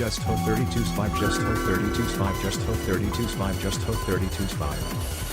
just ho 32 5 just ho 32 5 just ho 32 5 just ho 32 5.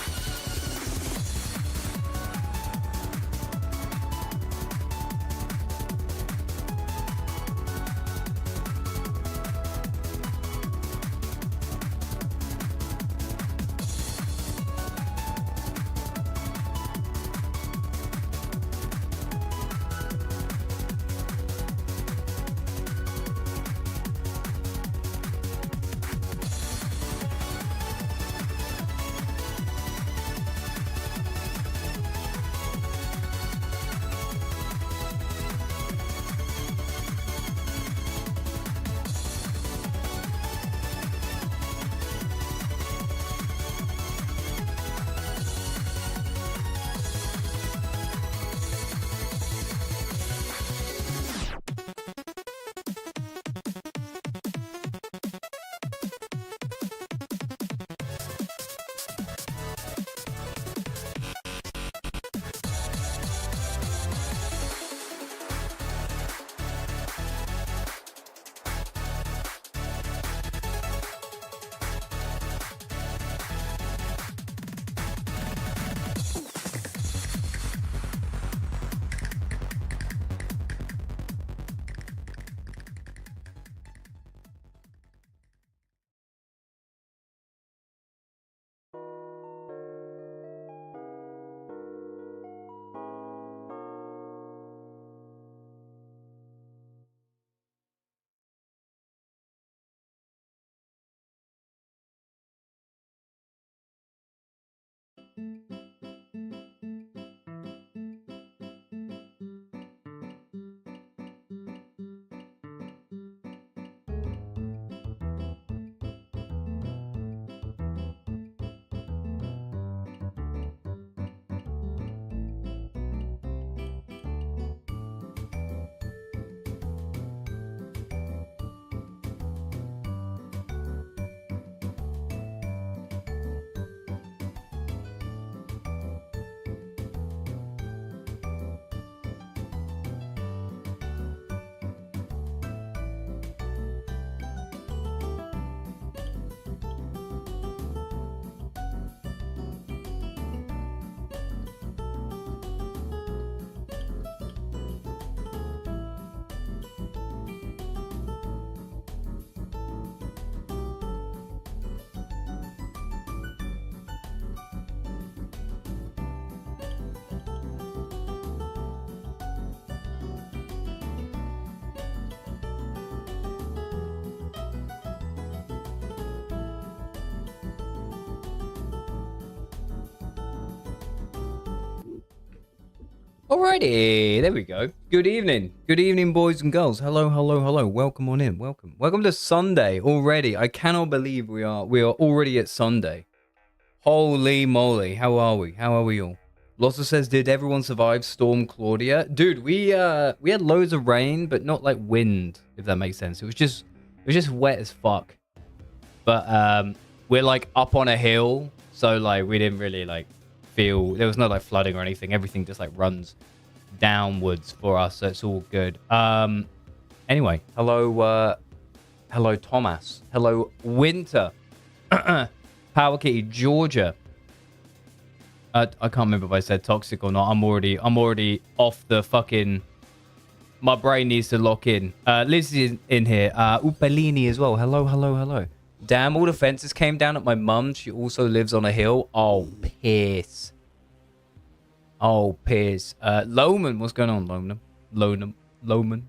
Alrighty, there we go. Good evening, boys and girls. Hello. Welcome on in. Welcome to Sunday already. I cannot believe we are already at Sunday. Holy moly, how are we? How are we all? Lossa says, did everyone survive Storm Claudia? Dude, we had loads of rain, but not like wind, if that makes sense. It was just wet as fuck. But we're like up on a hill, so like we didn't really like feel, there was no like flooding or anything. Everything just like runs downwards for us, so it's all good. Anyway, hello Thomas, hello Winter, Power Kitty, Georgia. I can't remember if I said toxic or not. I'm already off the fucking, my brain needs to lock in. Liz is in here. Upalini as well. Hello. Damn, all the fences came down at my mum. She also lives on a hill. Oh, piss. Loman, what's going on, Loman?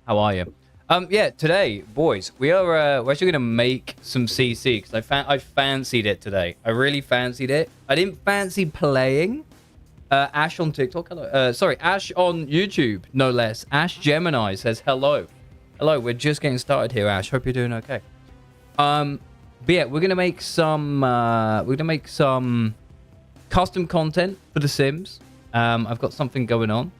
How are you? Yeah, today, boys, we're actually going to make some CC, because I fancied it today. I really fancied it. I didn't fancy playing. Ash on TikTok, hello. Sorry, Ash on YouTube, no less. Ash Gemini says hello. Hello, we're just getting started here, Ash. Hope you're doing okay. But yeah, we're gonna make some custom content for The Sims. I've got something going on,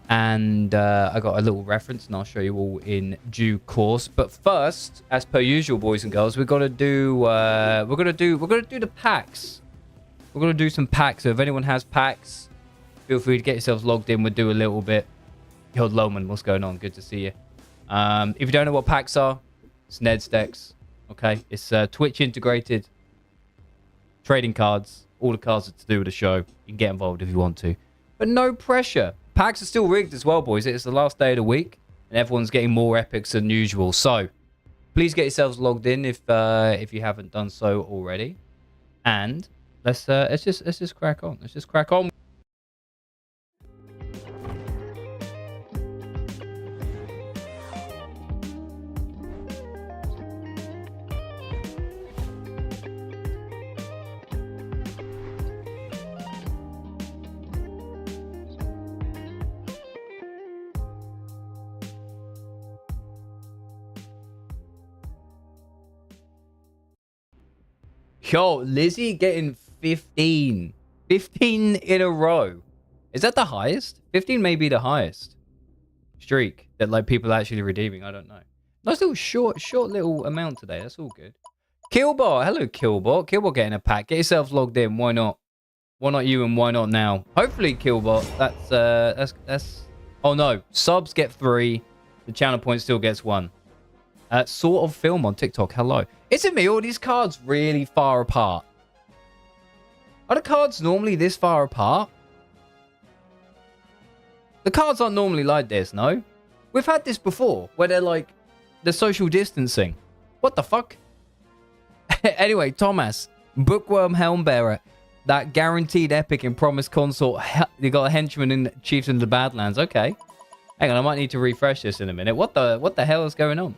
and I got a little reference, and I'll show you all in due course. But first, as per usual, boys and girls, we're gonna do the packs. We're gonna do some packs. So if anyone has packs, feel free to get yourselves logged in. We'll do a little bit. Yo, Loman, what's going on? Good to see you. If you don't know what packs are, it's Ned's decks. Okay, it's Twitch integrated trading cards. All the cards are to do with the show. You can get involved if you want to, but no pressure. Packs are still rigged as well, boys. It's the last day of the week, and everyone's getting more epics than usual. So please get yourselves logged in if you haven't done so already. And let's just crack on. Let's just crack on. Yo, Lizzie getting 15. 15 in a row. Is that the highest? 15 may be the highest streak that like people are actually redeeming. I don't know. Nice little short little amount today. That's all good. Killbot. Hello, Killbot. Killbot getting a pack. Get yourselves logged in. Why not? Why not you and why not now? Hopefully, Killbot. That's... Oh, no. Subs get 3. The channel point still gets 1. Sort of film on TikTok. Hello. Is it me or are these cards really far apart? Are the cards normally this far apart? The cards aren't normally like this, no? We've had this before, where they're like, the social distancing. What the fuck? Anyway, Thomas, Bookworm Helmbearer, that guaranteed epic in Promised Consort. You got a henchman in Chiefs in the Badlands. Okay. Hang on, I might need to refresh this in a minute. What the hell is going on?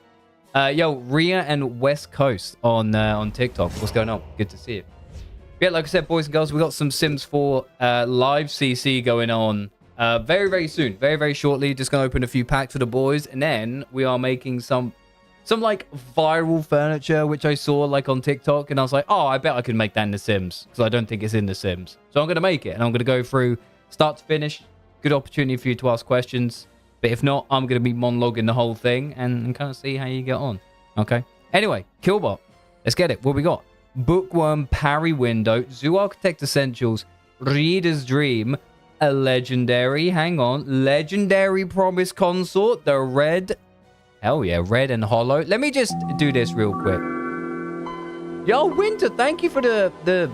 Yo, Ria and West Coast on TikTok. What's going on? Good to see you. Yeah, like I said, boys and girls, we got some Sims 4 live CC going on very, very soon. Very, very shortly. Just going to open a few packs for the boys. And then we are making some like viral furniture, which I saw like on TikTok. And I was like, oh, I bet I can make that in The Sims. Because I don't think it's in The Sims. So I'm going to make it. And I'm going to go through start to finish. Good opportunity for you to ask questions. But if not, I'm going to be monologuing the whole thing and kind of see how you get on. Okay? Anyway, Killbot. Let's get it. What we got? Bookworm Parry Window. Zoo Architect Essentials. Reader's Dream. A Legendary. Hang on. Legendary Promise Consort. The red. Hell yeah. Red and hollow. Let me just do this real quick. Yo, Winter. Thank you for the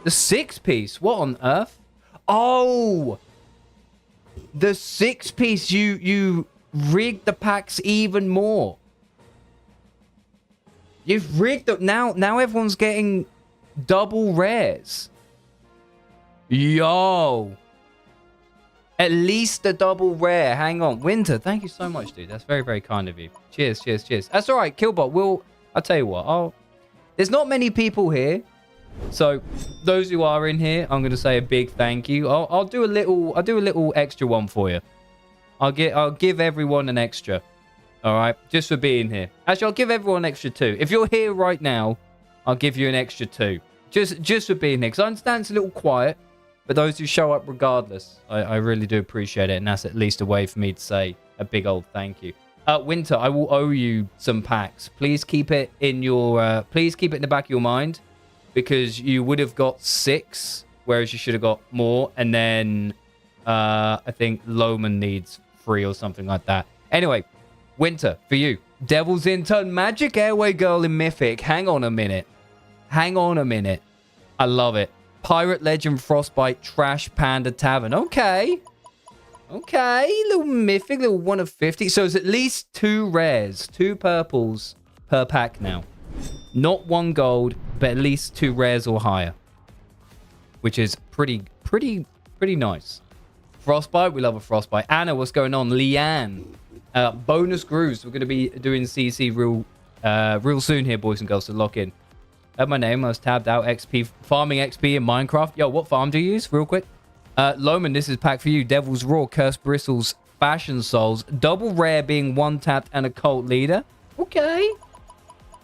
6-piece. What on earth? Oh! The 6-piece, you rigged the packs even more. You've rigged it. Now everyone's getting double rares. Yo. At least a double rare. Hang on. Winter, thank you so much, dude. That's very, very kind of you. Cheers, cheers, cheers. That's all right, Killbot. I'll tell you what. There's not many people here. So those who are in here, I'm going to say a big thank you. I'll do a little extra one for you. I'll give everyone an extra. All right, just for being here. Actually, I'll give everyone an extra 2. If you're here right now, I'll give you an extra 2. Just for being here, because I understand it's a little quiet, but those who show up regardless, I really do appreciate it, and that's at least a way for me to say a big old thank you. Winter, I will owe you some packs. Please keep it in your. Please keep it in the back of your mind. Because you would have got 6, whereas you should have got more. And then I think Loman needs 3 or something like that. Anyway, Winter, for you. Devil's Intern, Magic Airway Girl in Mythic. Hang on a minute. Hang on a minute. I love it. Pirate Legend Frostbite Trash Panda Tavern. Okay. Okay. Little Mythic, little 1 of 50. So it's at least 2 rares. 2 purples per pack now. Not 1 gold, but at least 2 rares or higher. Which is pretty nice. Frostbite, we love a Frostbite. Anna, what's going on? Leanne. Bonus grooves. We're going to be doing CC real soon here, boys and girls, so lock in. My name, I was tabbed out XP, farming XP in Minecraft. Yo, what farm do you use? Real quick. Loman, this is pack for you. Devil's Raw, Cursed Bristles, Fashion Souls. Double rare being 1 tapped and a cult leader. Okay.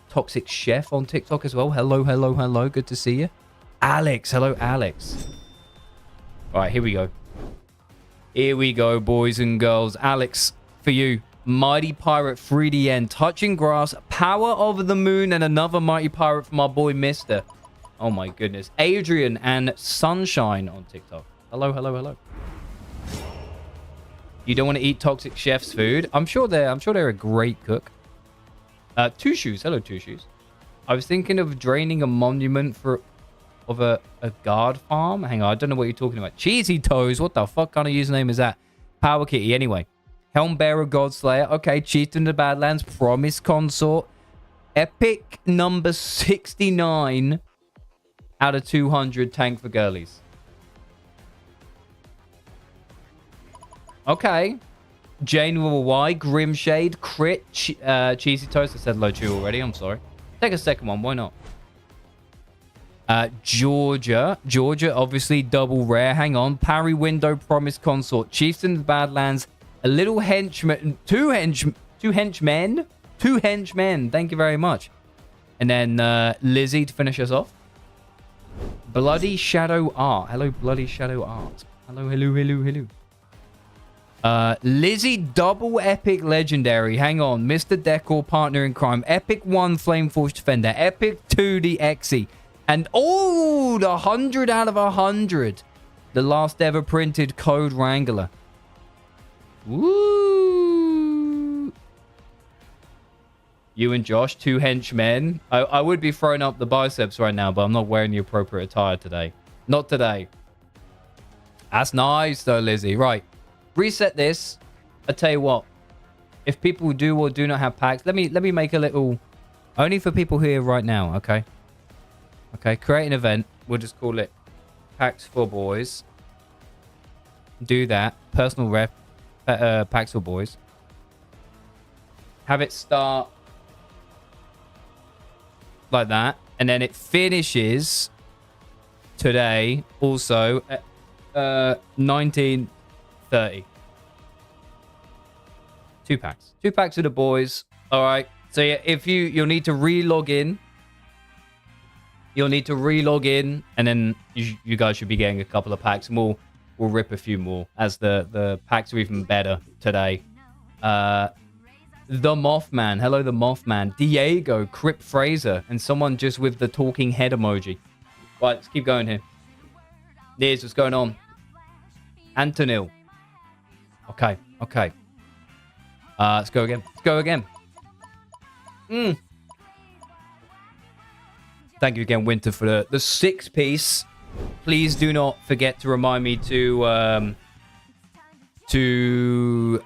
Toxic Chef on TikTok as well. Hello, hello, hello. Good to see you. Alex. Hello, Alex. All right, here we go. Here we go, boys and girls. Alex, for you. Mighty Pirate 3DN. Touching Grass. Power of the Moon. And another Mighty Pirate from our boy, Mister. Oh, my goodness. Adrian and Sunshine on TikTok. Hello, hello, hello. You don't want to eat Toxic Chef's food. I'm sure they're a great cook. Two Shoes. Hello, Two Shoes. I was thinking of draining a monument of a guard farm. Hang on, I don't know what you're talking about. Cheesy Toes. What the fuck kind of username is that? Power Kitty. Anyway. Helmbearer Godslayer. Okay. Chieftain of the Badlands. Promise Consort. Epic number 69 out of 200 tank for girlies. Okay. Jane with a Y. Grimshade. Crit. Cheesy Toast. I said hello to you already. I'm sorry. Take a second one. Why not? Georgia. Georgia, obviously, double rare. Hang on. Parry Window. Promise Consort. Chieftain of the Badlands. A little henchman. Two henchmen. Thank you very much. And then Lizzie to finish us off. Bloody Shadow Art. Hello, Bloody Shadow Art. Hello. Lizzie double epic legendary. Hang on. Mr. Decor partner in crime. Epic 1 Flameforged Defender. Epic 2 the Exy. And oh, the 100 out of 100. The last ever printed Code Wrangler. Woo. You and Josh, 2 henchmen. I would be throwing up the biceps right now, but I'm not wearing the appropriate attire today. Not today. That's nice though, Lizzie. Right. Reset this. I tell you what. If people do or do not have packs, let me make a little... Only for people here right now, okay? Okay, create an event. We'll just call it Packs for Boys. Do that. Personal rep. Packs for Boys. Have it start like that. And then it finishes today also at 19:30. 2 packs. 2 packs of the boys. All right. So yeah, if you'll need to re-log in. You'll need to re-log in, and then you guys should be getting a couple of packs, and we'll rip a few more as the packs are even better today. The Mothman. Hello, the Mothman. Diego, Crip Fraser, and someone just with the talking head emoji. Right, let's keep going here. Here's what's going on. Antonil. Okay. Let's go again. Thank you again, Winter, for the 6-piece. Please do not forget to remind me to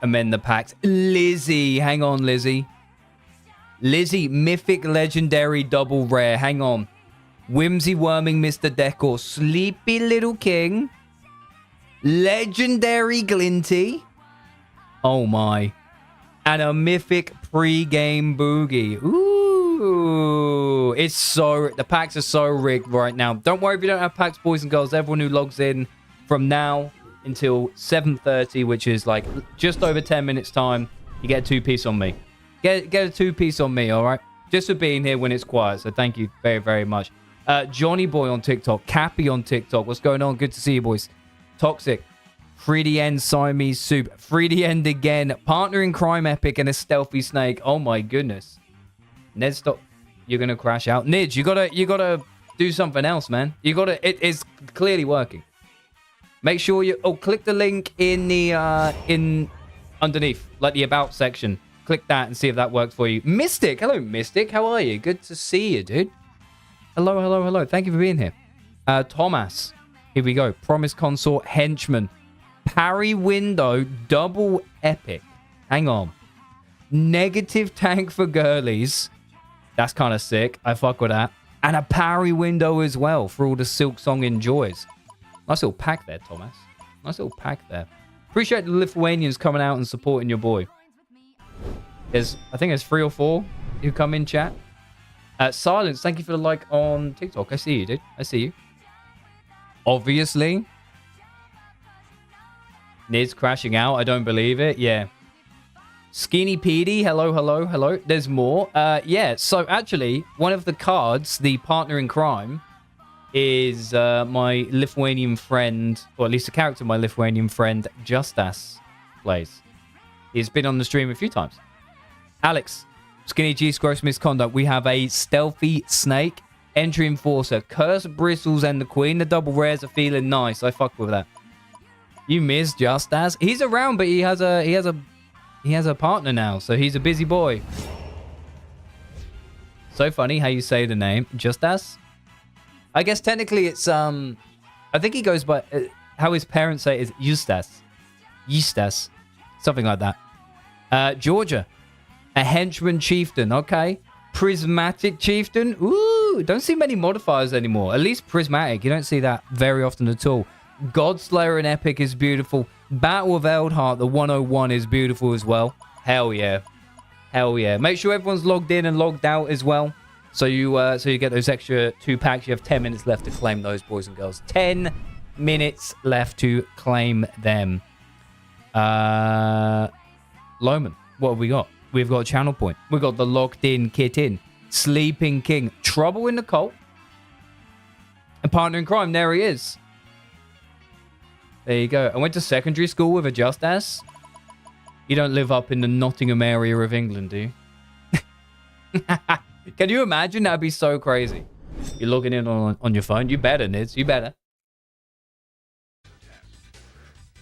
amend the packs. Lizzie. Hang on, Lizzie. Lizzie, Mythic Legendary Double Rare. Hang on. Whimsy Worming Mr. Decor. Sleepy Little King. Legendary Glinty. Oh, my. And a Mythic Pre-Game Boogie. Ooh. It's so... The packs are so rigged right now. Don't worry if you don't have packs, boys and girls. Everyone who logs in from now until 7:30, which is like just over 10 minutes time, you get a 2-piece on me. Get a 2-piece on me, all right? Just for being here when it's quiet. So thank you very, very much. Johnny Boy on TikTok. Cappy on TikTok. What's going on? Good to see you, boys. Toxic. 3D End Siamese Soup. 3D End again. Partner in Crime Epic and a Stealthy Snake. Oh my goodness. Ned, stop. You're gonna crash out. Nidge, you gotta do something else, man. It's clearly working. Make sure you click the link in the underneath, like the about section. Click that and see if that works for you. Mystic, hello Mystic. How are you? Good to see you, dude. Hello. Thank you for being here. Thomas. Here we go. Promise Consort Henchman. Parry Window Double Epic. Hang on. Negative Tank for Girlies. That's kind of sick. I fuck with that. And a Parry Window as well for all the Silk Song enjoys. Nice little pack there, Thomas. Nice little pack there. Appreciate the Lithuanians coming out and supporting your boy. I think there's 3 or 4 who come in chat. Silence, thank you for the like on TikTok. I see you, dude. I see you. Obviously. Nid's crashing out. I don't believe it. Yeah. Skinny PD. Hello. There's more. Yeah, so actually, one of the cards, the partner in crime, is my Lithuanian friend, or at least a character my Lithuanian friend, Justas, plays. He's been on the stream a few times. Alex, Skinny G's Gross Misconduct. We have a Stealthy Snake, Entry Enforcer, Curse Bristles, and the Queen. The double rares are feeling nice. I fuck with that. You miss Just As? He's around, but he has a partner now, so he's a busy boy. So funny how you say the name, Just As. I guess technically it's I think he goes by how his parents say it is Eustace, something like that. Georgia, a henchman chieftain. Okay, prismatic chieftain. Ooh, don't see many modifiers anymore. At least prismatic, you don't see that very often at all. Godslayer and Epic is beautiful. Battle of Eldheart, the 101 is beautiful as well. Hell yeah. Hell yeah. Make sure everyone's logged in and logged out as well. So you get those extra 2 packs. You have 10 minutes left to claim those, boys and girls. 10 minutes left to claim them. Loman, what have we got? We've got Channel Point. We've got the Locked In Kit In. Sleeping King. Trouble in the Cult. And Partner in Crime. There he is. There you go. I went to secondary school with a Just As. You don't live up in the Nottingham area of England, do you? Can you imagine? That'd be so crazy. You're logging in on your phone. You better, Nids. You better.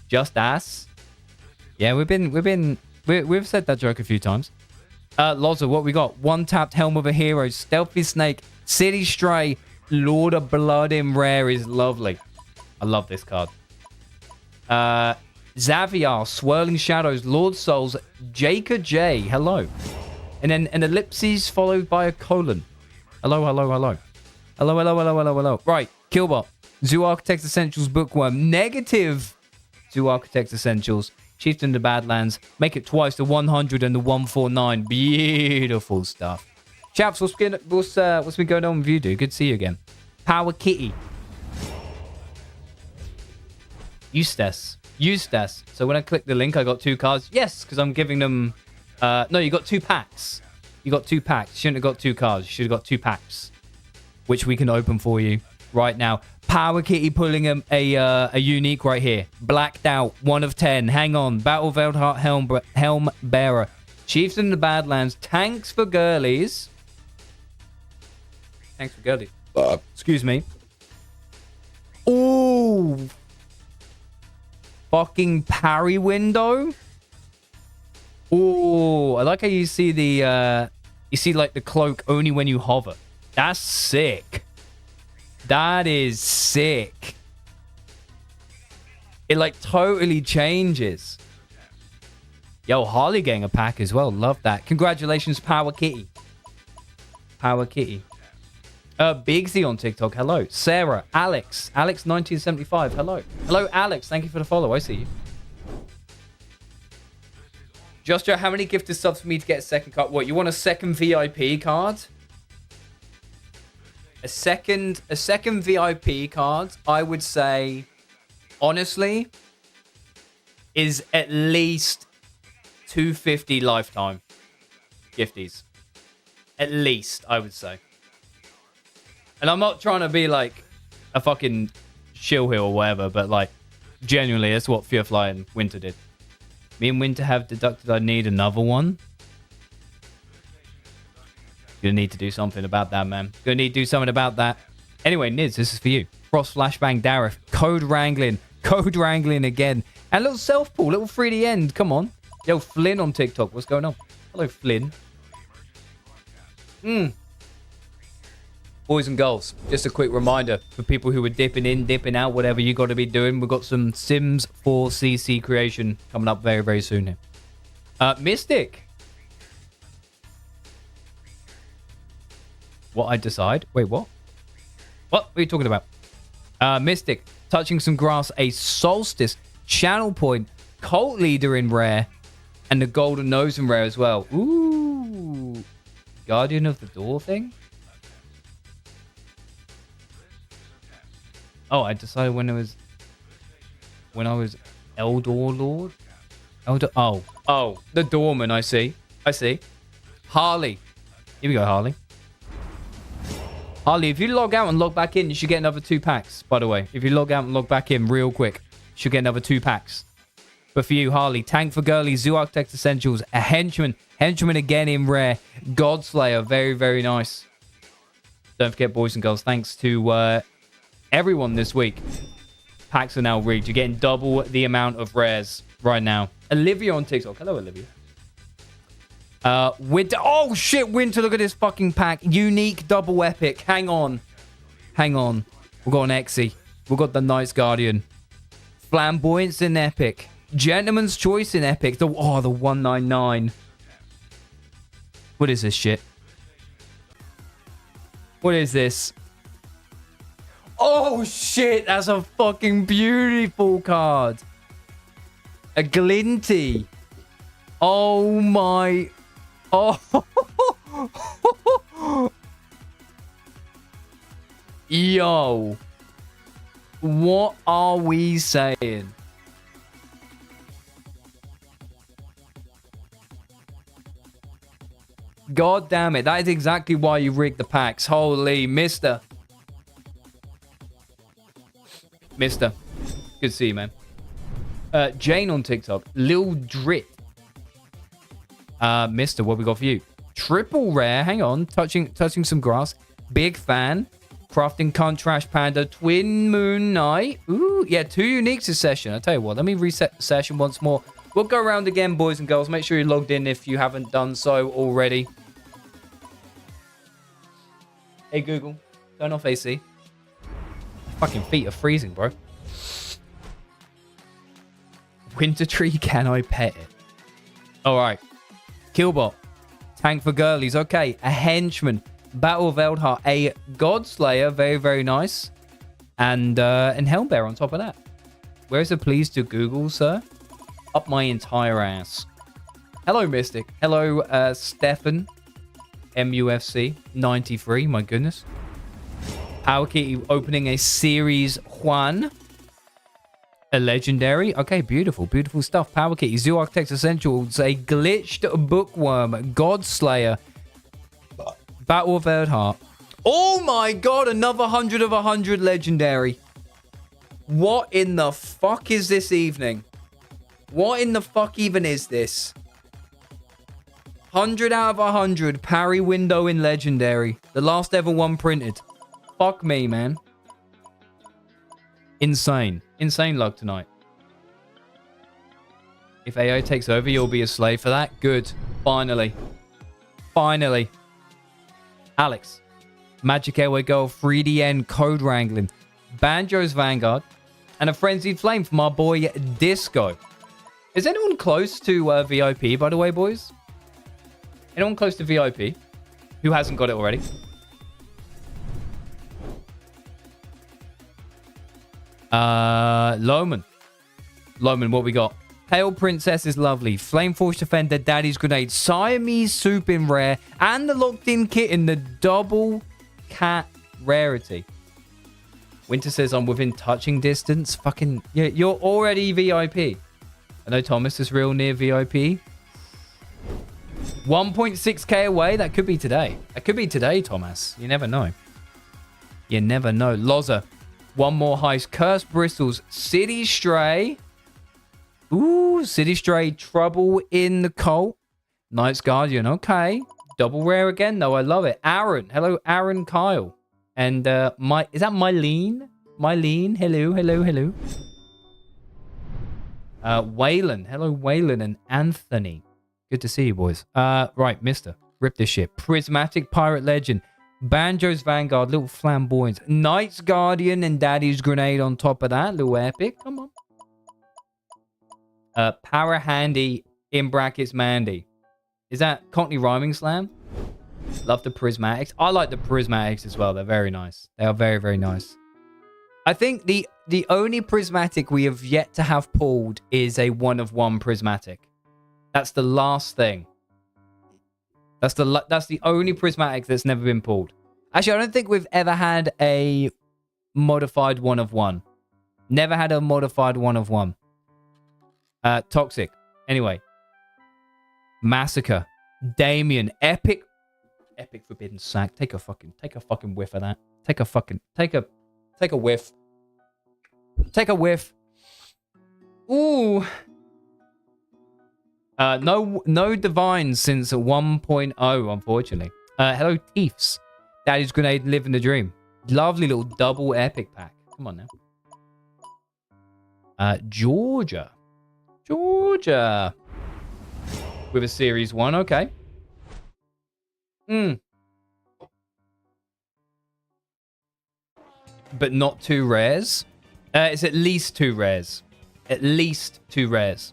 Just As. Yeah, we've said that joke a few times. Loza, what we got? One tapped Helm of a Hero, Stealthy Snake, City Stray, Lord of Blood in Rare is lovely. I love this card. Xavier, Swirling Shadows, Lord Souls, Jacob J. Hello. And then an ellipses followed by a colon. Hello, hello, hello. Hello, hello, hello, hello, hello. Right, Killbot. Zoo Architects Essentials Bookworm. Negative Zoo Architects Essentials. Chieftain the Badlands. Make it twice, the 100 and the 149. Beautiful stuff. Chaps, what's been going on with you, dude? Good to see you again. Power Kitty. Eustace. So when I click the link, I got 2 cards. Yes, because I'm giving them... no, you got 2 packs. You got 2 packs. You shouldn't have got 2 cards. You should have got 2 packs. Which we can open for you right now. Power Kitty pulling a unique right here. Blacked Out. 1 of 10. Hang on. Battle of Eldheart Helm Bearer. Chiefs in the Badlands. Tanks for Girlies. Thanks for Girlies. Excuse me. Ooh. Fucking parry window. Oh, I like how you see the like the cloak only when you hover. That's sick. That is sick. It like totally changes. Yo, Harley getting a pack as well. Love that. Congratulations, Power Kitty. Power Kitty. Bigsy on TikTok. Hello. Sarah. Alex. Alex 1975. Hello. Hello, Alex. Thank you for the follow. I see you. Just Joe, how many gifted subs for me to get a second card? What, you want a second VIP card? A second VIP card, I would say, honestly, is at least 250 lifetime gifties. At least, I would say. And I'm not trying to be like a fucking shill hill or whatever, but like, genuinely, that's what Fearfly and Winter did. Me and Winter have deducted I need another one. Gonna need to do something about that, man. Gonna need to do something about that. Anyway, Nids, this is for you. Frost Flashbang Dareth. Code Wrangling. Code Wrangling again. And little self-pull. Little 3D end. Come on. Yo, Flynn on TikTok. What's going on? Hello, Flynn. Boys and girls, just a quick reminder for people who are dipping in, dipping out, whatever you got to be doing. We've got some Sims 4 CC creation coming up very, very soon here. Mystic. What I decide? Wait, what? What are you talking about? Mystic. Touching some grass. A Solstice. Channel Point. Cult Leader in rare. And the Golden Nose in rare as well. Ooh. Guardian of the Door thing? Oh, I decided when I was Eldor Lord? Oh, the Doorman, I see. Harley. Here we go, Harley. Harley, if you log out and log back in, you should get another 2 packs, by the way. If you log out and log back in real quick, you should get another 2 packs. But for you, Harley, Tank for Girlies, Zoo Architect Essentials, a Henchman again in rare, Godslayer, very, very nice. Don't forget, boys and girls, thanks to everyone this week Packs are now rigged. You're getting double the amount of rares right now. Olivia on TikTok. Hello, Olivia. Winter. Oh, shit, Winter. Look at this fucking pack. Unique double epic. Hang on. Hang on. We've got an Exy. We've got the Knights Guardian. Flamboyance in epic. Gentleman's Choice in epic. The 199. What is this shit? What is this? Oh, shit. That's a fucking beautiful card. A Glinty. Oh, my... Oh. Yo. What are we saying? God damn it. That is exactly why you rigged the packs. Holy, mister. Mister. Good to see you, man. Jane on TikTok. Lil Drit. Mister, what we got for you? Triple rare. Hang on. Touching some grass. Big fan. Crafting Cunt Trash Panda. Twin Moon Knight. Ooh, yeah, 2 uniques this session. I tell you what, let me reset the session once more. We'll go around again, boys and girls. Make sure you're logged in if you haven't done so already. Hey, Google. Turn off AC. Fucking feet are freezing, bro. Winter Tree, can I pet it? Alright. Killbot. Tank for girlies. Okay. A Henchman. Battle of Eldheart. A Godslayer. Very, very nice. And Helmbear on top of that. Where's the please to Google, sir? Up my entire ass. Hello, Mystic. Hello, Stefan. MUFC 93. My goodness. Power Kitty opening a Series Juan. A legendary. Okay, beautiful. Beautiful stuff. Power Kitty. Zoo Architects Essentials. A glitched Bookworm. Godslayer. Battle of Eldheart. Oh my god, another 100 of 100 legendary. What in the fuck is this evening? What in the fuck even is this? 100 out of 100 parry window in legendary. The last ever one printed. Fuck me, man. Insane. Insane luck tonight. If AO takes over, you'll be a slave for that. Good. Finally. Finally. Alex. Magic Airway Girl. 3DN Code Wrangling. Banjo's Vanguard. And a Frenzied Flame from our boy Disco. Is anyone close to VIP, by the way, boys? Anyone close to VIP? Who hasn't got it already? Loman. Loman, what we got? Pale Princess is lovely. Flameforge Defender, Daddy's Grenade, Siamese Soup in rare, and the Locked In Kitten, the double cat rarity. Winter says I'm within touching distance. Fucking, yeah, you're already VIP. I know Thomas is real near VIP. 1.6k away. That could be today. That could be today, Thomas. You never know. You never know. Loza. One more heist. Cursed Bristles. City Stray. Ooh, City Stray. Trouble in the Cult. Knights Guardian. Okay. Double rare again, though. I love it. Aaron. Hello, Aaron Kyle. And is that Mylene? Mylene. Hello, hello, hello. Waylon. Hello, Waylon and Anthony. Good to see you, boys. Right, mister. Rip this shit. Prismatic Pirate Legend. Banjo's Vanguard. Little Flamboyance. Knights Guardian and Daddy's Grenade on top of that. Little epic. Come on. Power Handy in brackets Mandy. Is that Cockney Rhyming Slam? Love the Prismatics. I like the Prismatics as well. They're very nice. They are very, very nice. I think the only Prismatic we have yet to have pulled is a 1-of-1 Prismatic. That's the last thing. That's the only Prismatic that's never been pulled. Actually, I don't think we've ever had a modified 1-of-1. Never had a modified 1-of-1. Toxic. Anyway. Massacre. Damien. Epic Forbidden Sack. Take a fucking whiff of that. Take a whiff. Take a whiff. Ooh. No divines since 1.0, unfortunately. Hello, Thieves. Daddy's Grenade, Living the Dream. Lovely little double epic pack. Come on now. Georgia. Georgia. With a Series 1, okay. But not 2 rares. It's at least 2 rares. At least 2 rares.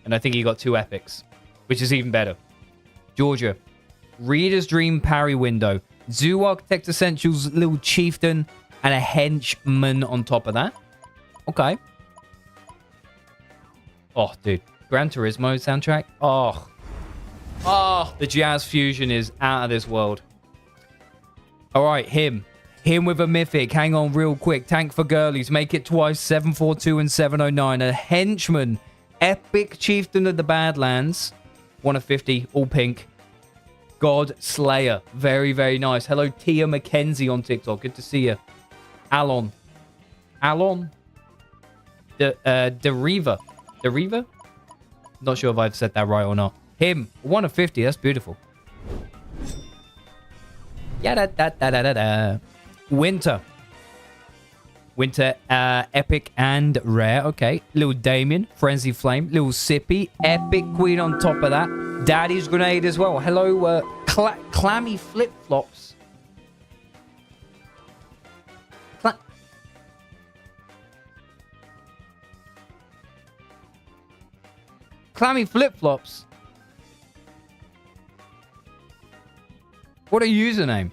And I think he got 2 epics, which is even better. Georgia. Reader's Dream Parry Window. Zoo Architect Essentials, Little Chieftain, and a Henchman on top of that. Okay. Oh, dude. Gran Turismo soundtrack. Oh. Oh, the jazz fusion is out of this world. All right, him. Him with a mythic. Hang on real quick. Tank for girlies. Make it twice. 742 and 709. A Henchman. Epic Chieftain of the Badlands. 1 of 50. All pink. God Slayer. Very, very nice. Hello, Tia McKenzie on TikTok. Good to see you. Alon. Deriva. Not sure if I've said that right or not. Him. 1 of 50. That's beautiful. Winter. Epic and rare. Okay. Little Damien. Frenzy Flame. Little Sippy. Epic Queen on top of that. Daddy's Grenade as well. Hello, Clammy Flip Flops. Clammy Flip Flops. What a username.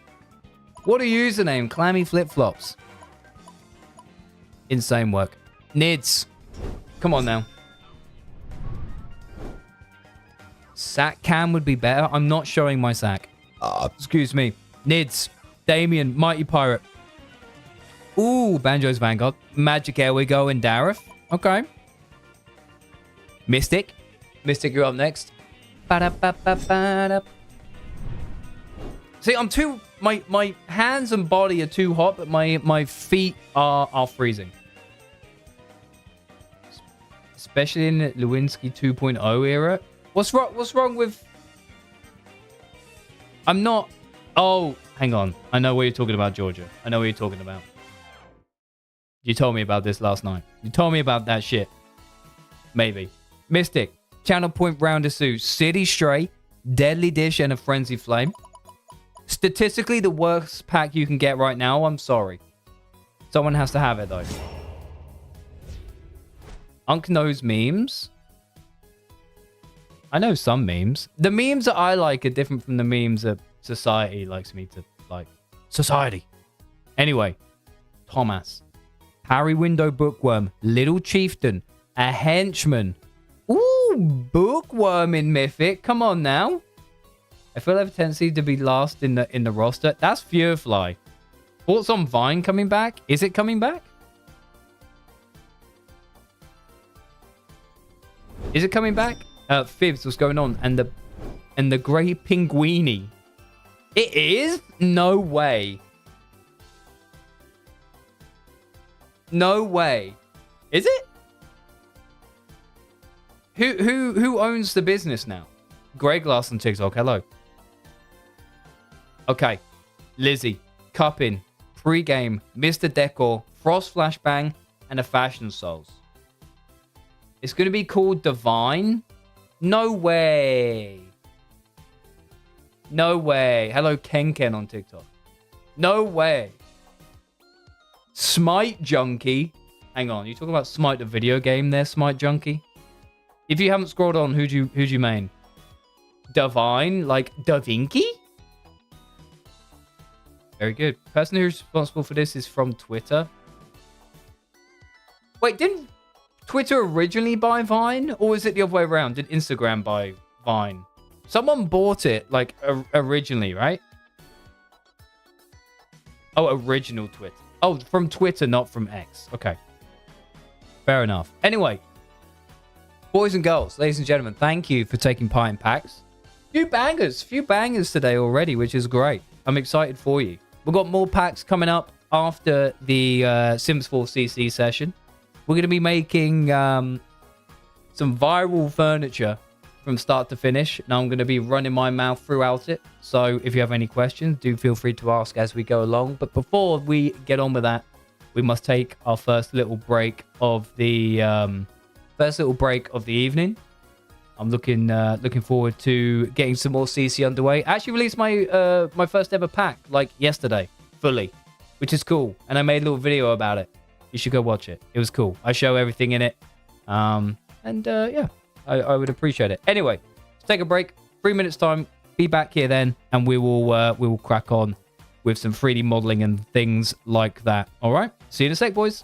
What a username. Clammy Flip Flops. Insane work. Nids. Come on now. Sack cam would be better. I'm not showing my sack. Excuse me. Nids. Damien. Mighty Pirate. Ooh, Banjo's Vanguard. Magic Air we go and Dareth. Okay. Mystic. Mystic, you're up next. See, I'm too... My hands and body are too hot, but my feet are freezing. Especially in the Lewinsky 2.0 era. What's wrong with... I'm not... Oh, hang on. I know what you're talking about, Georgia. I know what you're talking about. You told me about this last night. You told me about that shit. Maybe. Mystic. Channel Point Roundasu. City Stray. Deadly Dish and a Frenzy Flame. Statistically, the worst pack you can get right now. I'm sorry. Someone has to have it, though. Unk knows memes. I know some memes. The memes that I like are different from the memes that society likes me to like. Society. Anyway. Thomas. Harry Window Bookworm. Little Chieftain. A Henchman. Ooh, Bookworm in Mythic. Come on now. I feel I have a tendency to be last in the roster. That's Furfly. Thoughts on Vine coming back? Is it coming back? Is it coming back? Fibs, what's going on? And the Grey Pinguini. It is? No way. No way. Is it? Who owns the business now? Grey Glass on TikTok. Hello. Okay. Lizzie. Cuppin. Pre-game. Mr. Decor. Frost Flashbang. And a Fashion Souls. It's going to be called Divine? No way. No way. Hello, Ken on TikTok. No way. Smite Junkie. Hang on. You talking about Smite the video game there, Smite Junkie? If you haven't scrolled on, who'd you main? Divine? Like Da Vinci? Very good. Person who's responsible for this is from Twitter. Wait, didn't Twitter originally buy Vine? Or was it the other way around? Did Instagram buy Vine? Someone bought it, like, originally, right? Oh, original Twitter. Oh, from Twitter, not from X. Okay. Fair enough. Anyway. Boys and girls, ladies and gentlemen, thank you for taking part in packs. Few bangers today already, which is great. I'm excited for you. We've got more packs coming up after the Sims 4 CC session. We're going to be making some viral furniture from start to finish. And I'm going to be running my mouth throughout it. So if you have any questions, do feel free to ask as we go along. But before we get on with that, we must take our first little break of the evening. I'm looking forward to getting some more CC underway. I actually released my my first ever pack like yesterday, fully, which is cool. And I made a little video about it. You should go watch it. It was cool. I show everything in it. Yeah, I would appreciate it. Anyway, let's take a break. 3 minutes time. Be back here then, and we will crack on with some 3D modeling and things like that. All right. See you in a sec, boys.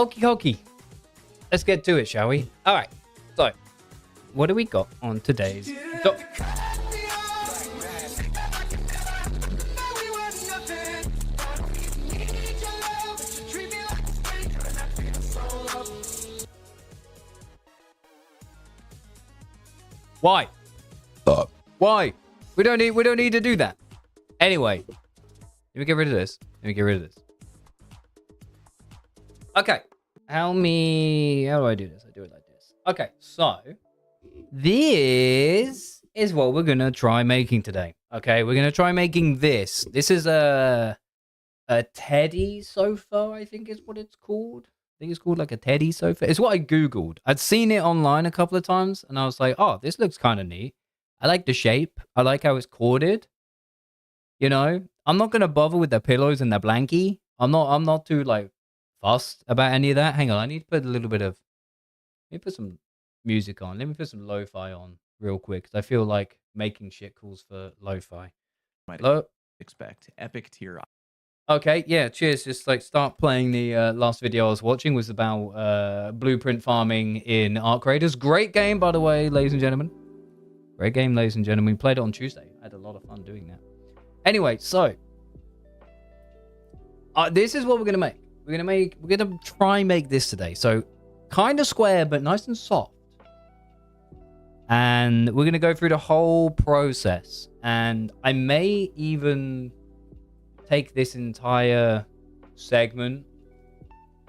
Okie dokie. Let's get to it, shall we? All right. So, what do we got on today's... Why? Why? We don't need to do that. Anyway, let me get rid of this. Okay. How do I do this? I do it like this. Okay, so this is what we're gonna try making today. Okay, we're gonna try making this. This is a teddy sofa, I think is what it's called. I think it's called like a teddy sofa. It's what I googled. I'd seen it online a couple of times, and I was like, oh, this looks kind of neat. I like the shape. I like how it's corded. You know, I'm not gonna bother with the pillows and the blankie. I'm not too like fussed about any of that. Hang on, I need to put a little bit of. Let me put some music on. Let me put some lo-fi on real quick, because I feel like making shit calls for lo-fi. Might expect epic tier. Okay, yeah, cheers. Just like start playing the last video I was watching was about blueprint farming in Arc Raiders. Great game, by the way, ladies and gentlemen. Great game, ladies and gentlemen. We played it on Tuesday. I had a lot of fun doing that. Anyway, so this is what we're gonna make. We're gonna try and make this today. So kind of square, but nice and soft. And we're gonna go through the whole process. And I may even take this entire segment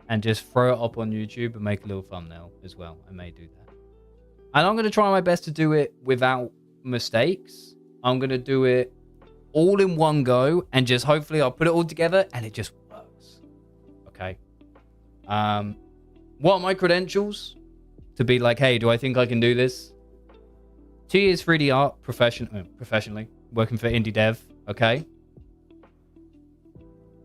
and just throw it up on YouTube and make a little thumbnail as well. I may do that. And I'm going to try my best to do it without mistakes. I'm going to do it all in one go, and just hopefully I'll put it all together and it just works. Okay. What are my credentials? To be like, hey, do I think I can do this? 2 years 3D art professionally, working for Indie Dev, okay?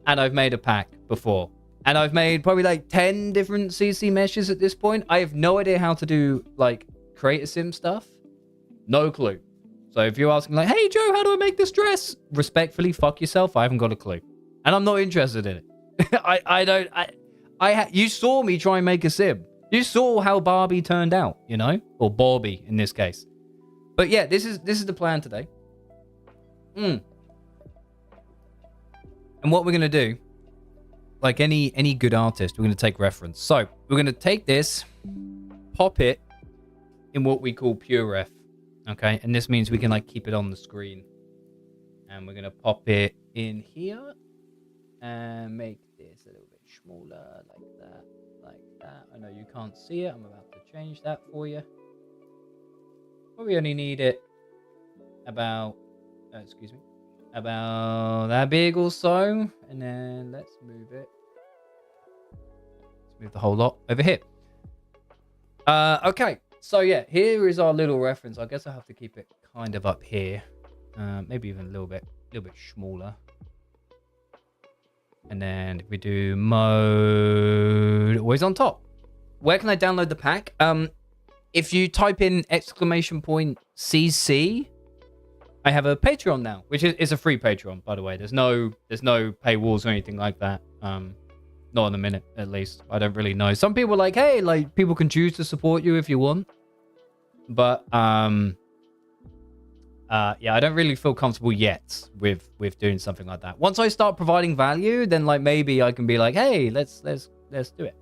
And I've made a pack before. And I've made probably like 10 different CC meshes at this point. I have no idea how to do like create a sim stuff. No clue. So if you're asking like, hey Joe, how do I make this dress? Respectfully, fuck yourself. I haven't got a clue. And I'm not interested in it. You saw me try and make a sim. You saw how Barbie turned out, you know? Or Barbie in this case. But yeah, this is the plan today. And what we're going to do, like any good artist, we're going to take reference. So we're going to take this, pop it in what we call PureRef. Okay. And this means we can like keep it on the screen. And we're going to pop it in here and make this a little bit smaller like that, like that. I know you can't see it. I'm about to change that for you. Probably only need it about, about that big or so. And then let's move it. Let's move the whole lot over here. Okay. So yeah, here is our little reference. I guess I have to keep it kind of up here. Maybe even a little bit smaller. And then if we do mode, always on top. Where can I download the pack? If you type in !CC, I have a Patreon now, which is a free Patreon, by the way. There's no paywalls or anything like that. Not in a minute, at least. I don't really know. Some people are like, hey, like people can choose to support you if you want. But yeah, I don't really feel comfortable yet with doing something like that. Once I start providing value, then like maybe I can be like, hey, let's do it.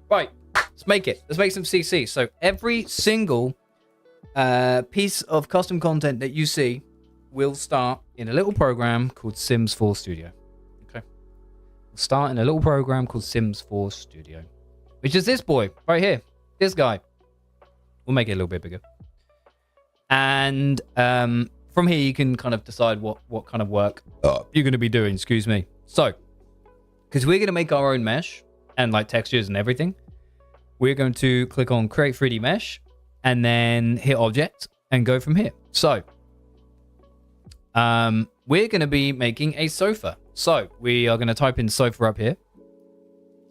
Right, let's make it. Let's make some CC. So every single piece of custom content that you see will start in a little program called Sims 4 Studio. Okay, we'll start in a little program called Sims 4 Studio, which is this boy right here. This guy. We'll make it a little bit bigger. And from here, you can kind of decide what kind of work you're going to be doing. Excuse me. So, because we're going to make our own mesh and like textures and everything, we're going to click on Create 3D Mesh and then hit Object and go from here. So, we're going to be making a sofa. So, we are going to type in sofa up here.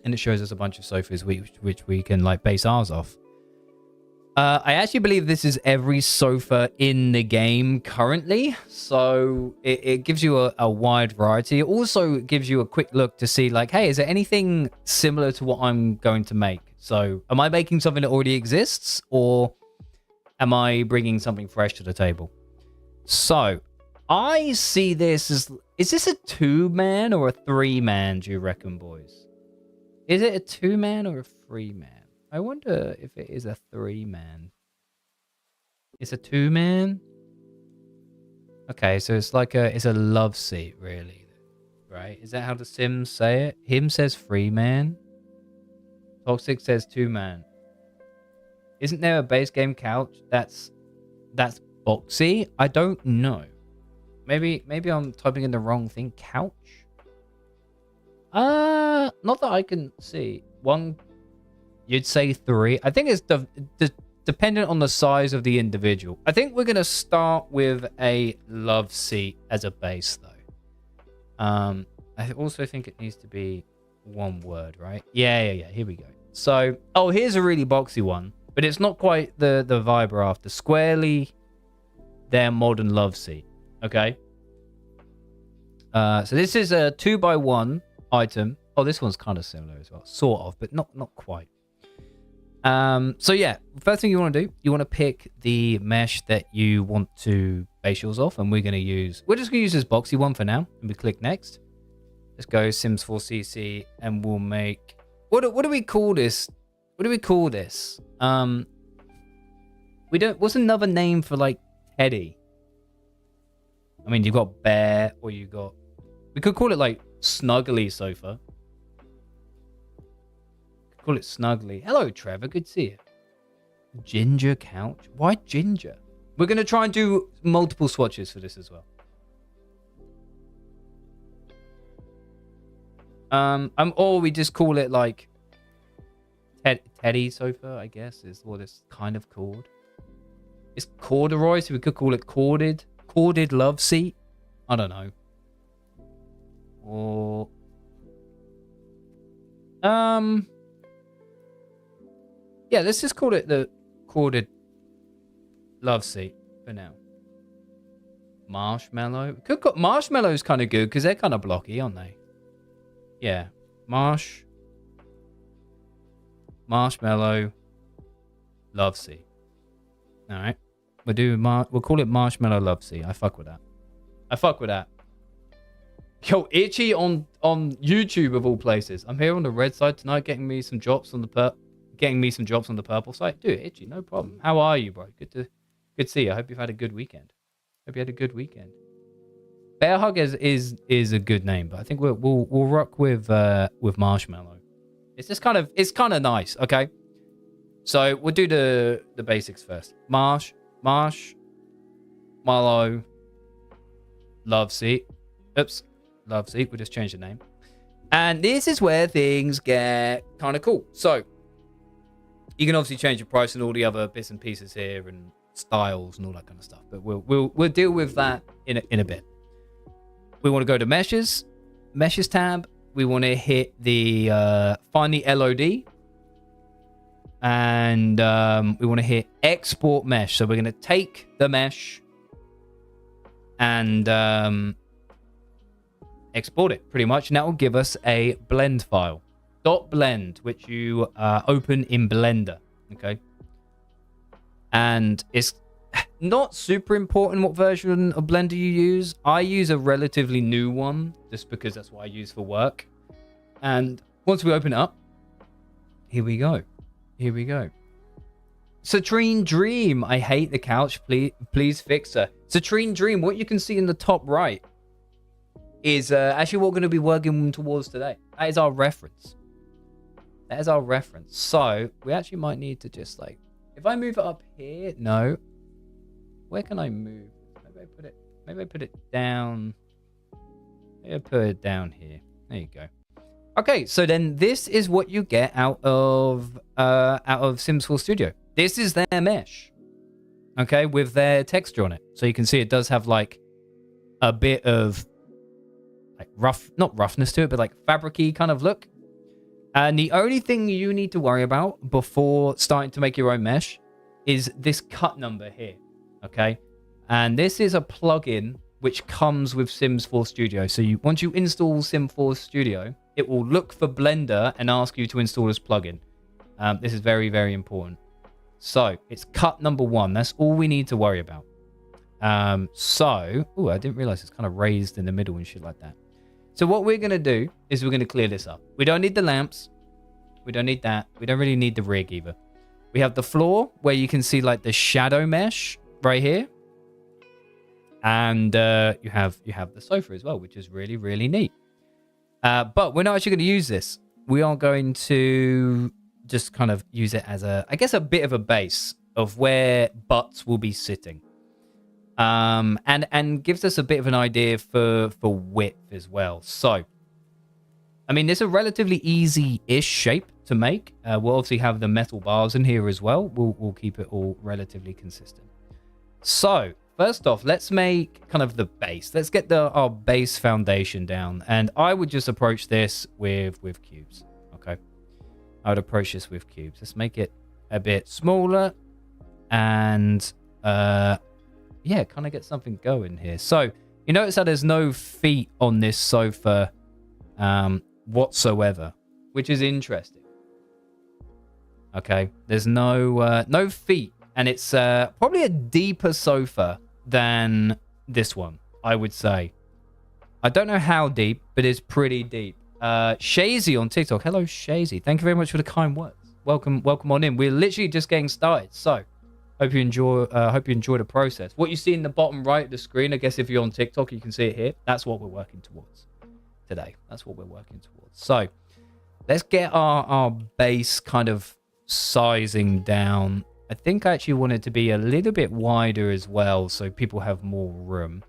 And it shows us a bunch of sofas which we can like base ours off. I actually believe this is every sofa in the game currently. So it gives you a wide variety. It also gives you a quick look to see like, hey, is there anything similar to what I'm going to make? So am I making something that already exists, or am I bringing something fresh to the table? So I see this as, is this a 2-man or a 3-man, do you reckon, boys? Is it a 2-man or a 3-man? I wonder if it is a 3-man. It's a 2-man? Okay, so it's like it's a love seat, really. Right? Is that how the Sims say it? Him says 3-man. Toxic says 2-man. Isn't there a base game couch that's boxy? I don't know. Maybe I'm typing in the wrong thing. Couch? Not that I can see. One, you'd say 3. I think it's dependent on the size of the individual. I think we're gonna start with a love seat as a base, though. I also think it needs to be one word, right? Yeah. Here we go. So, oh, here's a really boxy one, but it's not quite the vibe we're after. Squarely, their modern love seat. Okay. So this is a 2x1 item. Oh, this one's kind of similar as well, sort of, but not quite. So yeah, first thing you want to do, you want to pick the mesh that you want to base yours off, and we're just gonna use this boxy one for now, and we click next. Let's go Sims 4CC, and we'll make, what do we call this? What do we call this? What's another name for like Teddy? I mean, you've got Bear, or we could call it like Snuggly Sofa. Call it Snuggly. Hello, Trevor. Good to see you. Ginger couch. Why ginger? We're going to try and do multiple swatches for this as well. Or we just call it like Teddy sofa, I guess, is what it's kind of called. It's corduroy, so we could call it corded love seat. I don't know. Or yeah, let's just call it the corded love seat for now. Marshmallow. Marshmallow's kind of good because they're kind of blocky, aren't they? Yeah. Marshmallow love seat. All right. We'll call it Marshmallow Love Seat. I fuck with that. Yo, Itchy on YouTube of all places. I'm here on the red side tonight, getting me some drops on the purple side. Dude, Itchy, no problem. How are you, bro? Good to see you. I hope you've had a good weekend. Bear Hug is a good name, but I think we'll rock with Marshmallow. It's kind of nice. Okay, so we'll do the basics first. Marshmallow Love Seat. Oops. Love Seat. We'll just change the name. And this is where things get kind of cool. So you can obviously change the price and all the other bits and pieces here and styles and all that kind of stuff. But we'll deal with that in a bit. We want to go to meshes tab. We want to hit the find the LOD. And we want to hit export mesh. So we're going to take the mesh and export it pretty much. And that will give us a blend file. .blend, which you open in Blender. Okay. And it's not super important what version of Blender you use. I use a relatively new one just because that's what I use for work. And once we open it up, here we go. Citrine Dream. I hate the couch. Please fix her. Citrine Dream. What you can see in the top right is actually what we're going to be working towards today. That is our reference. So we actually might need to just like, if I move it up here, no. Where can I move? Maybe I put it down. Maybe I put it down here. There you go. Okay, so then this is what you get out of Sims 4 Studio. This is their mesh, okay, with their texture on it. So you can see it does have like a bit of like not roughness to it, but like fabric-y kind of look. And the only thing you need to worry about before starting to make your own mesh is this cut number here, okay? And this is a plugin which comes with Sims 4 Studio. So once you install Sim 4 Studio, it will look for Blender and ask you to install this plugin. This is very, very important. So it's cut number 1. That's all we need to worry about. I didn't realize it's kind of raised in the middle and shit like that. So what we're going to do is we're going to clear this up. We don't need the lamps. We don't need that. We don't really need the rig either. We have the floor where you can see like the shadow mesh right here. And you have the sofa as well, which is really, really neat. But we're not actually going to use this. We are going to just kind of use it as a bit of a base of where butts will be sitting. And gives us a bit of an idea for width as well. So, I mean, it's a relatively easy-ish shape to make. We'll obviously have the metal bars in here as well. We'll keep it all relatively consistent. So, first off, let's make kind of the base. Let's get our base foundation down. And I would just approach this with cubes. Okay. I would approach this with cubes. Let's make it a bit smaller. And, kind of get something going here. So, you notice that there's no feet on this sofa whatsoever, which is interesting. Okay. There's no feet. And it's probably a deeper sofa than this one, I would say. I don't know how deep, but it's pretty deep. Shazy on TikTok. Hello, Shazy. Thank you very much for the kind words. Welcome on in. We're literally just getting started. So, hope you enjoy the process. What you see in the bottom right of the screen, I guess if you're on TikTok, you can see it here. That's what we're working towards today. That's what we're working towards. So, let's get our base kind of sizing down. I think I actually want it to be a little bit wider as well, so people have more room.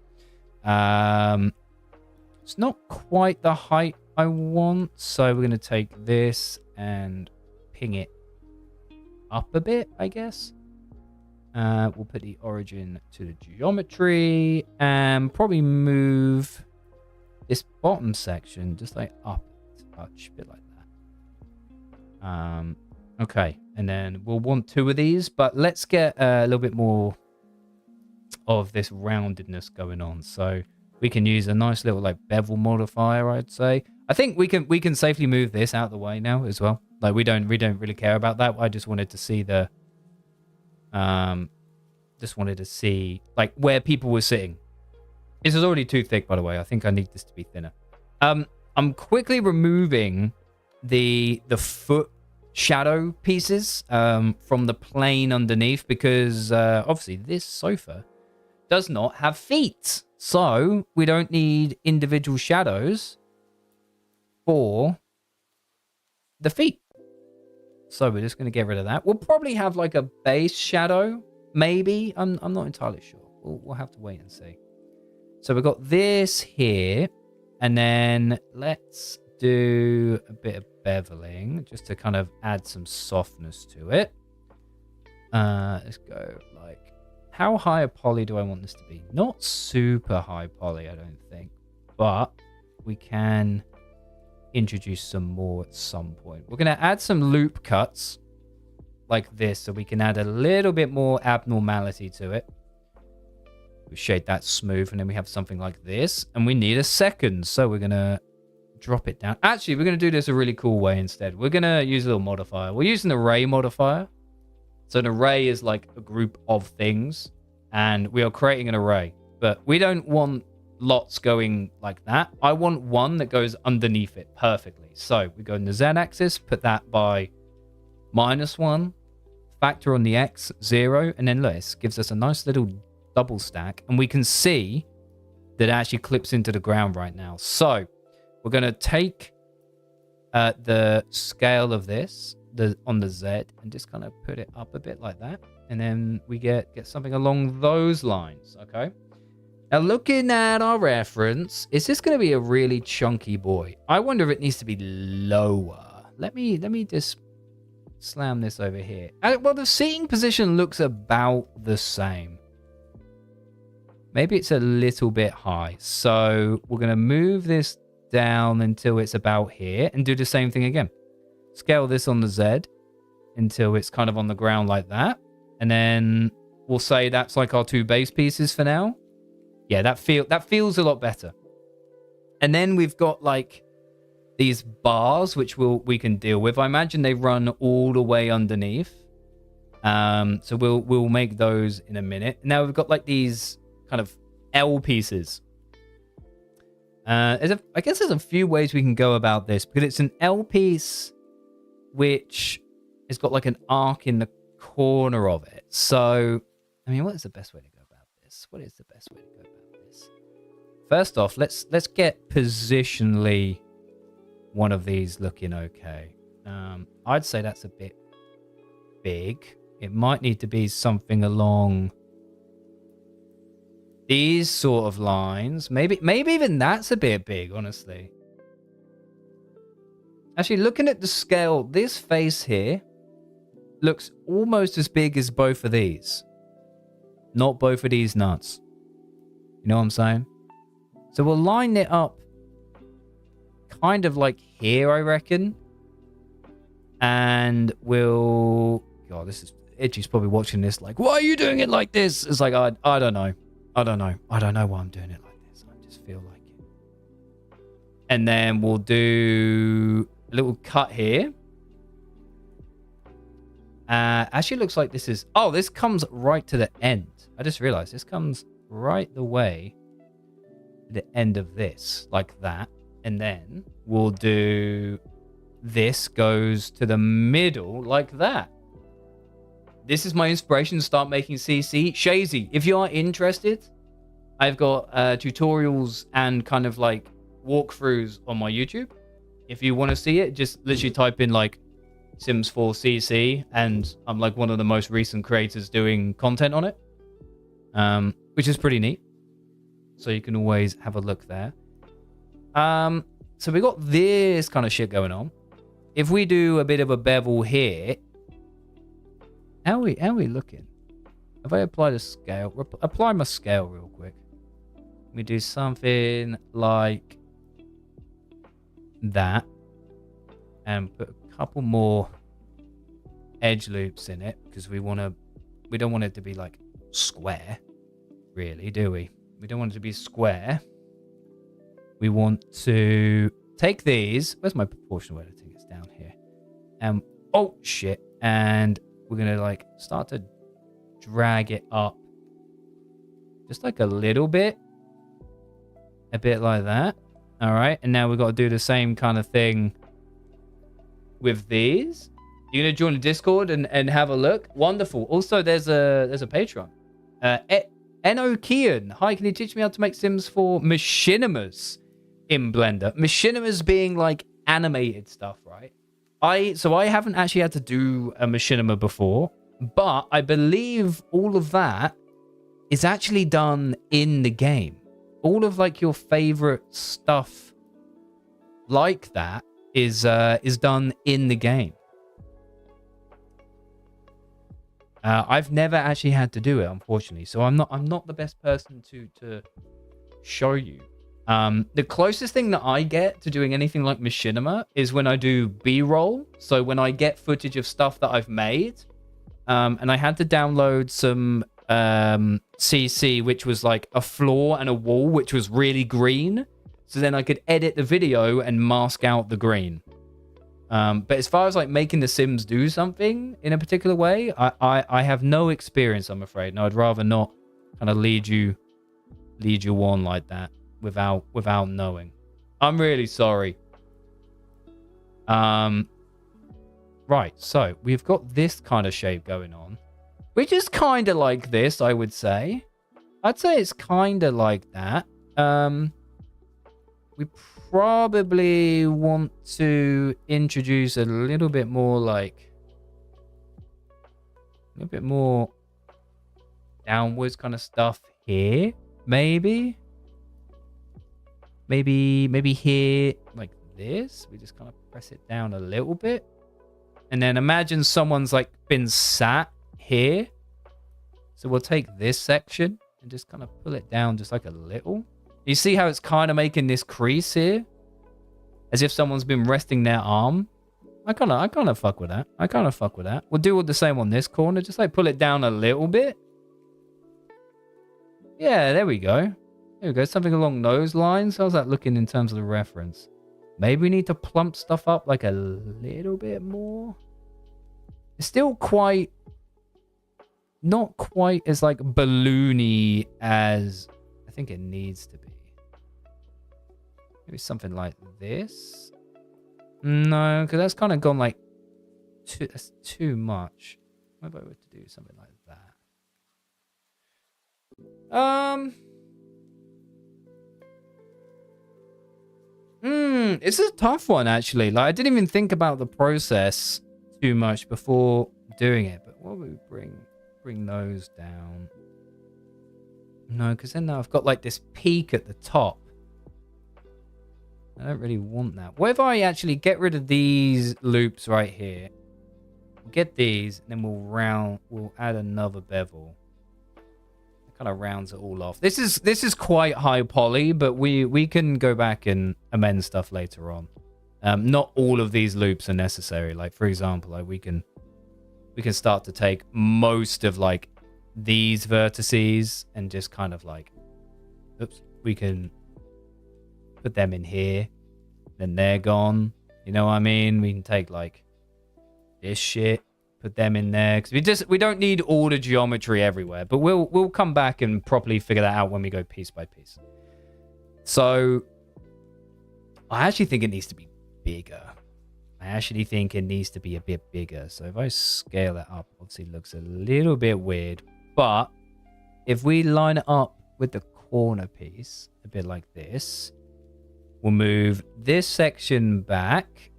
It's not quite the height I want, so we're going to take this and ping it up a bit, I guess. We'll put the origin to the geometry and probably move this bottom section just like up a touch, a bit like that. Okay, and then we'll want 2 of these, but let's get a little bit more of this roundedness going on. So we can use a nice little like bevel modifier, I'd say. I think we can safely move this out of the way now as well. Like we don't really care about that. I just wanted to see the like where people were sitting. This is already too thick, by the way. I think I need this to be thinner. I'm quickly removing the foot shadow pieces from the plane underneath because obviously this sofa does not have feet, so we don't need individual shadows for the feet. So we're just going to get rid of that. We'll probably have like a base shadow, maybe. I'm not entirely sure. We'll have to wait and see. So we've got this here, and then let's do a bit of beveling just to kind of add some softness to it. Let's go like, how high a poly do I want this to be? Not super high poly, I don't think, but we can introduce some more at some point. We're going to add some loop cuts like this so we can add a little bit more abnormality to it. We shade that smooth, and then we have something like this, and we need a second, so we're going to drop it down. Actually, we're going to do this a really cool way instead. We're going to use a little modifier. We'll use an array modifier. So an array is like a group of things, and we are creating an array, but we don't want lots going like that. I want one that goes underneath it perfectly. So we go in the Z-axis, put that by -1, factor on the X, 0, and then this gives us a nice little double stack, and we can see that it actually clips into the ground right now. So we're going to take the scale of this on the Z and just kind of put it up a bit like that, and then we get something along those lines. Okay, now looking at our reference, is this going to be a really chunky boy? I wonder if it needs to be lower. Let me just slam this over here. Well, the seating position looks about the same. Maybe it's a little bit high. So we're going to move this down until it's about here and do the same thing again. Scale this on the Z until it's kind of on the ground like that. And then we'll say that's like our 2 base pieces for now. Yeah, that feels a lot better. And then we've got like these bars, which we can deal with. I imagine they run all the way underneath. So we'll make those in a minute. Now we've got like these kind of L pieces. I guess there's a few ways we can go about this, because it's an L piece which has got like an arc in the corner of it. So, I mean, what is the best way to go about this? What is the best way to go about this? First off, let's get positionally one of these looking okay. I'd say that's a bit big. It might need to be something along these sort of lines. Maybe even that's a bit big, honestly. Actually, looking at the scale, this face here looks almost as big as both of these. Not both of these nuts. You know what I'm saying? So we'll line it up kind of like here, I reckon. And we'll... God, this is... Itchy's probably watching this like, why are you doing it like this? It's like, I don't know. I don't know why I'm doing it like this. I just feel like it. And then we'll do a little cut here. Actually looks like this is... Oh, this comes right to the end. I just realized this comes right the way to the end of this, like that. And then we'll do... This goes to the middle like that. This is my inspiration to start making CC. Shazy, if you are interested, I've got tutorials and kind of like walkthroughs on my YouTube. If you want to see it, just literally type in like Sims 4 CC, and I'm like one of the most recent creators doing content on it, which is pretty neat. So you can always have a look there. So we got this kind of shit going on. If we do a bit of a bevel here, how are we looking? If I apply the scale, apply my scale real quick. We do something like that, and put a couple more edge loops in it, because we don't want it to be like square, really, do we? We don't want it to be square. We want to take these. Where's my proportional editing? It's down here. Oh shit! And we're gonna like start to drag it up, just like a little bit, a bit like that. All right, and now we've got to do the same kind of thing with these. You're gonna join the Discord and have a look. Wonderful. Also, there's a Patreon. Eno Kian. Hi, can you teach me how to make Sims for machinimas in Blender? Machinimas being like animated stuff, right? So I haven't actually had to do a machinima before, but I believe all of that is actually done in the game. All of like your favorite stuff like that is done in the game. I've never actually had to do it, unfortunately, so I'm not the best person to show you. The closest thing that I get to doing anything like machinima is when I do B-roll. So when I get footage of stuff that I've made, and I had to download some CC, which was like a floor and a wall, which was really green. So then I could edit the video and mask out the green. But as far as like making the Sims do something in a particular way, I have no experience, I'm afraid. And I'd rather not kind of lead you on like that without knowing. I'm really sorry. Right, so we've got this kind of shape going on, which is kind of like this, I would say. I'd say it's kind of like that. We probably want to introduce a little bit more like a little bit more downwards kind of stuff here, maybe here like this. We just kind of press it down a little bit, and then imagine someone's like been sat here. So we'll take this section and just kind of pull it down just like a little. You see how it's kind of making this crease here? As if someone's been resting their arm I kind of fuck with that. I kind of fuck with that. We'll do the same on this corner. Just like pull it down a little bit. Yeah, there we go. There we go. Something along those lines. How's that looking in terms of the reference? Maybe we need to plump stuff up like a little bit more. It's still quite... not quite as like balloony as I think it needs to be. Maybe something like this. No, because that's kind of gone like that's too much. What if I were to do something like that? It's a tough one actually. Like I didn't even think about the process too much before doing it. But what would we bring those down? No, because then now I've got like this peak at the top. I don't really want that. What if I actually get rid of these loops right here? Get these, and then we'll add another bevel. It kind of rounds it all off. This is quite high poly, but we can go back and amend stuff later on. Not all of these loops are necessary. Like for example, like we can start to take most of like these vertices and just kind of like, oops, we can put them in here, then they're gone. You know what I mean? We can take like this shit, put them in there, because we don't need all the geometry everywhere, but we'll come back and properly figure that out when we go piece by piece. So I actually think it needs to be bigger. I actually think it needs to be a bit bigger. So if I scale it up, obviously it looks a little bit weird, but if we line it up with the corner piece a bit like this, we'll move this section back,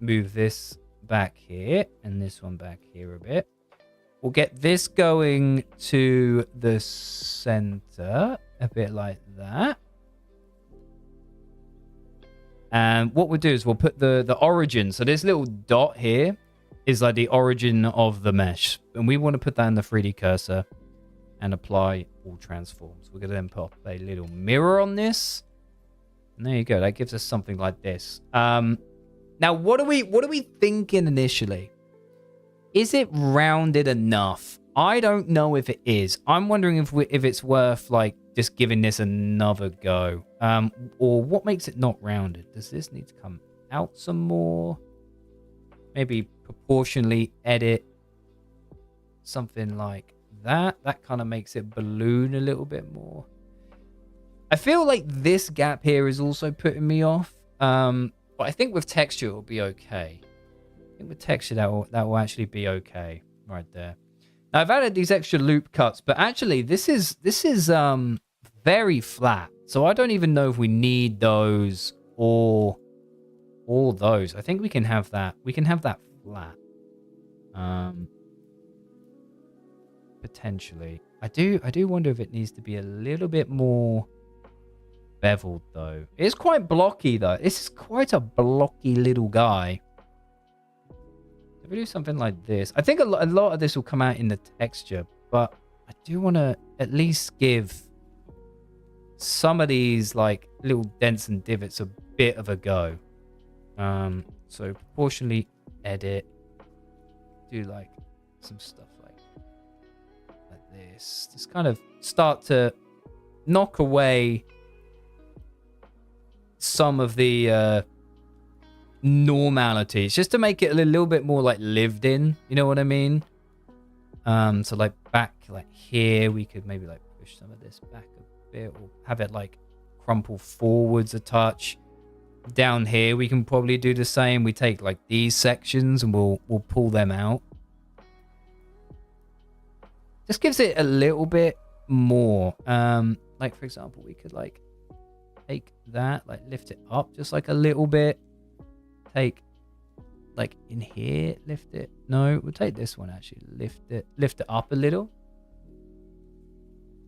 move this back here, and this one back here a bit. We'll get this going to the center, a bit like that. And what we'll do is we'll put the origin. So this little dot here is like the origin of the mesh. And we want to put that in the 3D cursor and apply all transforms. We're going to then put a little mirror on this. And there you go. That gives us something like this. Now, what are we thinking initially? Is it rounded enough? I don't know if it is. I'm wondering if it's worth like just giving this another go. Or what makes it not rounded? Does this need to come out some more? Maybe proportionally edit something like that. That kind of makes it balloon a little bit more. I feel like this gap here is also putting me off. But I think with texture it'll be okay. I think with texture that will actually be okay right there. Now I've added these extra loop cuts, but actually this is very flat. So I don't even know if we need those or those. I think we can have that. We can have that flat. Potentially. I do wonder if it needs to be a little bit more beveled though. It's quite blocky though. This is quite a blocky little guy. If we do something like this, I think a lot of this will come out in the texture, but I do want to at least give some of these like little dents and divots a bit of a go. So proportionally edit, do like some stuff like this. Just kind of start to knock away some of the normalities, just to make it a little bit more like lived in, you know what I mean? So like back like here, we could maybe like push some of this back a bit, or have it like crumple forwards a touch. Down here we can probably do the same. We take like these sections and we'll pull them out. Just gives it a little bit more. Like for example, we could like take that, like lift it up just like a little bit. Take like in here, lift it. No, we'll take this one actually, lift it up a little.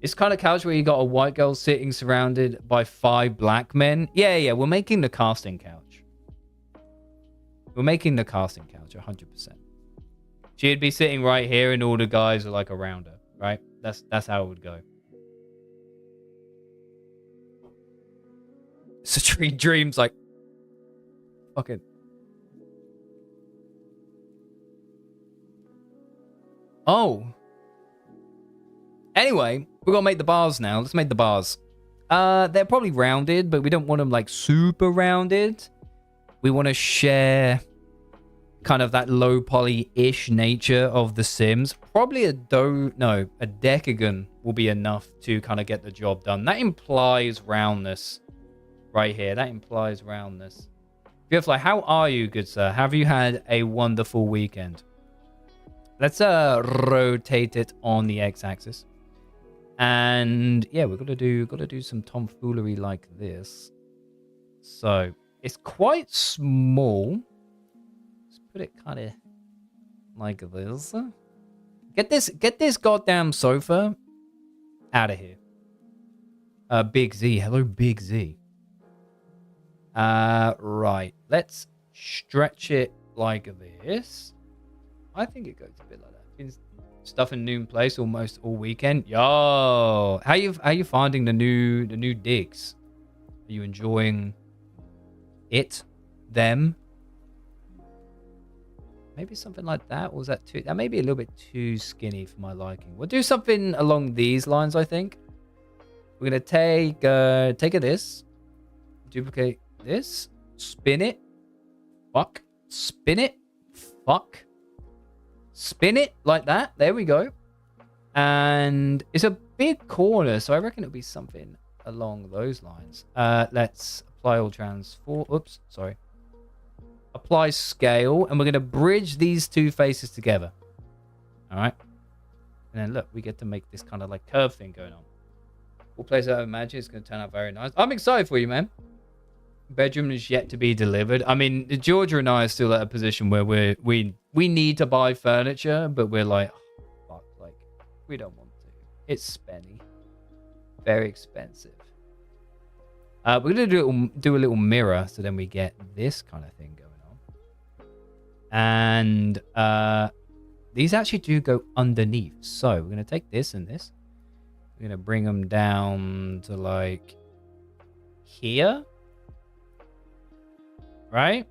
It's kind of couch where you got a white girl sitting surrounded by 5 black men. Yeah, we're making the casting couch. We're making the casting couch 100%. She'd be sitting right here and all the guys are like around her, right? That's how it would go. Citrine Dreams like fucking Oh. Anyway, we're gonna make the bars now. Let's make the bars. They're probably rounded, but we don't want them like super rounded. We want to share kind of that low poly-ish nature of the Sims. Probably a decagon will be enough to kind of get the job done. That implies roundness right here. That implies roundness. Beautiful. How are you, good sir? Have you had a wonderful weekend? Let's rotate it on the x-axis. And yeah, we're gotta do some tomfoolery like this. So it's quite small. Let's put it kind of like this. Get this goddamn sofa out of here. Big Z. Hello, Big Z. Right. Let's stretch it like this. I think it goes a bit like that. Been stuff in Noon Place almost all weekend. Yo, how you finding the new digs? Are you enjoying it? Them? Maybe something like that, or was that too? That may be a little bit too skinny for my liking. We'll do something along these lines, I think. We're gonna take this, duplicate this, spin it, fuck, spin it, fuck, spin it like that. There we go. And it's a big corner, so I reckon it'll be something along those lines. Let's apply all transform. Oops, sorry. Apply scale, and we're going to bridge these two faces together. All right. And then look, we get to make this kind of like curve thing going on. We'll place out of magic. It's going to turn out very nice. I'm excited for you, man. Bedroom is yet to be delivered. I mean, Georgia and I are still at a position where we need to buy furniture, but we're like, oh, fuck, like we don't want to. It's spenny, very expensive. We're gonna do a little mirror, so then we get this kind of thing going on. And these actually do go underneath. So we're gonna take this and this. We're gonna bring them down to like here. Right?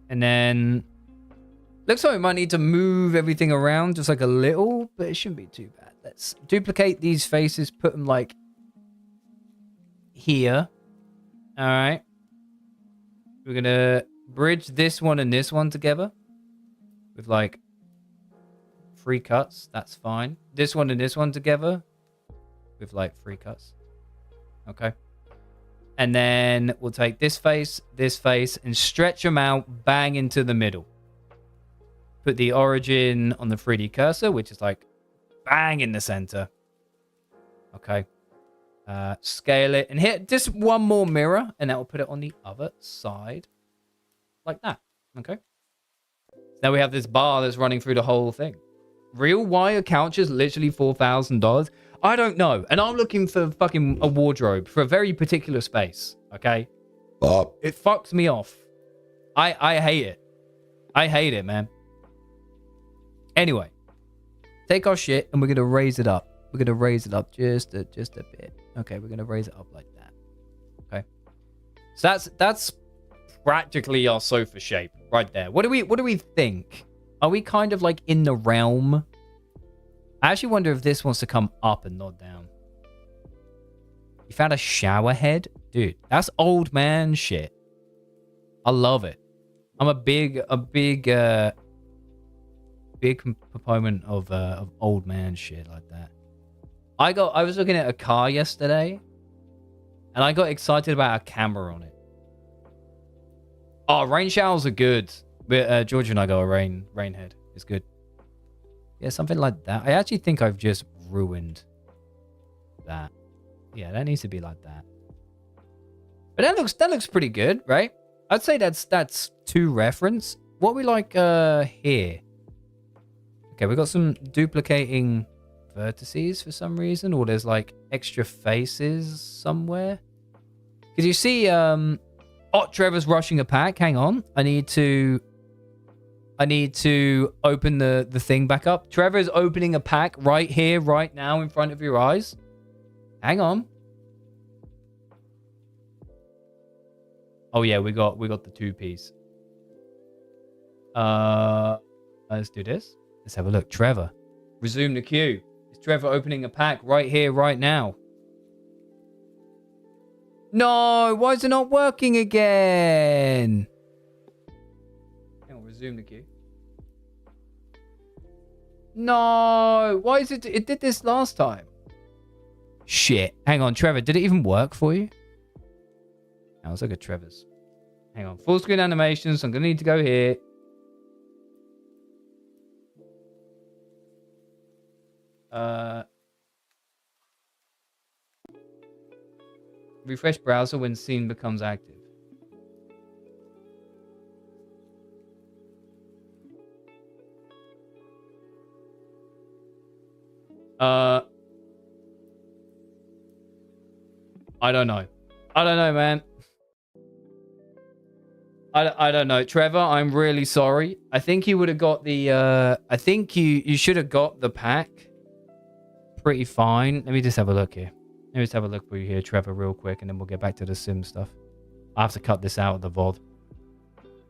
And then looks like we might need to move everything around just like a little, but it shouldn't be too bad. Let's duplicate these faces, put them like here. All right. We're going to bridge this one and this one together with like 3 cuts. That's fine. This one and this one together with like 3 cuts. Okay. And then we'll take this face, and stretch them out, bang into the middle. Put the origin on the 3D cursor, which is like bang in the center. Okay. Scale it and hit just one more mirror, and that will put it on the other side. Like that. Okay. Now we have this bar that's running through the whole thing. Real wire couches, literally $4,000. I don't know. And I'm looking for fucking a wardrobe for a very particular space. Okay? It fucks me off. I hate it. I hate it, man. Anyway. Take our shit and we're going to raise it up. We're going to raise it up just a bit. Okay, we're going to raise it up like that. Okay? So that's practically our sofa shape right there. What do we think? Are we kind of like in the realm? I actually wonder if this wants to come up and not down. You found a shower head? Dude, that's old man shit. I love it. I'm a big proponent of old man shit like that. I was looking at a car yesterday and I got excited about a camera on it. Oh, rain showers are good. But George and I got a rain head. It's good. Yeah, something like that. I actually think I've just ruined that. Yeah, that needs to be like that. But that looks pretty good, right? I'd say that's to reference. What we like here. Okay, we got some duplicating vertices for some reason, or there's like extra faces somewhere. Because you see, oh, Trevor's rushing a pack. Hang on, I need to open the thing back up. Trevor's opening a pack right here, right now, in front of your eyes. Hang on. Oh yeah, we got the 2-piece. Let's do this. Let's have a look. Trevor, Resume the queue. Is Trevor opening a pack right here, right now? No, why is it not working again? Hang on, resume the queue. No, why is it? It did this last time. Shit. Hang on, Trevor, did it even work for you? Now let's look at Trevor's. Hang on, full screen animations. I'm gonna need to go here. Refresh browser when scene becomes active. I don't know. I don't know, man. I don't know. Trevor, I'm really sorry. I think you would have got the I think you should have got the pack pretty fine. Let me just have a look here. Let me just have a look for you here, Trevor, real quick, and then we'll get back to the Sim stuff. I have to cut this out of the VOD.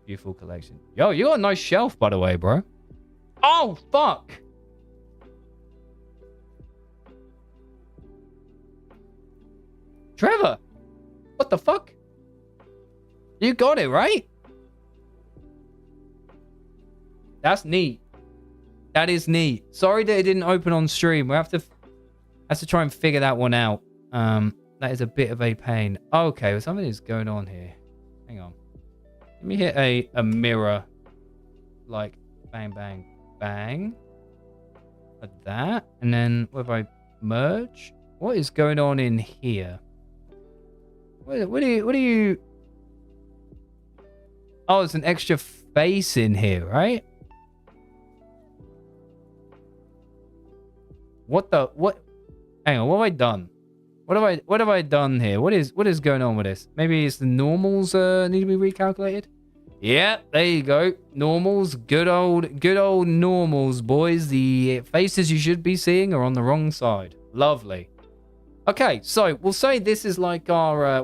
Beautiful collection. Yo, you got a nice shelf, by the way, bro. Oh, fuck. Trevor, what the fuck? You got it, right? That's neat. That is neat. Sorry that it didn't open on stream. We have to try and figure that one out. That is a bit of a pain. Okay, well, something is going on here. Hang on. Let me hit a mirror. Like, bang, bang, bang. Like that. And then, what if I merge? What is going on in here? What do you... Oh, it's an extra face in here, right? What? Hang on, what have I done? What have I done here? What is going on with this? Maybe it's the normals need to be recalculated? Yeah, there you go. Normals, good old normals, boys. The faces you should be seeing are on the wrong side. Lovely. Okay, so we'll say this is like our our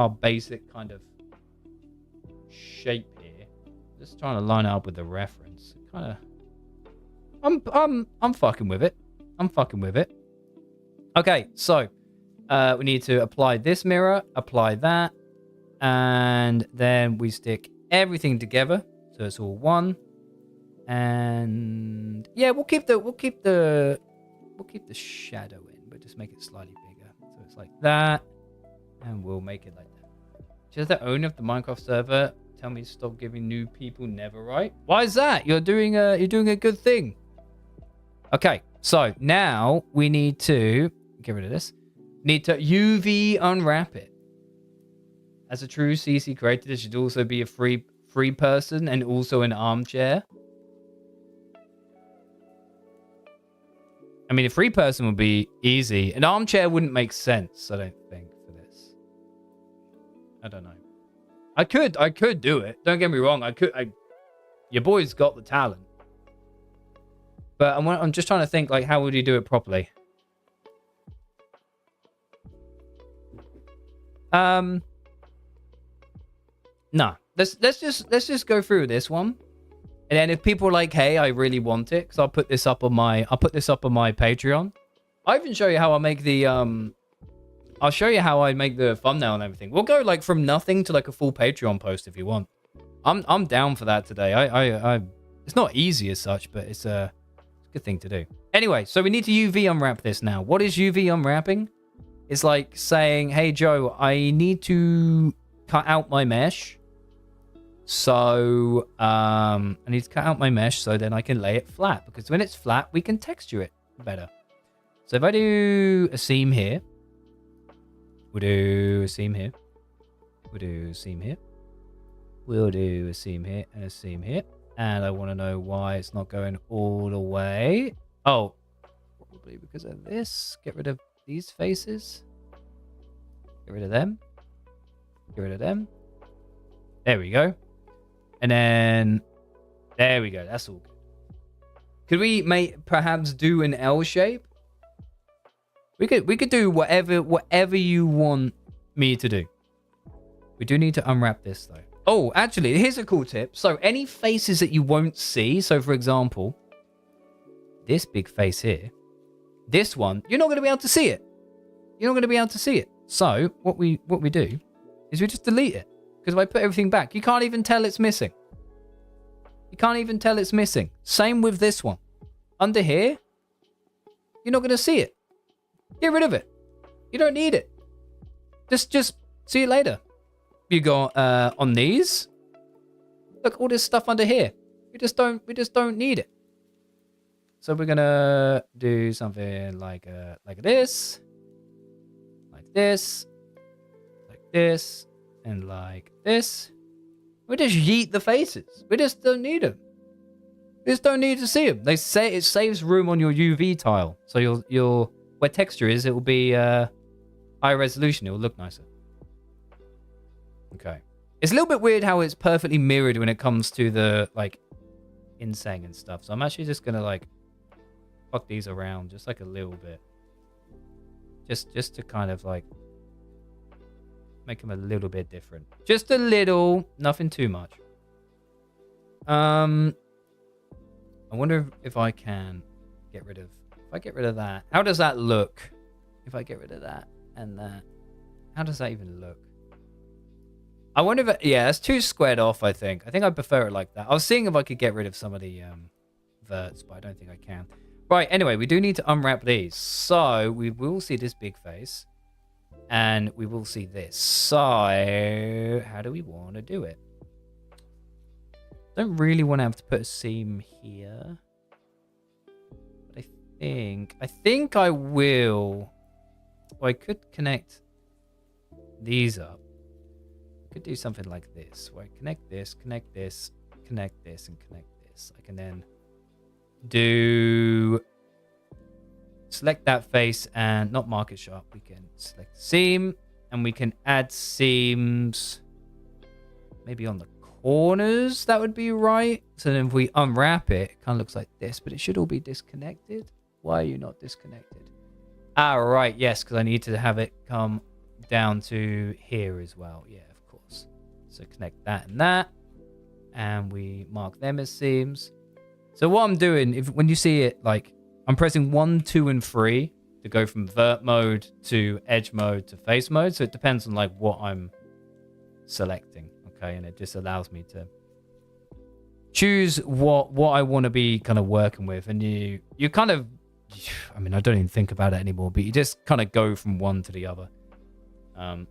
basic kind of shape here. Just trying to line it up with the reference. Kind of I'm fucking with it. I'm fucking with it. Okay, so we need to apply this mirror, apply that, and then we stick everything together so it's all one. And yeah, we'll keep the shadow in, but just make it slightly bigger. So it's like that, and we'll make it like that. Just the owner of the Minecraft server tell me to stop giving new people Netherite. Why is that? You're doing a good thing. Okay, so now we need to get rid of this. Need to UV unwrap it. As a true CC creator, there should also be a free person and also an armchair. I mean, a free person would be easy. An armchair wouldn't make sense, I don't think, for this. I don't know. I could do it. Don't get me wrong. Your boy's got the talent. But I'm just trying to think, like, how would you do it properly? No. Let's just go through this one. And then if people are like, hey, I really want it, because I'll put this up on my Patreon. I'll even show you how I make the I'll show you how I make the thumbnail and everything. We'll go like from nothing to like a full Patreon post if you want. I'm down for that today. I it's not easy as such, but it's a good thing to do. Anyway, so we need to UV unwrap this now. What is UV unwrapping? It's like saying, hey Joe, I need to cut out my mesh. So I need to cut out my mesh so then I can lay it flat, because when it's flat we can texture it better. So if I do a seam here, we'll do a seam here, we'll do a seam here, we'll do a seam here and a seam here, and I want to know why it's not going all the way. Oh, probably because of this. Get rid of these faces, get rid of them, get rid of them. There we go. And then there we go. That's all good. Could we perhaps do an L shape? We could do whatever you want me to do. We do need to unwrap this though. Oh, actually, here's a cool tip. So any faces that you won't see, so for example, this big face here, this one, you're not going to be able to see it. You're not going to be able to see it. So what we do is we just delete it. Because if I put everything back, you can't even tell it's missing. You can't even tell it's missing. Same with this one. Under here, you're not going to see it. Get rid of it. You don't need it. Just see it later. You got on these. Look, all this stuff under here. We just don't need it. So we're gonna do something like this, like this, and like this. We just yeet the faces. We just don't need them. We just don't need to see them. They say it saves room on your UV tile, so your where texture is, it will be high resolution. It will look nicer. Okay. It's a little bit weird how it's perfectly mirrored when it comes to the like insane and stuff. So I'm actually just gonna like fuck these around just like a little bit, just to kind of like make them a little bit different, just a little, nothing too much. I wonder if I can get rid of, if I get rid of that, how does that look? If I get rid of that and that, how does that even look? I wonder if yeah, it's too squared off. I think I prefer it like that. I was seeing if I could get rid of some of the verts, but I don't think I can. Right, anyway, we do need to unwrap these. So we will see this big face and we will see this. So how do we want to do it? Don't really want to have to put a seam here. But I think I will. Well, I could connect these up. I could do something like this, where I connect this, and connect this. I can then do select that face and not mark it sharp. We can select seam and we can add seams maybe on the corners. That would be right. So then if we unwrap it, it kind of looks like this, but it should all be disconnected. Why are you not disconnected? Ah, right. Yes, because I need to have it come down to here as well. Yeah, of course. So connect that and that, and we mark them as seams. So what I'm doing, when you see it, like I'm pressing 1, 2, and 3 to go from vert mode to edge mode to face mode. So it depends on like what I'm selecting. Okay, and it just allows me to choose what I want to be kind of working with. And you kind of, I mean, I don't even think about it anymore, but you just kind of go from one to the other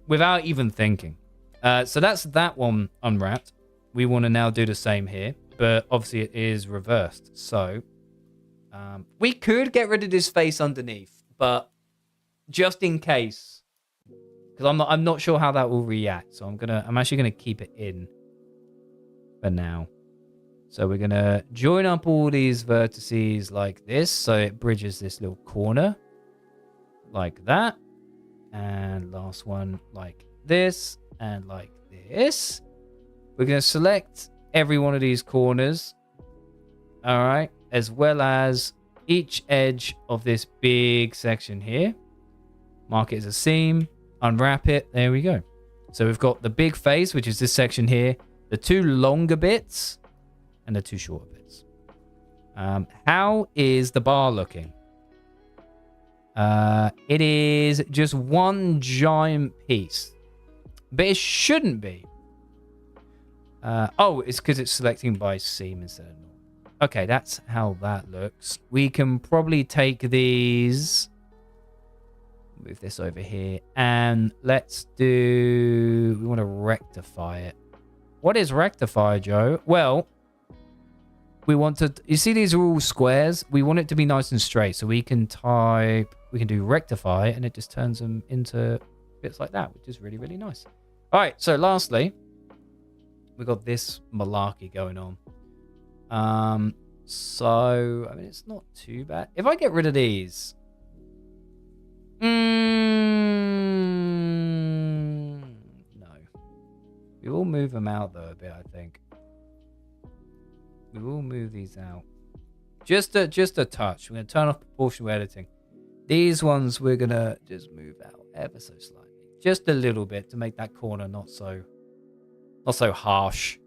without even thinking. So that's that one unwrapped. We want to now do the same here, but obviously it is reversed. So we could get rid of this face underneath, but just in case, because I'm not sure how that will react. So I'm actually gonna keep it in for now. So we're gonna join up all these vertices like this, so it bridges this little corner like that, and last one like this and like this. We're gonna select every one of these corners, all right, as well as each edge of this big section here. Mark it as a seam, unwrap it. There we go. So we've got the big face, which is this section here, the two longer bits and the two shorter bits. How is the bar looking? It is just one giant piece, but it shouldn't be. Oh, it's because it's selecting by seam instead of normal. Okay, that's how that looks. We can probably take these, move this over here, and let's do, we want to rectify it. What is rectify, Joe? Well, we want to, you see these are all squares? We want it to be nice and straight, so we can type, we can do rectify, and it just turns them into bits like that, which is really, really nice. All right, so lastly, we got this malarkey going on. So, I mean, it's not too bad. If I get rid of these, no. We will move them out, though, a bit, I think. We will move these out. Just a touch. We're going to turn off proportional editing. These ones we're going to just move out ever so slightly. Just a little bit to make that corner not so harsh.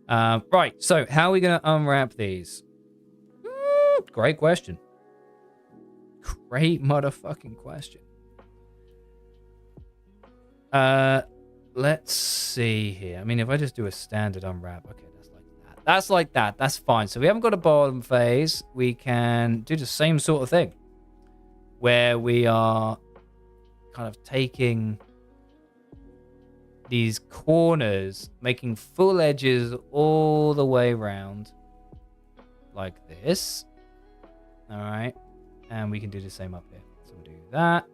Right, so how are we going to unwrap these? Great question. Great motherfucking question. Let's see here. I mean, if I just do a standard unwrap, okay, that's like that. That's like that. That's fine. So we haven't got a bottom phase. We can do the same sort of thing, where we are kind of taking these corners, making full edges all the way around, like this. All right, and we can do the same up here. So we'll do that.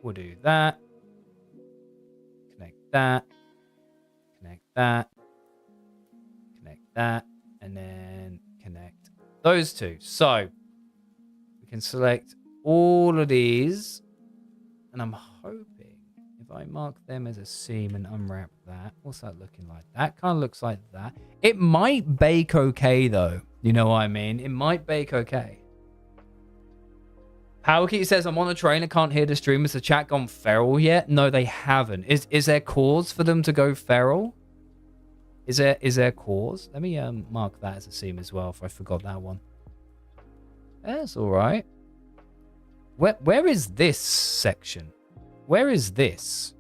We'll do that. Connect that, connect that, connect that, and then connect those two. So we can select all of these, and I'm hoping if I mark them as a seam and unwrap that, what's that looking like? That kind of looks like that. It might bake okay though. You know what I mean? It might bake okay. Powerkey says, I'm on a train. I can't hear the stream. Has the chat gone feral yet? No, they haven't. Is there cause for them to go feral? Is there cause? Let me mark that as a seam as well if I forgot that one. That's all right. Where is this section? Where is this?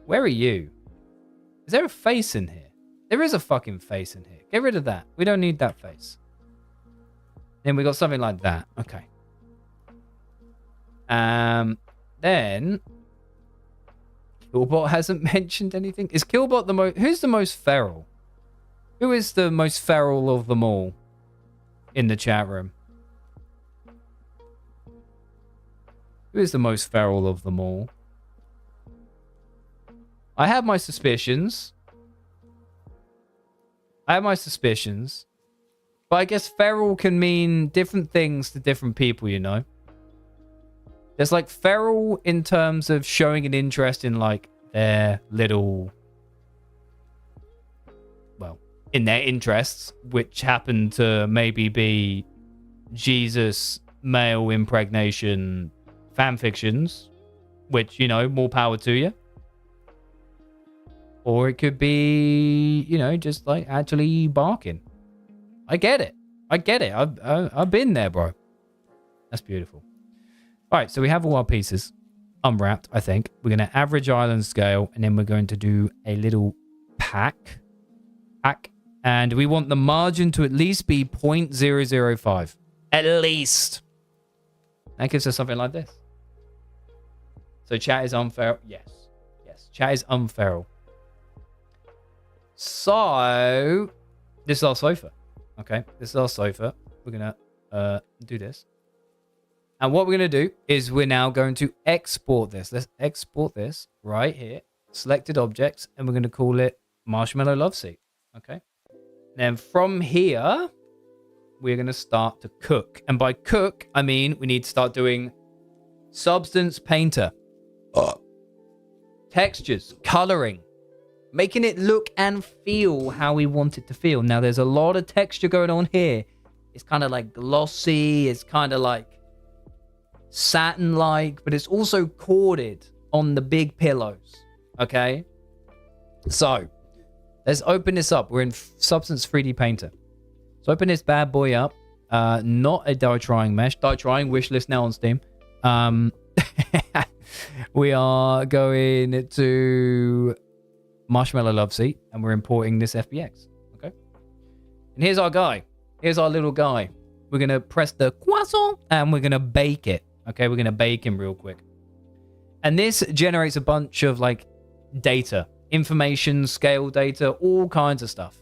Where are you? Is there a face in here? There is a fucking face in here. Get rid of that. We don't need that face. Then we got something like that. Okay. Then Killbot hasn't mentioned anything. Is Killbot the most? Who's the most feral? Who is the most feral of them all in the chat room? Who is the most feral of them all? I have my suspicions. But I guess feral can mean different things to different people, you know? There's like feral in terms of showing an interest in like their little, well, in their interests, which happen to maybe be Jesus male impregnation fan fictions, which, you know, more power to you. Or it could be, you know, just like actually barking. I get it. I've been there, bro. That's beautiful. All right, so we have all our pieces unwrapped, I think. We're going to average island scale, and then we're going to do a little pack. And we want the margin to at least be 0.005. At least. That gives us something like this. So chat is unfair. Yes. Chat is unfair. So this is our sofa. Okay, this is our sofa. We're going to do this. And what we're going to do is we're now going to export this. Let's export this right here. Selected objects. And we're going to call it Marshmallow Love Seat. Okay. Then from here, we're going to start to cook. And by cook, I mean we need to start doing Substance Painter. Textures. Coloring. Making it look and feel how we want it to feel. Now, there's a lot of texture going on here. It's kind of like glossy. It's kind of like satin-like, but it's also corded on the big pillows. Okay? So, let's open this up. We're in Substance 3D Painter. So, open this bad boy up. Not a die-trying mesh. Die-trying wishlist now on Steam. We are going to Marshmallow Love Seat, and we're importing this FBX. Okay? And here's our guy. Here's our little guy. We're going to press the croissant, and we're going to bake it. Okay, we're going to bake him real quick. And this generates a bunch of like data, information, scale data, all kinds of stuff.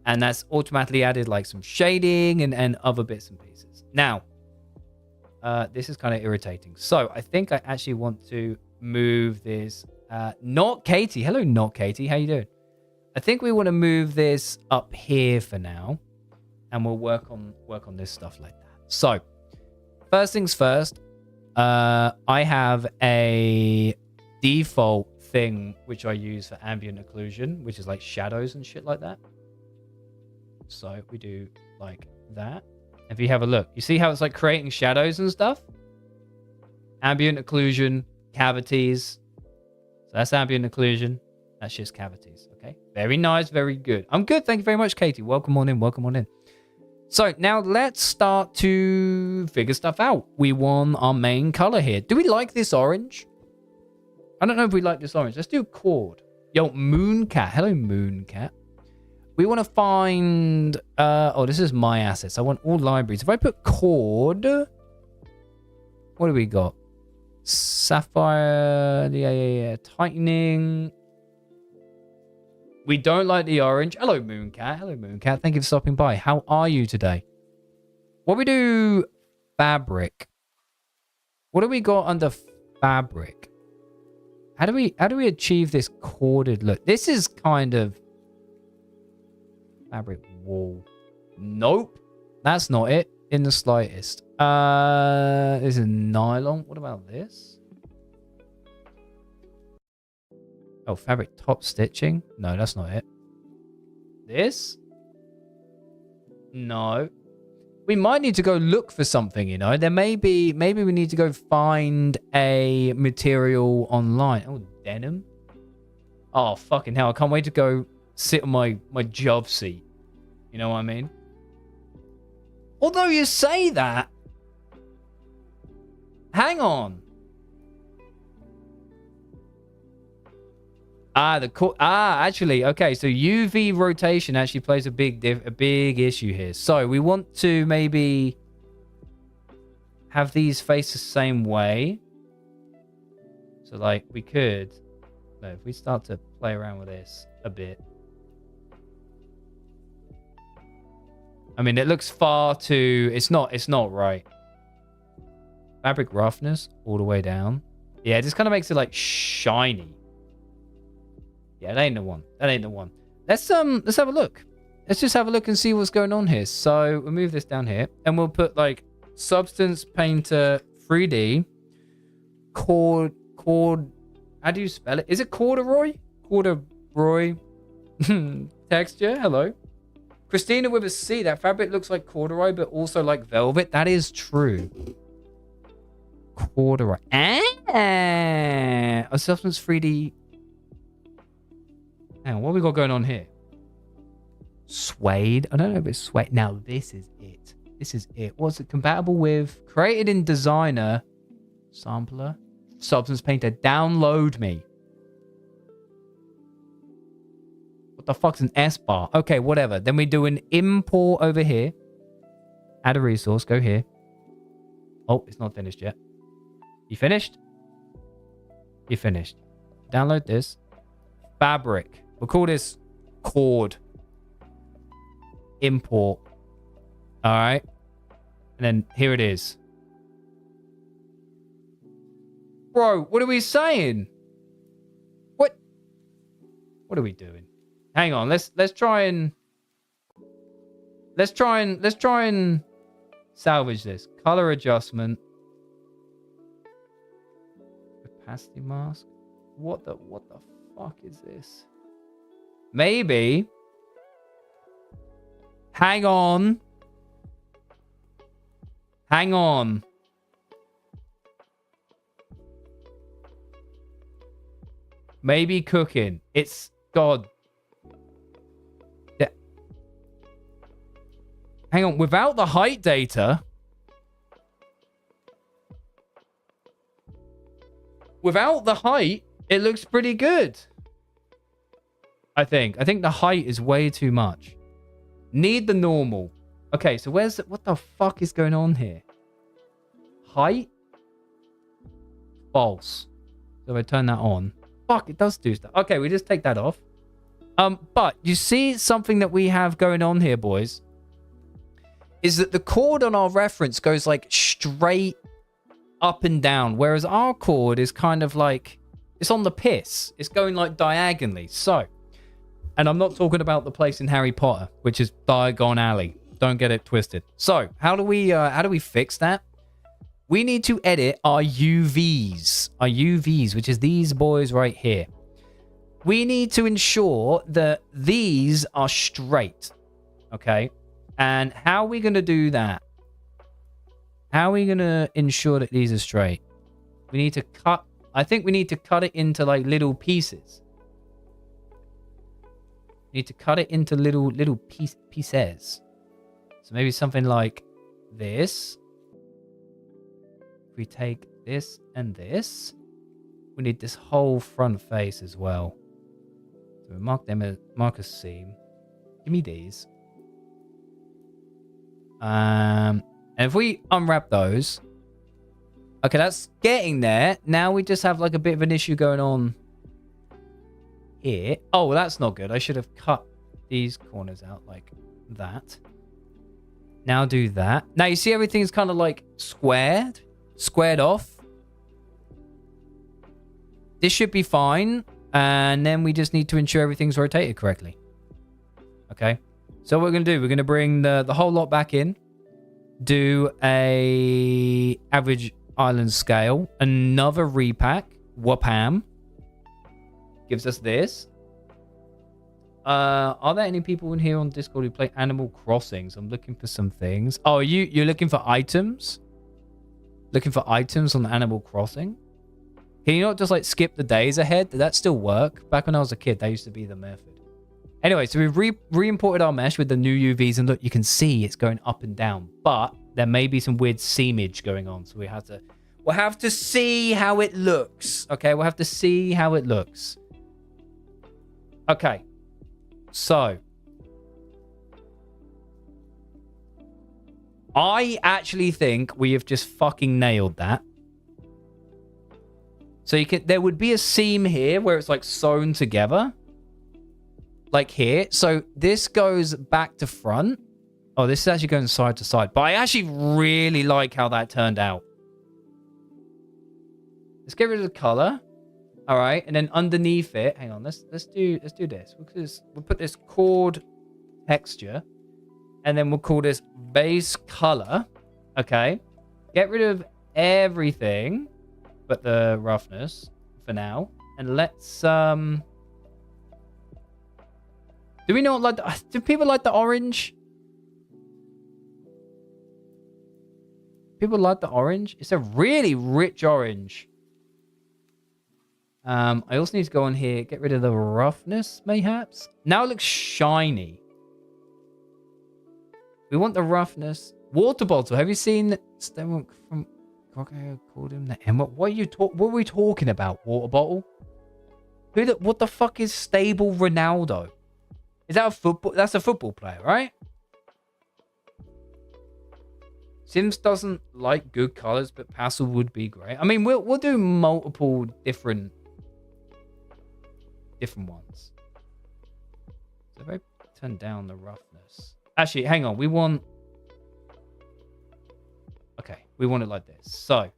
And that's automatically added like some shading and other bits and pieces. Now, this is kind of irritating. So I think I actually want to move this. Not Katie. Hello, not Katie. How you doing? I think we want to move this up here for now. And we'll work on this stuff like that. So, first things first, I have a default thing which I use for ambient occlusion, which is like shadows and shit like that. So we do like that. If you have a look, you see how it's like creating shadows and stuff? Ambient occlusion, cavities. So that's ambient occlusion. That's just cavities, okay? Very nice, very good. I'm good. Thank you very much, Katie. Welcome on in. So now let's start to figure stuff out. We want our main color here. Do we like this orange? I don't know if we like this orange. Let's do cord. Yo, Mooncat. Hello, Mooncat. We want to find... oh, this is my assets. I want all libraries. If I put cord... What do we got? Sapphire. Yeah. Tightening. We don't like the orange. Hello, Mooncat. Hello, Mooncat. Thank you for stopping by. How are you today? What we do? Fabric. What do we got under fabric? How do we achieve this corded look? This is kind of fabric wall. Nope. That's not it in the slightest. This is nylon. What about this? Oh, fabric top stitching. No, that's not it. This? No. We might need to go look for something, you know. There maybe we need to go find a material online. Oh, denim. Oh, fucking hell. I can't wait to go sit on my job seat. You know what I mean? Although you say that. Hang on. Actually, okay. So UV rotation actually plays a big issue here. So we want to maybe have these face the same way. So like we could, no, if we start to play around with this a bit. I mean, it looks far too. It's not right. Fabric roughness all the way down. Yeah, it just kind of makes it like shiny. Yeah, that ain't the one. That ain't the one. Let's have a look. Let's just have a look and see what's going on here. So we'll move this down here and we'll put like Substance Painter 3D cord. How do you spell it? Is it corduroy? Corduroy texture. Hello, Christina with a C. That fabric looks like corduroy, but also like velvet. That is true. Corduroy. A Substance 3D. Hang on, what we got going on here? Suede. I don't know if it's suede. Now, this is it. This is it. What's it compatible with? Created in Designer. Sampler. Substance Painter. Download me. What the fuck's an S bar? Okay, whatever. Then we do an import over here. Add a resource. Go here. Oh, it's not finished yet. You finished? You finished. Download this. Fabric. We'll call this cord. Import. All right. And then here it is. Bro, what are we saying? What are we doing? Hang on. Let's try and salvage this. Color adjustment. Opacity mask. What the fuck is this? Maybe. Hang on. Maybe cooking. It's God. Yeah. Hang on. Without the height data. Without the height, it looks pretty good. I think the height is way too much. Need the normal. Okay, so what the fuck is going on here? Height? False. So if I turn that on. Fuck, it does do stuff. Okay, we just take that off. But you see something that we have going on here, boys, is that the chord on our reference goes like straight up and down, whereas our chord is kind of like, it's on the piss. It's going like diagonally. So, and I'm not talking about the place in Harry Potter, which is Diagon Alley. Don't get it twisted. So, how do we fix that? We need to edit our UVs, which is these boys right here. We need to ensure that these are straight. Okay? And how are we going to do that? How are we going to ensure that these are straight? We need to cut. I think we need to cut it into like little pieces. Need to cut it into little pieces. So maybe something like this. If we take this and this, we need this whole front face as well. So we mark them as mark a seam. Give me these. And if we unwrap those, okay, that's getting there. Now we just have like a bit of an issue going on here. Oh, well, that's not good. I should have cut these corners out like that. Now do that. Now you see everything's kind of like squared off. This should be fine. And then we just need to ensure everything's rotated correctly. Okay. So what we're going to do, we're going to bring the whole lot back in. Do a average island scale. Another repack. Wapam. Gives us this. Are there any people in here on Discord who play Animal Crossings? I'm looking for some things. Oh, you're looking for items? Looking for items on Animal Crossing? Can you not just like skip the days ahead? Did that still work? Back when I was a kid, that used to be the method. Anyway, so we've re-imported our mesh with the new UVs, and look, you can see it's going up and down, but there may be some weird seamage going on, so we'll have to see how it looks. Okay, we'll have to see how it looks. Okay, so I actually think we have just fucking nailed that. So there would be a seam here where it's like sewn together. Like here. So this goes back to front. Oh, this is actually going side to side. But I actually really like how that turned out. Let's get rid of the color. All right. And then underneath it, hang on. Let's do this. We'll put this chord texture. And then we'll call this base color. Okay. Get rid of everything but the roughness for now. And let's do we not like do people like the orange? People like the orange? It's a really rich orange. I also need to go on here, get rid of the roughness, mayhaps. Now it looks shiny. We want the roughness. Water bottle. Have you seen Stone from Crocodile called him the M? What are we talking about? Water bottle? What the fuck is Stable Ronaldo? Is that a football? That's a football player, right? Sims doesn't like good colors, but pastel would be great. I mean, we'll do multiple different ones. So if I turn down the roughness. Actually, hang on. We want it like this. So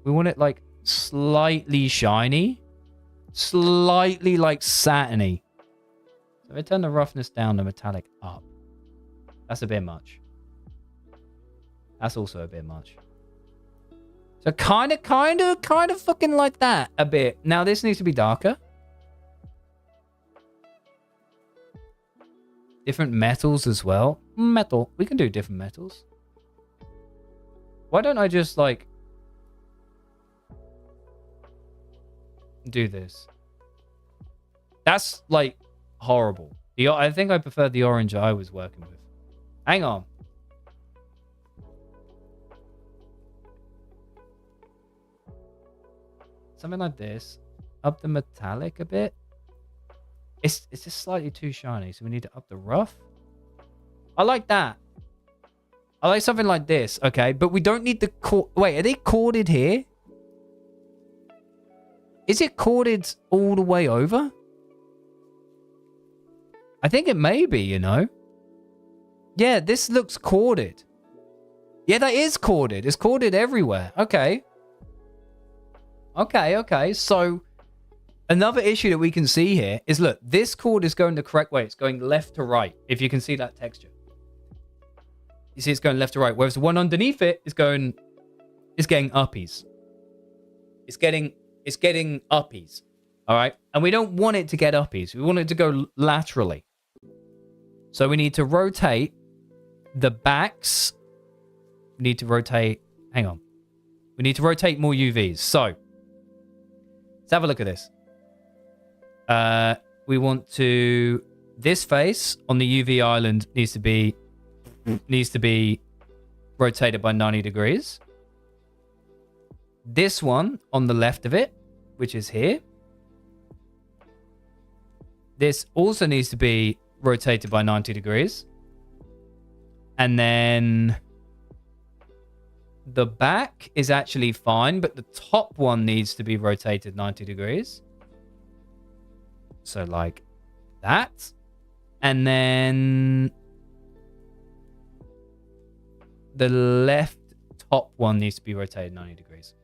we want it like slightly shiny, slightly like satiny. So if I turn the roughness down, the metallic up. That's a bit much. That's also a bit much. So kind of fucking like that a bit. Now this needs to be darker. Different metals as well. Metal. We can do different metals. Why don't I just like do this? That's like horrible. I think I prefer the orange I was working with. Hang on. Something like this. Up the metallic a bit. It's just slightly too shiny, so we need to up the rough. I like that. I like something like this, okay? But we don't need the cord. Wait, are they corded here? Is it corded all the way over? I think it may be, you know? Yeah, this looks corded. Yeah, that is corded. It's corded everywhere. Okay. Okay. So, another issue that we can see here is, look, this cord is going the correct way. It's going left to right, if you can see that texture. You see it's going left to right, whereas the one underneath it is getting uppies. It's getting uppies. All right? And we don't want it to get uppies. We want it to go laterally. So we need to rotate the backs. We need to rotate... Hang on. We need to rotate more UVs. So, let's have a look at this. We want to This face on the UV island needs to be rotated by 90 degrees. This one on the left of it, which is here, this also needs to be rotated by 90 degrees. And then the back is actually fine, but the top one needs to be rotated 90 degrees. So like that. And then the left top one needs to be rotated 90 degrees.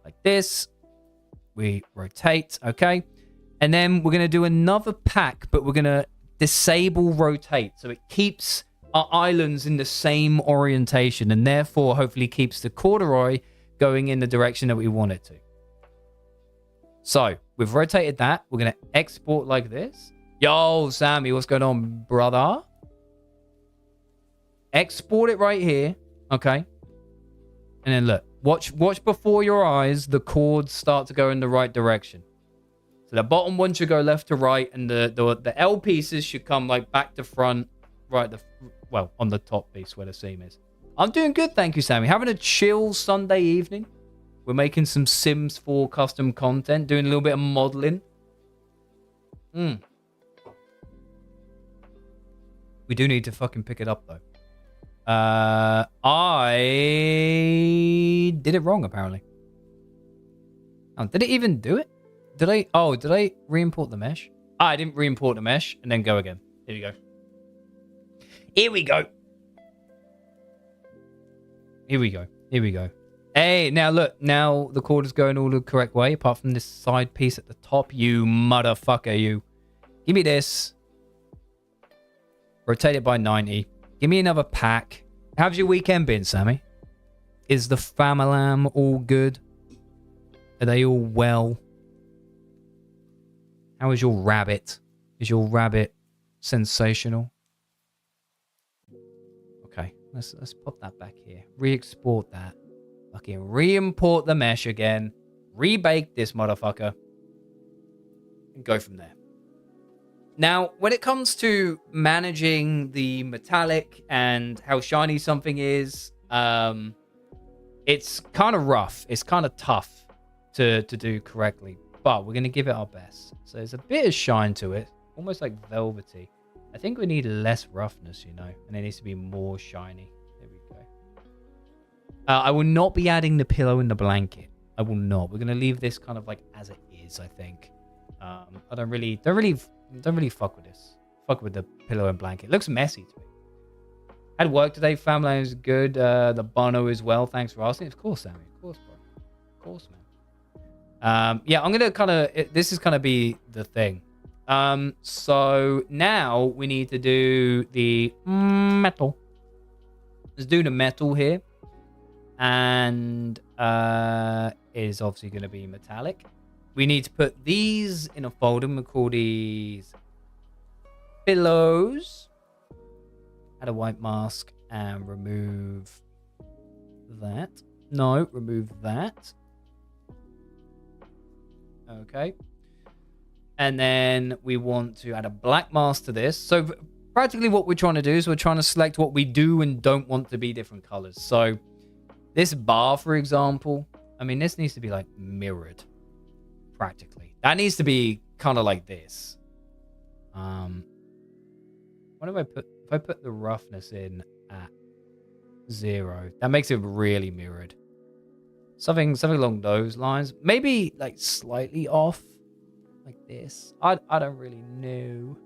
Like this. We rotate, okay? And then we're going to do another pack, but we're going to disable rotate. So it keeps our islands in the same orientation and therefore hopefully keeps the corduroy going in the direction that we want it to. So we've rotated that. We're going to export like this. Yo, Sammy, what's going on, brother? Export it right here, okay? And then look, watch before your eyes the chords start to go in the right direction. So the bottom one should go left to right, and the L pieces should come like back to front, right? Well, on the top piece where the seam is. I'm doing good, thank you, Sammy. Having a chill Sunday evening. We're making some Sims 4 custom content, doing a little bit of modeling. We do need to fucking pick it up though. I did it wrong apparently. Oh, did it even do it? Did I re-import the mesh? I didn't re-import the mesh and then go again. Here we go. Here we go. Here we go. Here we go. Hey, now look. Now the cord is going all the correct way, apart from this side piece at the top. You motherfucker, you. Give me this. Rotate it by 90. Give me another pack. How's your weekend been, Sammy? Is the famalam all good? Are they all well? How is your rabbit? Is your rabbit sensational? Okay, let's pop that back here. Re-export that. Fucking re-import the mesh again. Rebake this motherfucker. And go from there. Now, when it comes to managing the metallic and how shiny something is, it's kind of rough. It's kind of tough to do correctly. But we're going to give it our best. So there's a bit of shine to it. Almost like velvety. I think we need less roughness, you know. And it needs to be more shiny. There we go. I will not be adding the pillow and the blanket. I will not. We're going to leave this kind of like as it is, I think. I don't really fuck with this. Fuck with the pillow and blanket. It looks messy to me. Had work today. Family is good. The Bono as well. Thanks for asking. Of course, Sammy. Of course, bro. Of course, man. Yeah, I'm gonna kind of. This is gonna be the thing. So now we need to do the metal. Let's do the metal here, and it is obviously gonna be metallic. We need to put these in a folder. We'll call these pillows. Add a white mask and remove that. No, remove that. Okay. And then we want to add a black mask to this. So practically what we're trying to do is we're trying to select what we do and don't want to be different colors. So this bar, for example, I mean, this needs to be like mirrored. Practically. That needs to be kind of like this. What if I put the roughness in at 0? That makes it really mirrored. Something along those lines. Maybe like slightly off. Like this. I don't really know.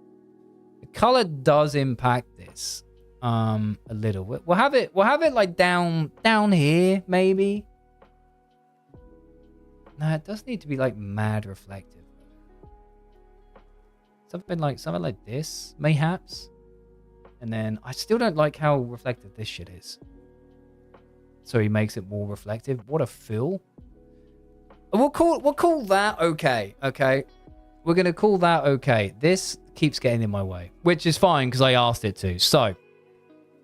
The color does impact this. A little. We'll have it like down here, maybe. No, it does need to be like mad reflective. Something like this, mayhaps. And then I still don't like how reflective this shit is. So he makes it more reflective. What a fill. We'll call that okay. Okay. We're gonna call that okay. This keeps getting in my way, which is fine because I asked it to. So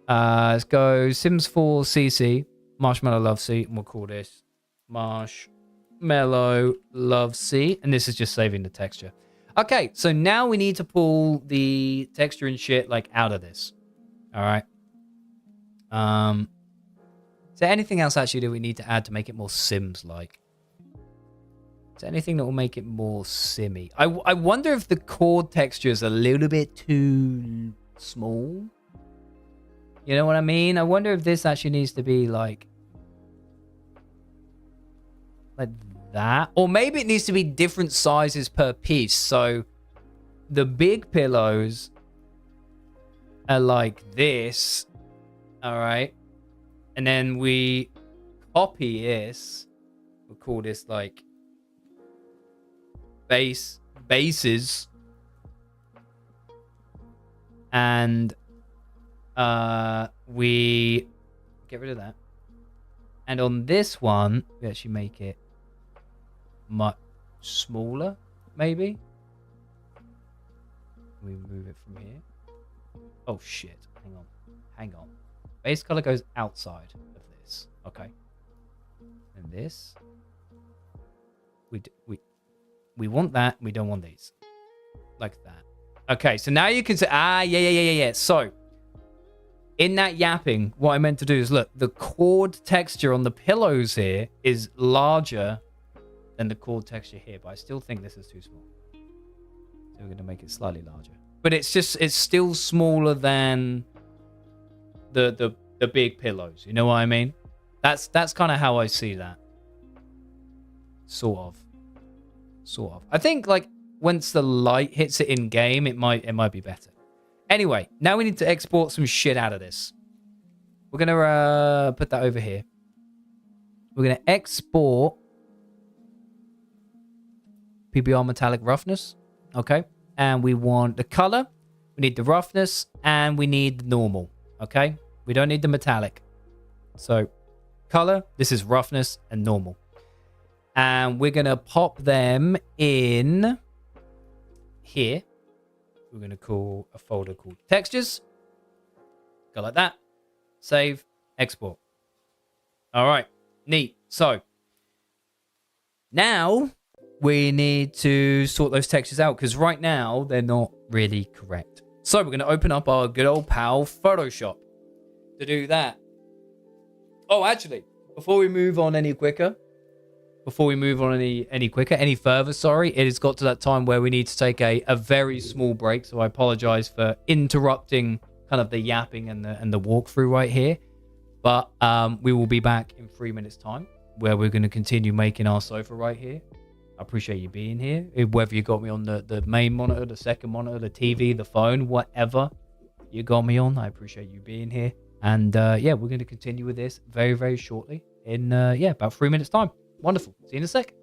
let's go Sims 4 CC Marshmallow Love Seat, and we'll call this Marshmallow Love Seat, and this is just saving the texture. Okay, so now we need to pull the texture and shit like out of this. All right. Is there anything else actually that we need to add to make it more Sims-like? Is there anything that will make it more simmy? I wonder if the chord texture is a little bit too small. You know what I mean? I wonder if this actually needs to be like that. Or maybe it needs to be different sizes per piece. So the big pillows are like this. All right. And then we copy this. We'll call this like bases. And we get rid of that. And on this one, we actually make it much smaller, maybe. We move it from here. Oh shit! Hang on. Base color goes outside of this. Okay. And this, we want that. We don't want these, like that. Okay. So now you can say, yeah. So in that yapping, what I meant to do is look. The chord texture on the pillows here is larger than the chord texture here, but I still think this is too small. So we're going to make it slightly larger. But it's still smaller than the big pillows. You know what I mean? That's kind of how I see that. Sort of. I think like once the light hits it in game, it might be better. Anyway, now we need to export some shit out of this. We're gonna put that over here. We're gonna export PBR metallic roughness. Okay. And we want the color, we need the roughness, and we need the normal. Okay? We don't need the metallic. So, color, this is roughness and normal. And we're going to pop them in here. We're going to call a folder called textures. Go like that. Save, export. All right. Neat. So, now we need to sort those textures out because right now they're not really correct. So we're going to open up our good old pal Photoshop to do that. Oh, actually, before we move on any further, it has got to that time where we need to take a very small break. So I apologize for interrupting kind of the yapping and the walkthrough right here. But we will be back in 3 minutes time where we're going to continue making our sofa right here. I appreciate you being here. Whether you got me on the main monitor, the second monitor, the TV, the phone, whatever you got me on, I appreciate you being here. And yeah, we're going to continue with this very, very shortly in about 3 minutes time. Wonderful. See you in a sec.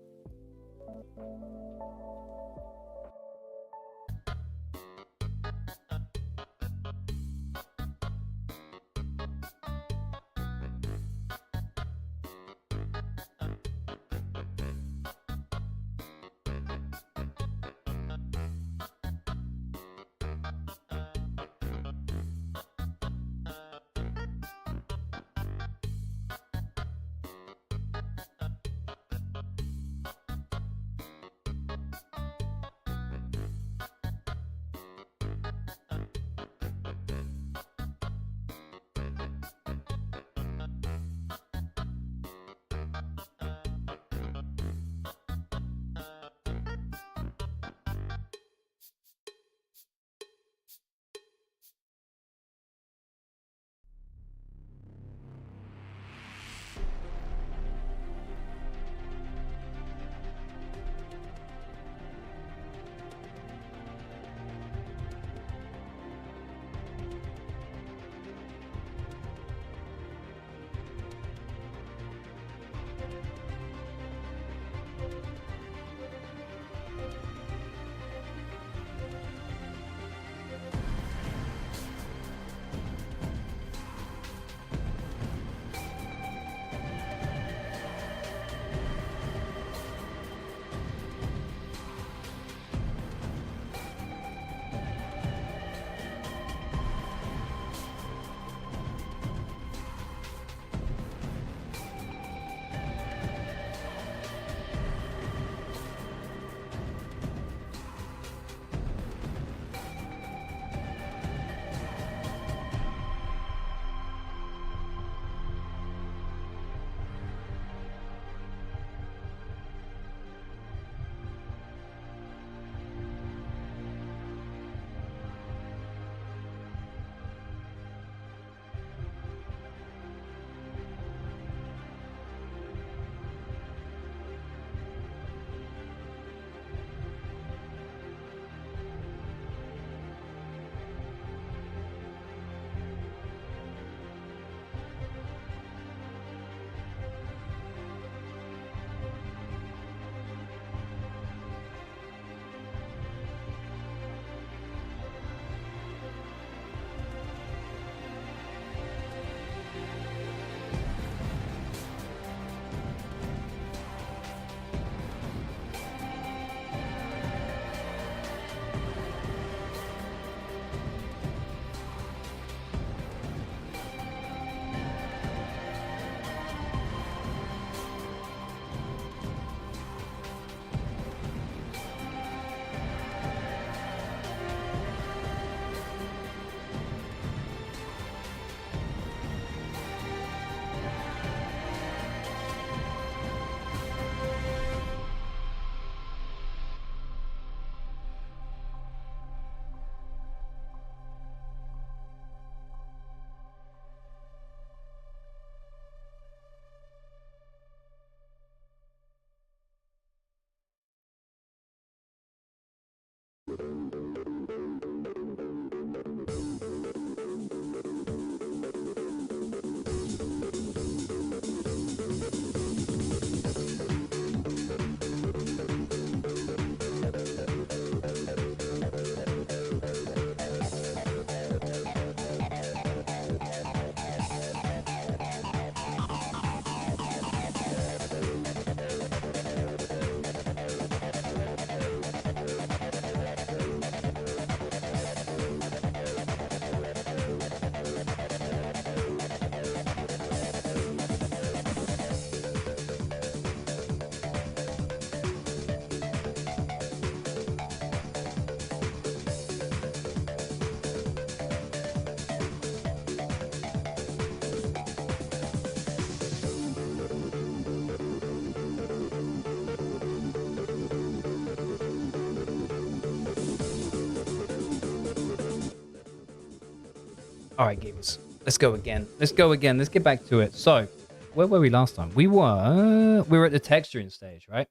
All right, gamers. Let's go again. Let's go again. Let's get back to it. So, where were we last time? We were at the texturing stage, right?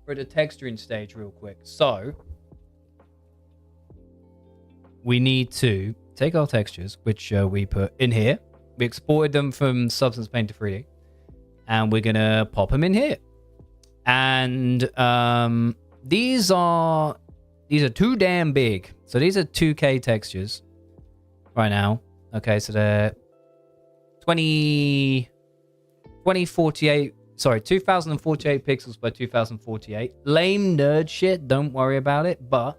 We're at the texturing stage real quick. So, we need to take our textures, which we put in here. We exported them from Substance Painter 3D. And we're going to pop them in here. And these are too damn big. So these are 2K textures right now. Okay, so they're 2048, sorry, 2048 pixels by 2048. Lame nerd shit, don't worry about it. But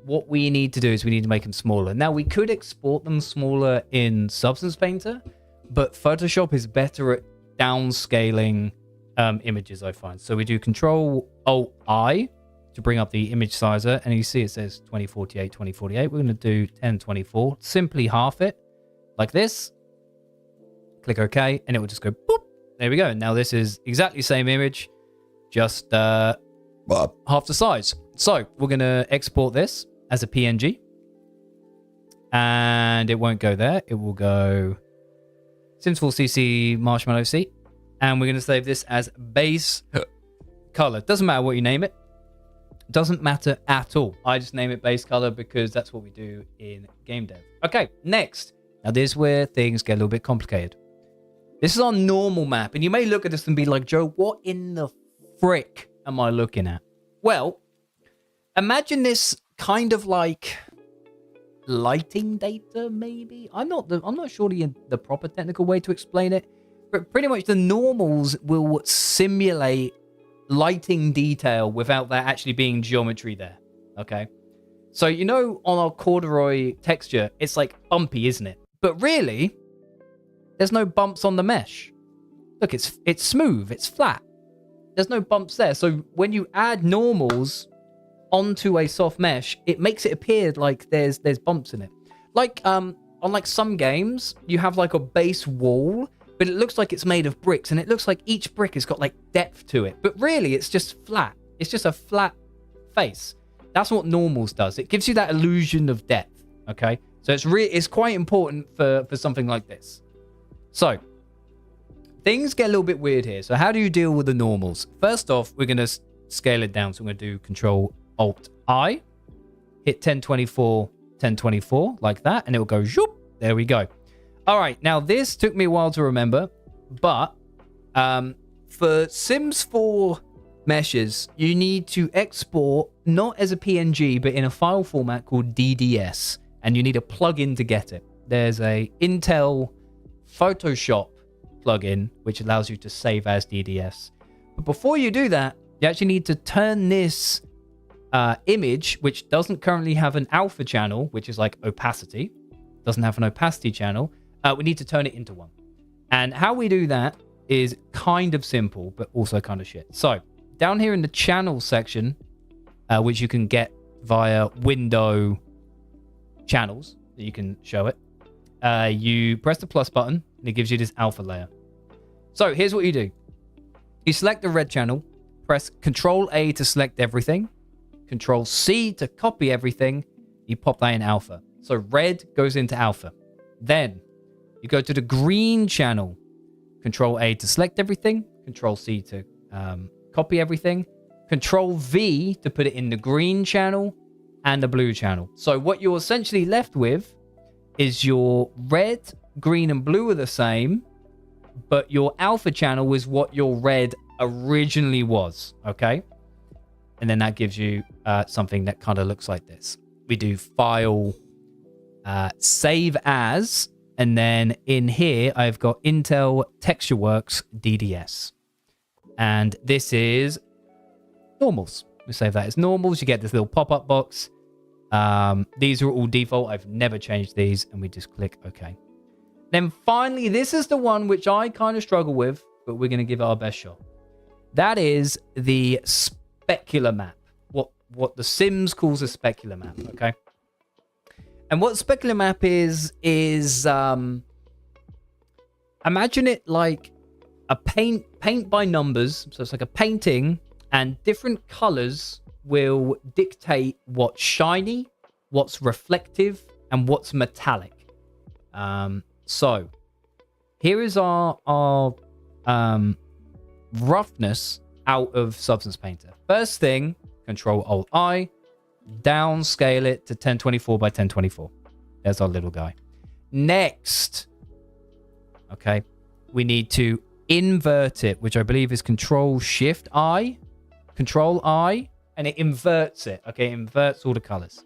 what we need to do is we need to make them smaller. Now, we could export them smaller in Substance Painter, but Photoshop is better at downscaling images, I find. So we do Control-Alt-I to bring up the image sizer, and you see it says 2048, 2048. We're going to do 1024. Simply half it, like this. Click OK, and it will just go boop. There we go. Now this is exactly the same image, just half the size. So we're going to export this as a PNG, and it won't go there. It will go Sims 4 CC Marshmallow Seat, and we're going to save this as base color. Doesn't matter what you name it. Doesn't matter at all. I just name it base color because that's what we do in game dev. Okay, next. Now this is where things get a little bit complicated. This is our normal map, and you may look at this and be like, Joe, what in the frick am I looking at? Well, imagine this kind of like lighting data, maybe. I'm not sure the proper technical way to explain it, but pretty much the normals will simulate lighting detail without there actually being geometry there. Okay, so you know on our corduroy texture it's like bumpy, isn't it? But really there's no bumps on the mesh. Look, it's smooth, it's flat, there's no bumps there. So when you add normals onto a soft mesh, it makes it appear like there's bumps in it. Like on like some games you have like a base wall, but it looks like it's made of bricks, and it looks like each brick has got like depth to it. But really, it's just flat. It's just a flat face. That's what normals does. It gives you that illusion of depth, okay? So it's quite important for something like this. So, things get a little bit weird here. So how do you deal with the normals? First off, we're going to scale it down. So I'm going to do Control-Alt-I, hit 1024, 1024, like that, and it will go, zoop, there we go. All right, now this took me a while to remember, but for Sims 4 meshes, you need to export not as a PNG, but in a file format called DDS, and you need a plugin to get it. There's a Intel Photoshop plugin, which allows you to save as DDS. But before you do that, you actually need to turn this image, which doesn't currently have an alpha channel, which is like opacity, doesn't have an opacity channel. We need to turn it into one. And how we do that is kind of simple, but also kind of shit. So down here in the channel section, which you can get via window channels, that you can show it, you press the plus button and it gives you this alpha layer. So here's what you do. You select the red channel, press Control-A to select everything, Control-C to copy everything, you pop that in alpha. So red goes into alpha. Then you go to the green channel, Control-A to select everything, Control-C to copy everything, Control-V to put it in the green channel and the blue channel. So what you're essentially left with is your red, green, and blue are the same, but your alpha channel is what your red originally was, okay? And then that gives you something that kind of looks like this. We do File, Save As, and then in here, I've got Intel TextureWorks DDS. And this is normals. We save that as normals. You get this little pop-up box. These are all default. I've never changed these. And we just click OK. Then finally, this is the one which I kind of struggle with, but we're going to give it our best shot. That is the specular map. What the Sims calls a specular map, okay? And what specular map is imagine it like a paint by numbers. So it's like a painting, and different colors will dictate what's shiny, what's reflective, and what's metallic. So here is our roughness out of Substance Painter. First thing, Control-Alt-I, downscale it to 1024 by 1024. There's our little guy. Next, okay, we need to invert it, which I believe is Control-Shift-I, Control-I, and it inverts it. Okay, it inverts all the colors.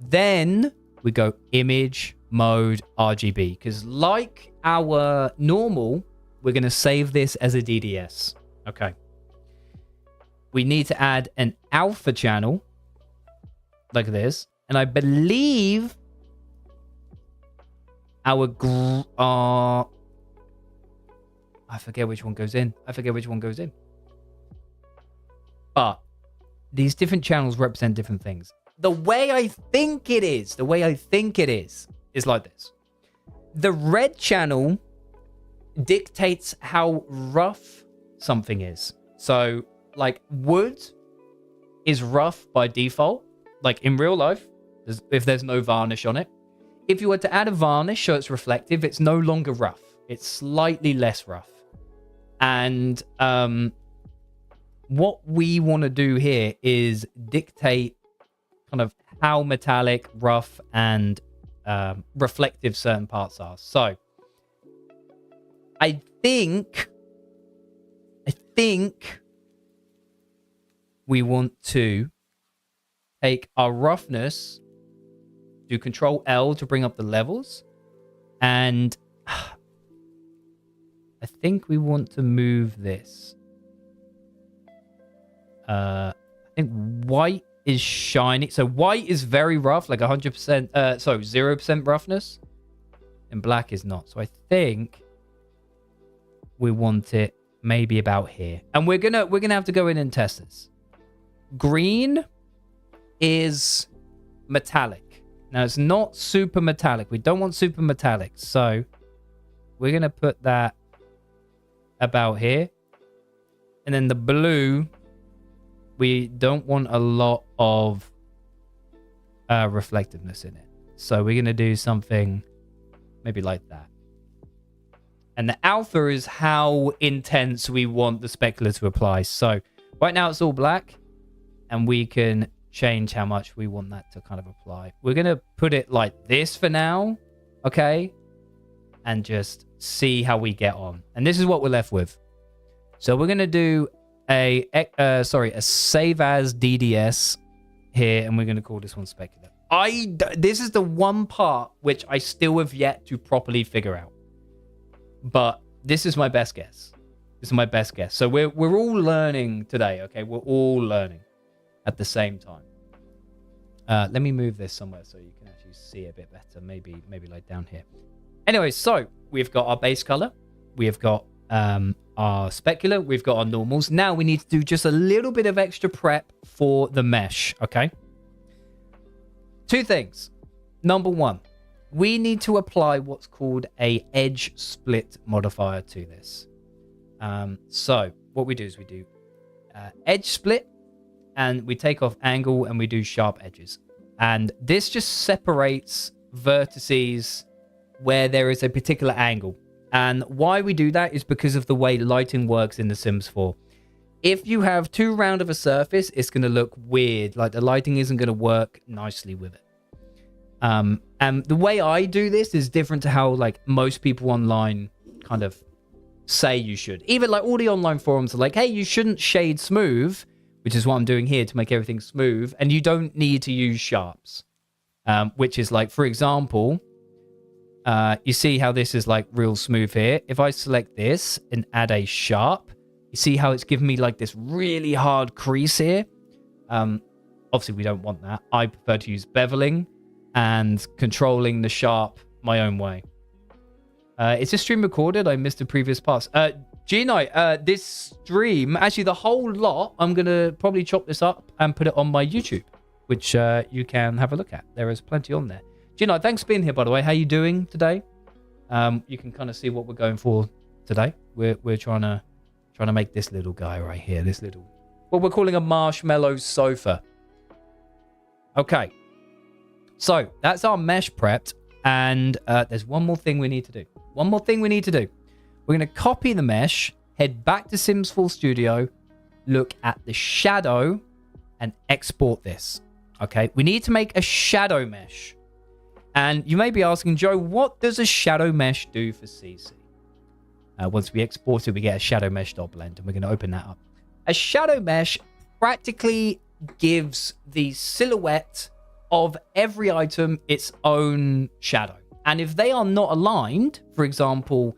Then we go Image, Mode, RGB, because like our normal, we're going to save this as a DDS. Okay. We need to add an alpha channel like this. And I believe our... I forget which one goes in. But these different channels represent different things. The way I think it is like this. The red channel dictates how rough something is. So, like, wood is rough by default. Like, in real life, if there's no varnish on it. If you were to add a varnish so it's reflective, it's no longer rough. It's slightly less rough. And what we want to do here is dictate kind of how metallic, rough, and reflective certain parts are. So, I think we want to take our roughness, do Control L to bring up the levels, and I think we want to move this. I think white is shiny. So white is very rough, like 100%, 0% roughness, and black is not. So I think we want it maybe about here. And we're gonna have to go in and test this. Green is metallic. Now it's not super metallic. We don't want super metallic. So we're gonna put that about here. And then the blue, we don't want a lot of reflectiveness in it. So we're gonna do something maybe like that. And the alpha is how intense we want the specular to apply. So right now it's all black, and we can change how much we want that to kind of apply. We're going to put it like this for now, okay? And just see how we get on. And this is what we're left with. So we're going to do a save as DDS here, and we're going to call this one specular. This is the one part which I still have yet to properly figure out. But this is my best guess. So we're all learning today, okay? We're all learning at the same time. Let me move this somewhere so you can actually see it a bit better. Maybe like down here. Anyway, so we've got our base color. We have got our specular. We've got our normals. Now we need to do just a little bit of extra prep for the mesh, okay? Two things. Number one, we need to apply what's called a edge split modifier to this. So what we do is we do edge split, and we take off angle, and we do sharp edges. And this just separates vertices where there is a particular angle. And why we do that is because of the way lighting works in The Sims 4. If you have too round of a surface, it's going to look weird. Like the lighting isn't going to work nicely with it. And the way I do this is different to how like most people online kind of say you should. Even like all the online forums are like, hey, you shouldn't shade smooth, which is what I'm doing here to make everything smooth. And you don't need to use sharps, which is like, for example, you see how this is like real smooth here. If I select this and add a sharp, you see how it's giving me like this really hard crease here. Obviously, we don't want that. I prefer to use beveling and controlling the sharp my own way. Is this stream recorded? I missed the previous parts. G-Night, this stream, actually the whole lot, I'm going to probably chop this up and put it on my YouTube, which you can have a look at. There is plenty on there. G-Night, thanks for being here, by the way. How you doing today? You can kind of see what we're going for today. We're trying to make this little guy right here, this little, what we're calling a marshmallow sofa. Okay. So that's our mesh prepped. And there's one more thing we need to do. One more thing we need to do. We're going to copy the mesh, head back to Sims 4 Studio, look at the shadow, and export this. Okay, we need to make a shadow mesh. And you may be asking, Joe, what does a shadow mesh do for CC? Once we export it, we get a shadow mesh.blend, and we're going to open that up. A shadow mesh practically gives the silhouette of every item its own shadow. And if they are not aligned, for example,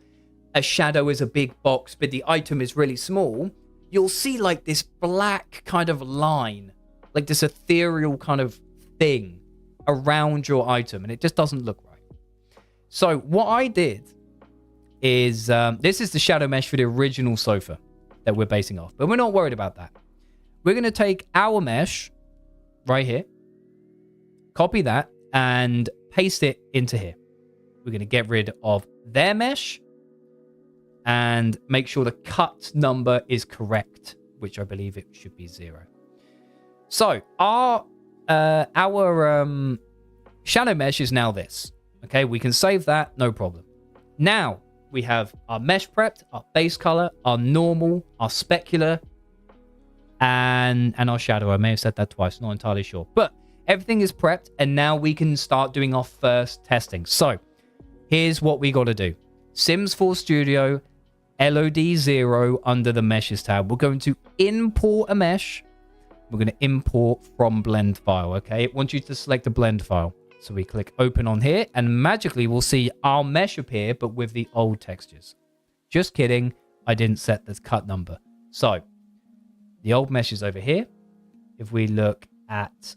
a shadow is a big box, but the item is really small, you'll see like this black kind of line, like this ethereal kind of thing around your item, and it just doesn't look right. So what I did is, this is the shadow mesh for the original sofa that we're basing off, but we're not worried about that. We're going to take our mesh right here, copy that, and paste it into here. We're going to get rid of their mesh and make sure the cut number is correct, which I believe it should be 0. So our shadow mesh is now this. Okay, we can save that, no problem. Now we have our mesh prepped, our base color, our normal, our specular, and our shadow. I may have said that twice, not entirely sure. But everything is prepped, and now we can start doing our first testing. So here's what we got to do. Sims 4 Studio, LOD 0 under the meshes tab. We're going to import a mesh. We're going to import from blend file, okay? It wants you to select a blend file. So we click open on here, and magically we'll see our mesh appear, but with the old textures. Just kidding. I didn't set the cut number. So the old mesh is over here. If we look at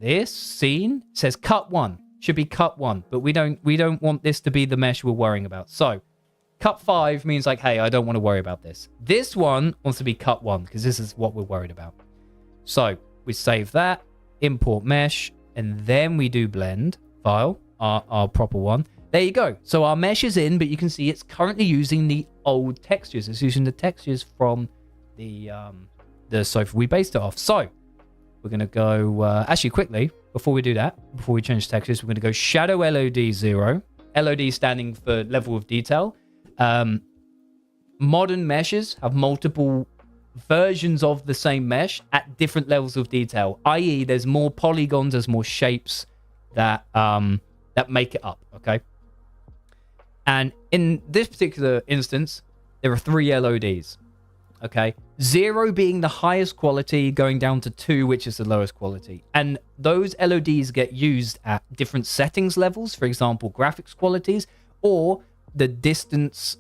this scene, it says cut 1. Should be cut 1, but we don't want this to be the mesh we're worrying about. So cut 5 means like, hey, I don't want to worry about this. This one wants to be cut 1 because this is what we're worried about. So we save that, import mesh, and then we do blend file, our proper one. There you go. So our mesh is in, but you can see it's currently using the old textures. It's using the textures from the sofa we based it off. So we're going to go, actually quickly, before we do that, before we change textures, we're going to go shadow LOD 0. LOD standing for level of detail. Modern meshes have multiple versions of the same mesh at different levels of detail, i.e. there's more polygons, there's more shapes that make it up, okay? And in this particular instance, there are 3 LODs, okay? 0 being the highest quality, going down to 2, which is the lowest quality. And those LODs get used at different settings levels, for example, graphics qualities, or the distance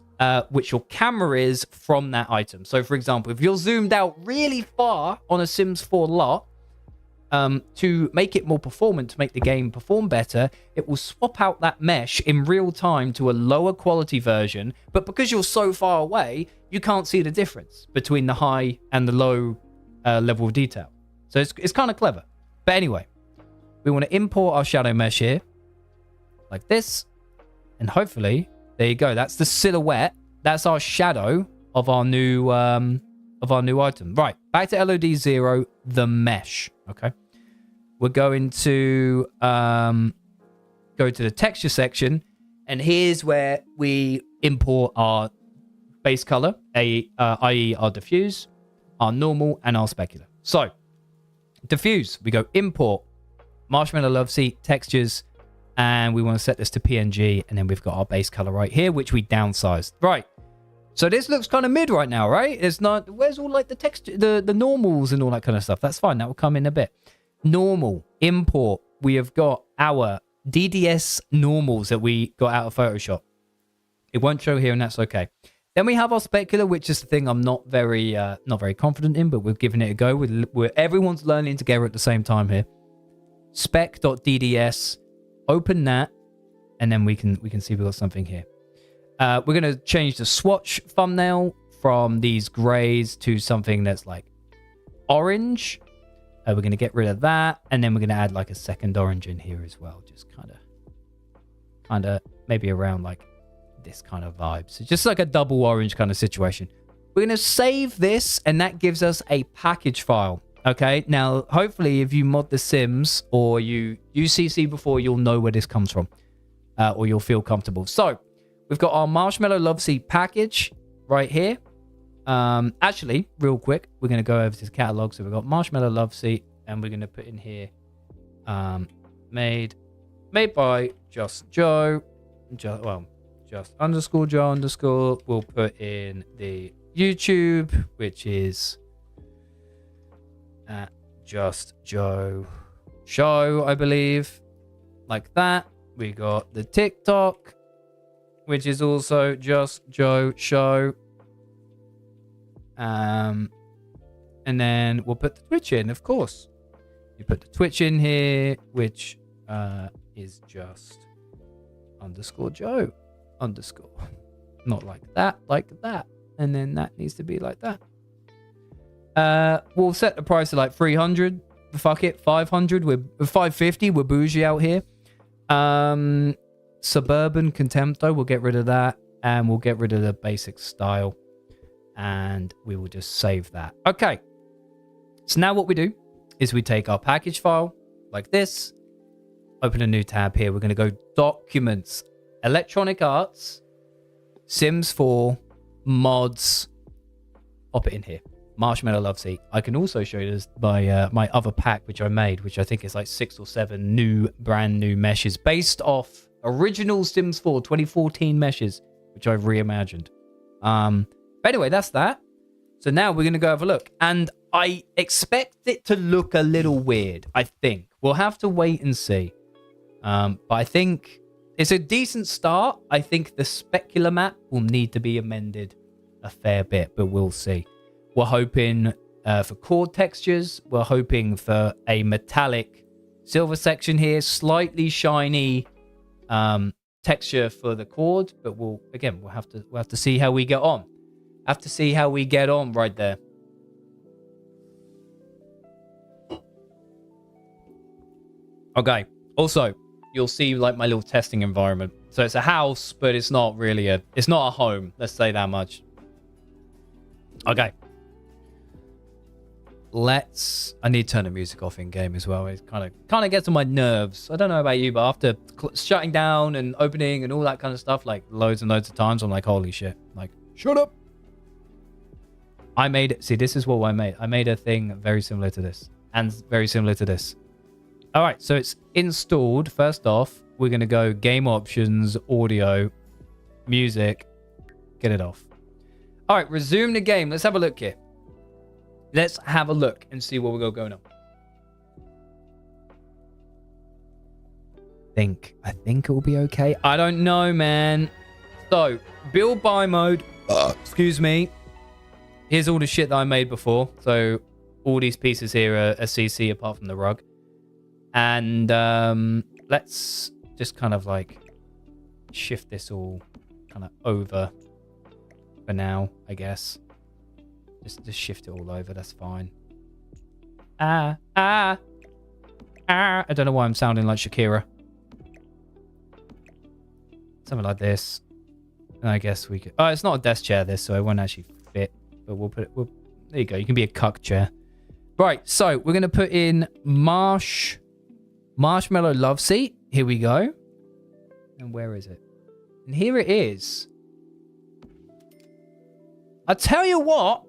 which your camera is from that item. So, for example, if you're zoomed out really far on a Sims 4 lot, to make it more performant, to make the game perform better, it will swap out that mesh in real time to a lower quality version. But because you're so far away, you can't see the difference between the high and the low level of detail. So it's kind of clever. But anyway, we want to import our shadow mesh here like this. And hopefully, there you go. That's the silhouette. That's our shadow of our new item. Right, back to LOD 0, the mesh. Okay. We're going to go to the texture section, and here's where we import our base color, i.e. our diffuse, our normal, and our specular. So, diffuse, we go import, marshmallow love seat, textures, and we want to set this to PNG, and then we've got our base color right here, which we downsized. Right. So this looks kind of mid right now, right? It's not, where's all like the texture, the normals and all that kind of stuff? That's fine. That will come in a bit. Normal, import. We have got our DDS normals that we got out of Photoshop. It won't show here, and that's okay. Then we have our specular, which is the thing I'm not very confident in, but we're giving it a go. Everyone's learning together at the same time here. Spec.dds. Open that, and then we can see we've got something here. We're going to change the swatch thumbnail from these grays to something that's like orange. We're going to get rid of that, and then we're going to add like a second orange in here as well. Just kind of maybe around like this kind of vibe. So just like a double orange kind of situation. We're going to save this, and that gives us a package file. Okay, now hopefully if you mod The Sims or you use CC before, you'll know where this comes from, or you'll feel comfortable. So we've got our Marshmallow Love Seat package right here. Actually, real quick, we're going to go over to the catalog. So we've got Marshmallow Love Seat, and we're going to put in here, made by Just Joe. Just underscore Joe underscore. We'll put in the YouTube, which is at Just Joe Show, I believe, like that. We got the TikTok, which is also Just Joe Show. And then we'll put the Twitch in, of course. You put the Twitch in here, which is just underscore Joe underscore. Not like that, like that. And then that needs to be like that. We'll set the price to like 300. Fuck it, 500. We're 550. We're bougie out here. Suburban Contempto. We'll get rid of that, and we'll get rid of the basic style, and we will just save that. Okay. So now what we do is we take our package file like this. Open a new tab here. We're going to go Documents, Electronic Arts, Sims 4, Mods. Pop it in here. Marshmallow Love Seat. I can also show you this by my other pack, which I made, which I think is like 6 or 7 brand new meshes based off original Sims 4 2014 meshes, which I've reimagined. But anyway, that's that. So now we're going to go have a look. And I expect it to look a little weird, I think. We'll have to wait and see. But I think it's a decent start. I think the specular map will need to be amended a fair bit, but we'll see. We're hoping for chord textures. We're hoping for a metallic silver section here, slightly shiny texture for the chord. But we'll have to see how we get on. Have to see how we get on right there. Okay. Also, you'll see like my little testing environment. So it's a house, but it's not really it's not a home. Let's say that much. Okay. I need to turn the music off in game as well. It kind of gets on my nerves. I don't know about you, but after shutting down and opening and all that kind of stuff, like loads and loads of times, I'm like, holy shit. Like, shut up. This is what I made. I made a thing very similar to this and very similar to this. All right, so it's installed. First off, we're going to go game options, audio, music, get it off. All right, resume the game. Let's have a look here. Let's have a look and see what we got going on. I think it will be okay. I don't know, man. So, build buy mode. Excuse me. Here's all the shit that I made before. So, all these pieces here are CC apart from the rug. And let's just kind of like shift this all kind of over for now, I guess. Just shift it all over. That's fine. I don't know why I'm sounding like Shakira. Something like this. And I guess we could... Oh, it's not a desk chair, this, so it won't actually fit. But we'll put it... There you go. You can be a cuck chair. Right, so we're going to put in Marshmallow Love Seat. Here we go. And where is it? And here it is. I tell you what.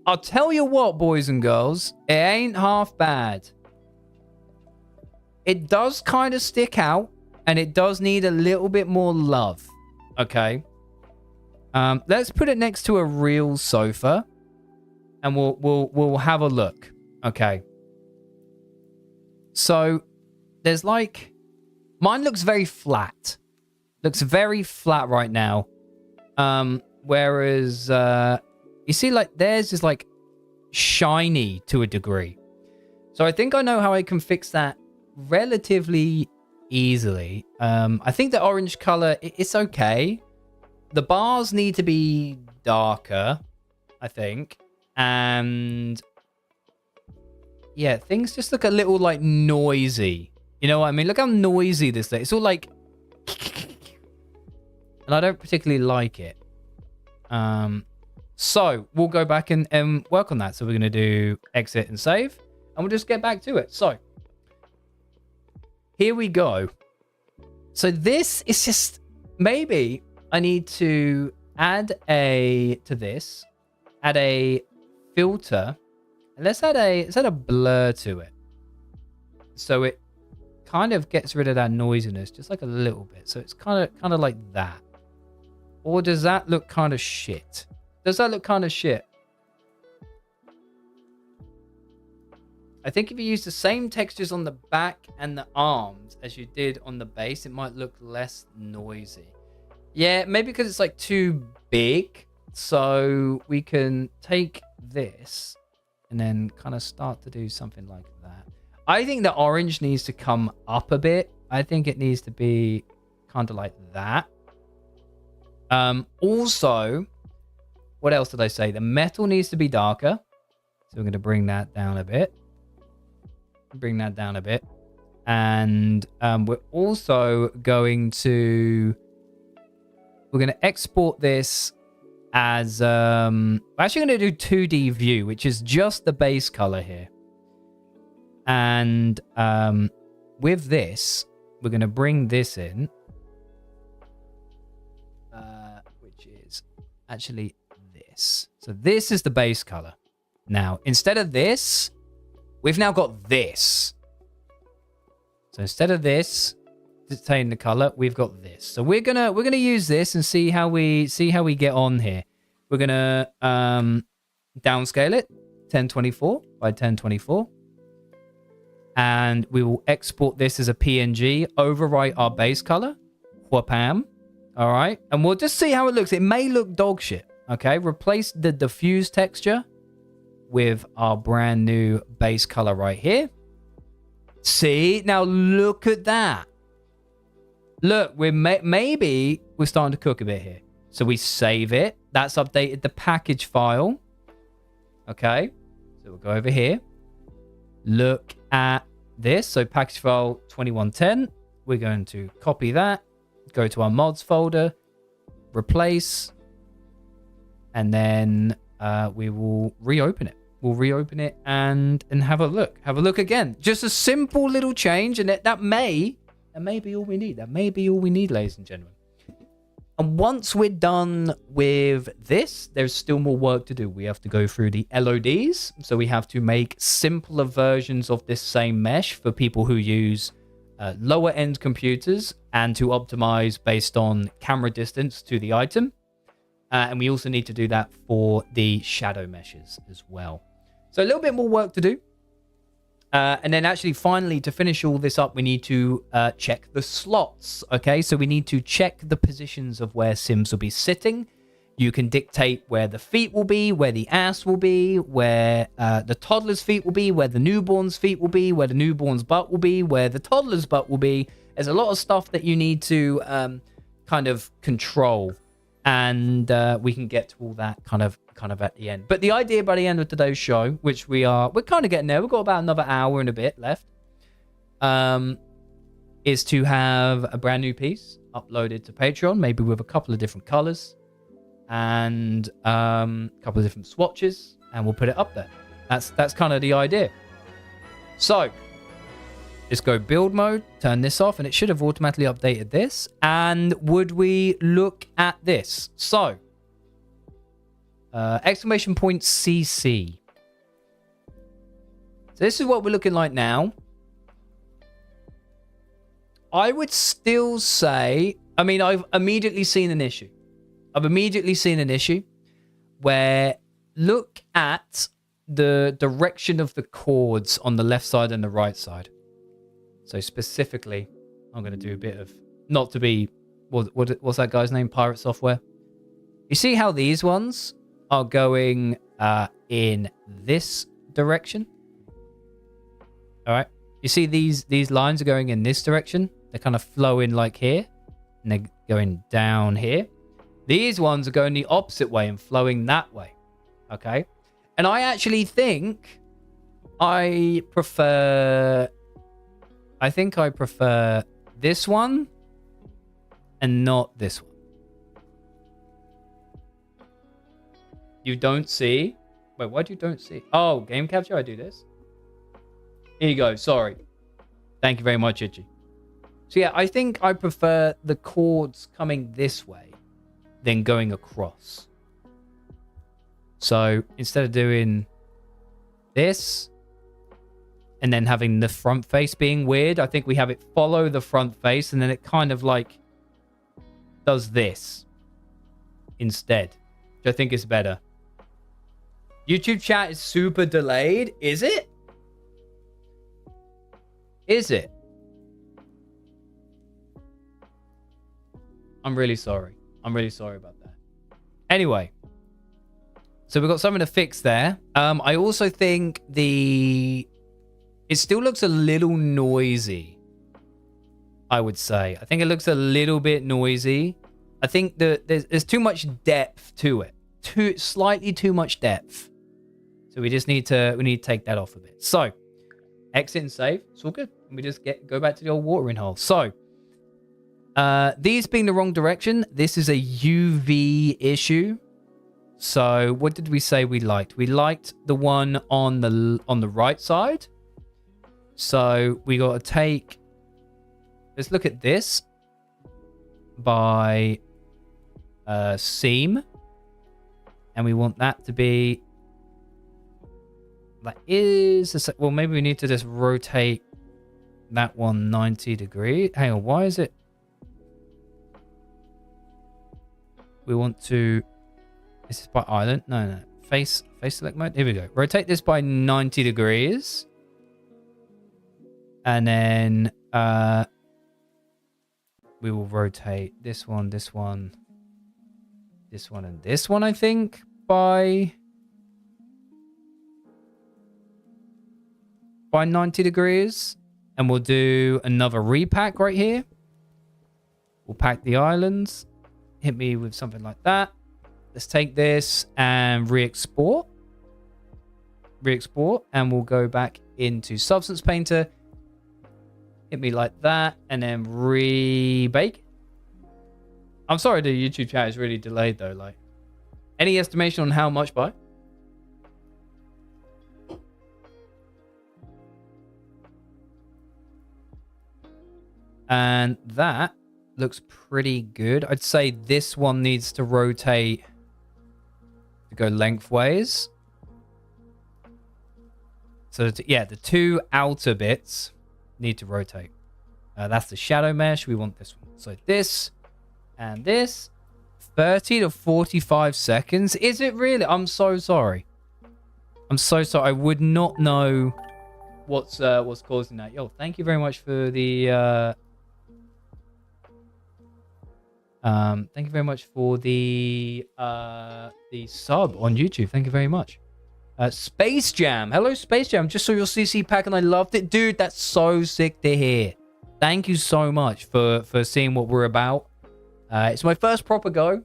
I'll tell you what, boys and girls. It ain't half bad. It does kind of stick out. And it does need a little bit more love. Okay. Let's put it next to a real sofa. And we'll have a look. Okay. So, there's like... Mine looks very flat. Looks very flat right now. Whereas... You see, like, theirs is, like, shiny to a degree. So I think I know how I can fix that relatively easily. I think the orange color, it's okay. The bars need to be darker, I think. And, yeah, things just look a little, like, noisy. You know what I mean? Look how noisy this is. It's all, like... And I don't particularly like it. So we'll go back and work on that. So we're going to do exit and save, and we'll just get back to it. So here we go. So this is just, maybe I need to add a filter, and let's add a blur to it. So it kind of gets rid of that noisiness just like a little bit. So it's kind of like that. Or does that look kind of shit? Does that look kind of shit? I think if you use the same textures on the back and the arms as you did on the base, it might look less noisy. Yeah, maybe because it's like too big. So we can take this and then kind of start to do something like that. I think the orange needs to come up a bit. I think it needs to be kind of like that. Also, what else did I say? The metal needs to be darker. So we're going to bring that down a bit. Bring that down a bit. And we're also going to... We're going to export this as... we're actually going to do 2D view, which is just the base color here. And with this, we're going to bring this in. Which is actually this. So this is the base color. Now, instead of this, we've now got this. So instead of this dictating the color, we've got this. So we're gonna use this and see how we get on here. We're gonna downscale it 1024 by 1024. And we will export this as a PNG, overwrite our base color. Whapam. All right. And we'll just see how it looks. It may look dog shit. Okay. Replace the diffuse texture with our brand new base color right here. See? Now look at that. Look, we're maybe we're starting to cook a bit here. So we save it. That's updated the package file. Okay. So we'll go over here. Look at this. So package file 2110. We're going to copy that. Go to our mods folder. Replace. And then we will reopen it. We'll reopen it and have a look. Have a look again. Just a simple little change. And that may be all we need. That may be all we need, ladies and gentlemen. And once we're done with this, there's still more work to do. We have to go through the LODs. So we have to make simpler versions of this same mesh for people who use lower end computers and to optimize based on camera distance to the item. And we also need to do that for the shadow meshes as well. So a little bit more work to do. And then actually, finally, to finish all this up, we need to check the slots. Okay, so we need to check the positions of where Sims will be sitting. You can dictate where the feet will be, where the ass will be, where the toddler's feet will be, where the newborn's feet will be, where the newborn's butt will be, where the toddler's butt will be. There's a lot of stuff that you need to kind of control. And we can get to all that kind of at the end. But the idea by the end of today's show, which we're kind of getting there, we've got about another hour and a bit left, is to have a brand new piece uploaded to Patreon, maybe with a couple of different colors and a couple of different swatches, and we'll put it up there. That's kind of the idea. So just go build mode, turn this off, and it should have automatically updated this. And would we look at this? So, exclamation point CC. So this is what we're looking like now. I would still say, I mean, I've immediately seen an issue. Where look at the direction of the chords on the left side and the right side. So specifically, I'm going to do a bit of, not to be, what's that guy's name? Pirate Software. You see how these ones are going in this direction? All right. You see these lines are going in this direction. They're kind of flowing like here, and they're going down here. These ones are going the opposite way and flowing that way. Okay. And I actually think I prefer this one and not this one. You don't see. Wait, why do you don't see? Oh, game capture. I do this. Here you go. Sorry. Thank you very much, Itchy. So yeah, I think I prefer the chords coming this way than going across. So instead of doing this and then having the front face being weird, I think we have it follow the front face and then it kind of like does this instead, which I think is better. YouTube chat is super delayed. Is it? Is it? I'm really sorry. I'm really sorry about that. Anyway, so we've got something to fix there. I also think it still looks a little noisy, I would say. I think it looks a little bit noisy. I think that there's too much depth to it. Slightly too much depth. So we need to take that off a bit. So exit and save. It's all good. We just go back to the old watering hole. So these being the wrong direction, this is a UV issue. So what did we say we liked? We liked the one on the right side. So we got to take. Let's look at this by seam, and we want that to be. That is, well, maybe we need to just rotate that one 90 degrees. Hang on, why is it? We want to. This is by island. No. Face select mode. Here we go. Rotate this by 90 degrees. And then we will rotate this one, and this one, I think, by 90 degrees. And we'll do another repack right here. We'll pack the islands. Hit me with something like that. Let's take this and re-export. And we'll go back into Substance Painter. Hit me like that. And then re-bake. I'm sorry the YouTube chat is really delayed though. Like, any estimation on how much by? And that looks pretty good. I'd say this one needs to rotate to go lengthways. So yeah, the two outer bits need to rotate. That's the shadow mesh. We want this one. So this and this. 30 to 45 seconds. Is it really? I'm so sorry. I'm so sorry. I would not know what's causing that. Yo, thank you very much for the thank you very much for the sub on YouTube. Thank you very much. Space Jam. Hello, Space Jam. Just saw your CC pack and I loved it. Dude, that's so sick to hear. Thank you so much for seeing what we're about. It's my first proper go.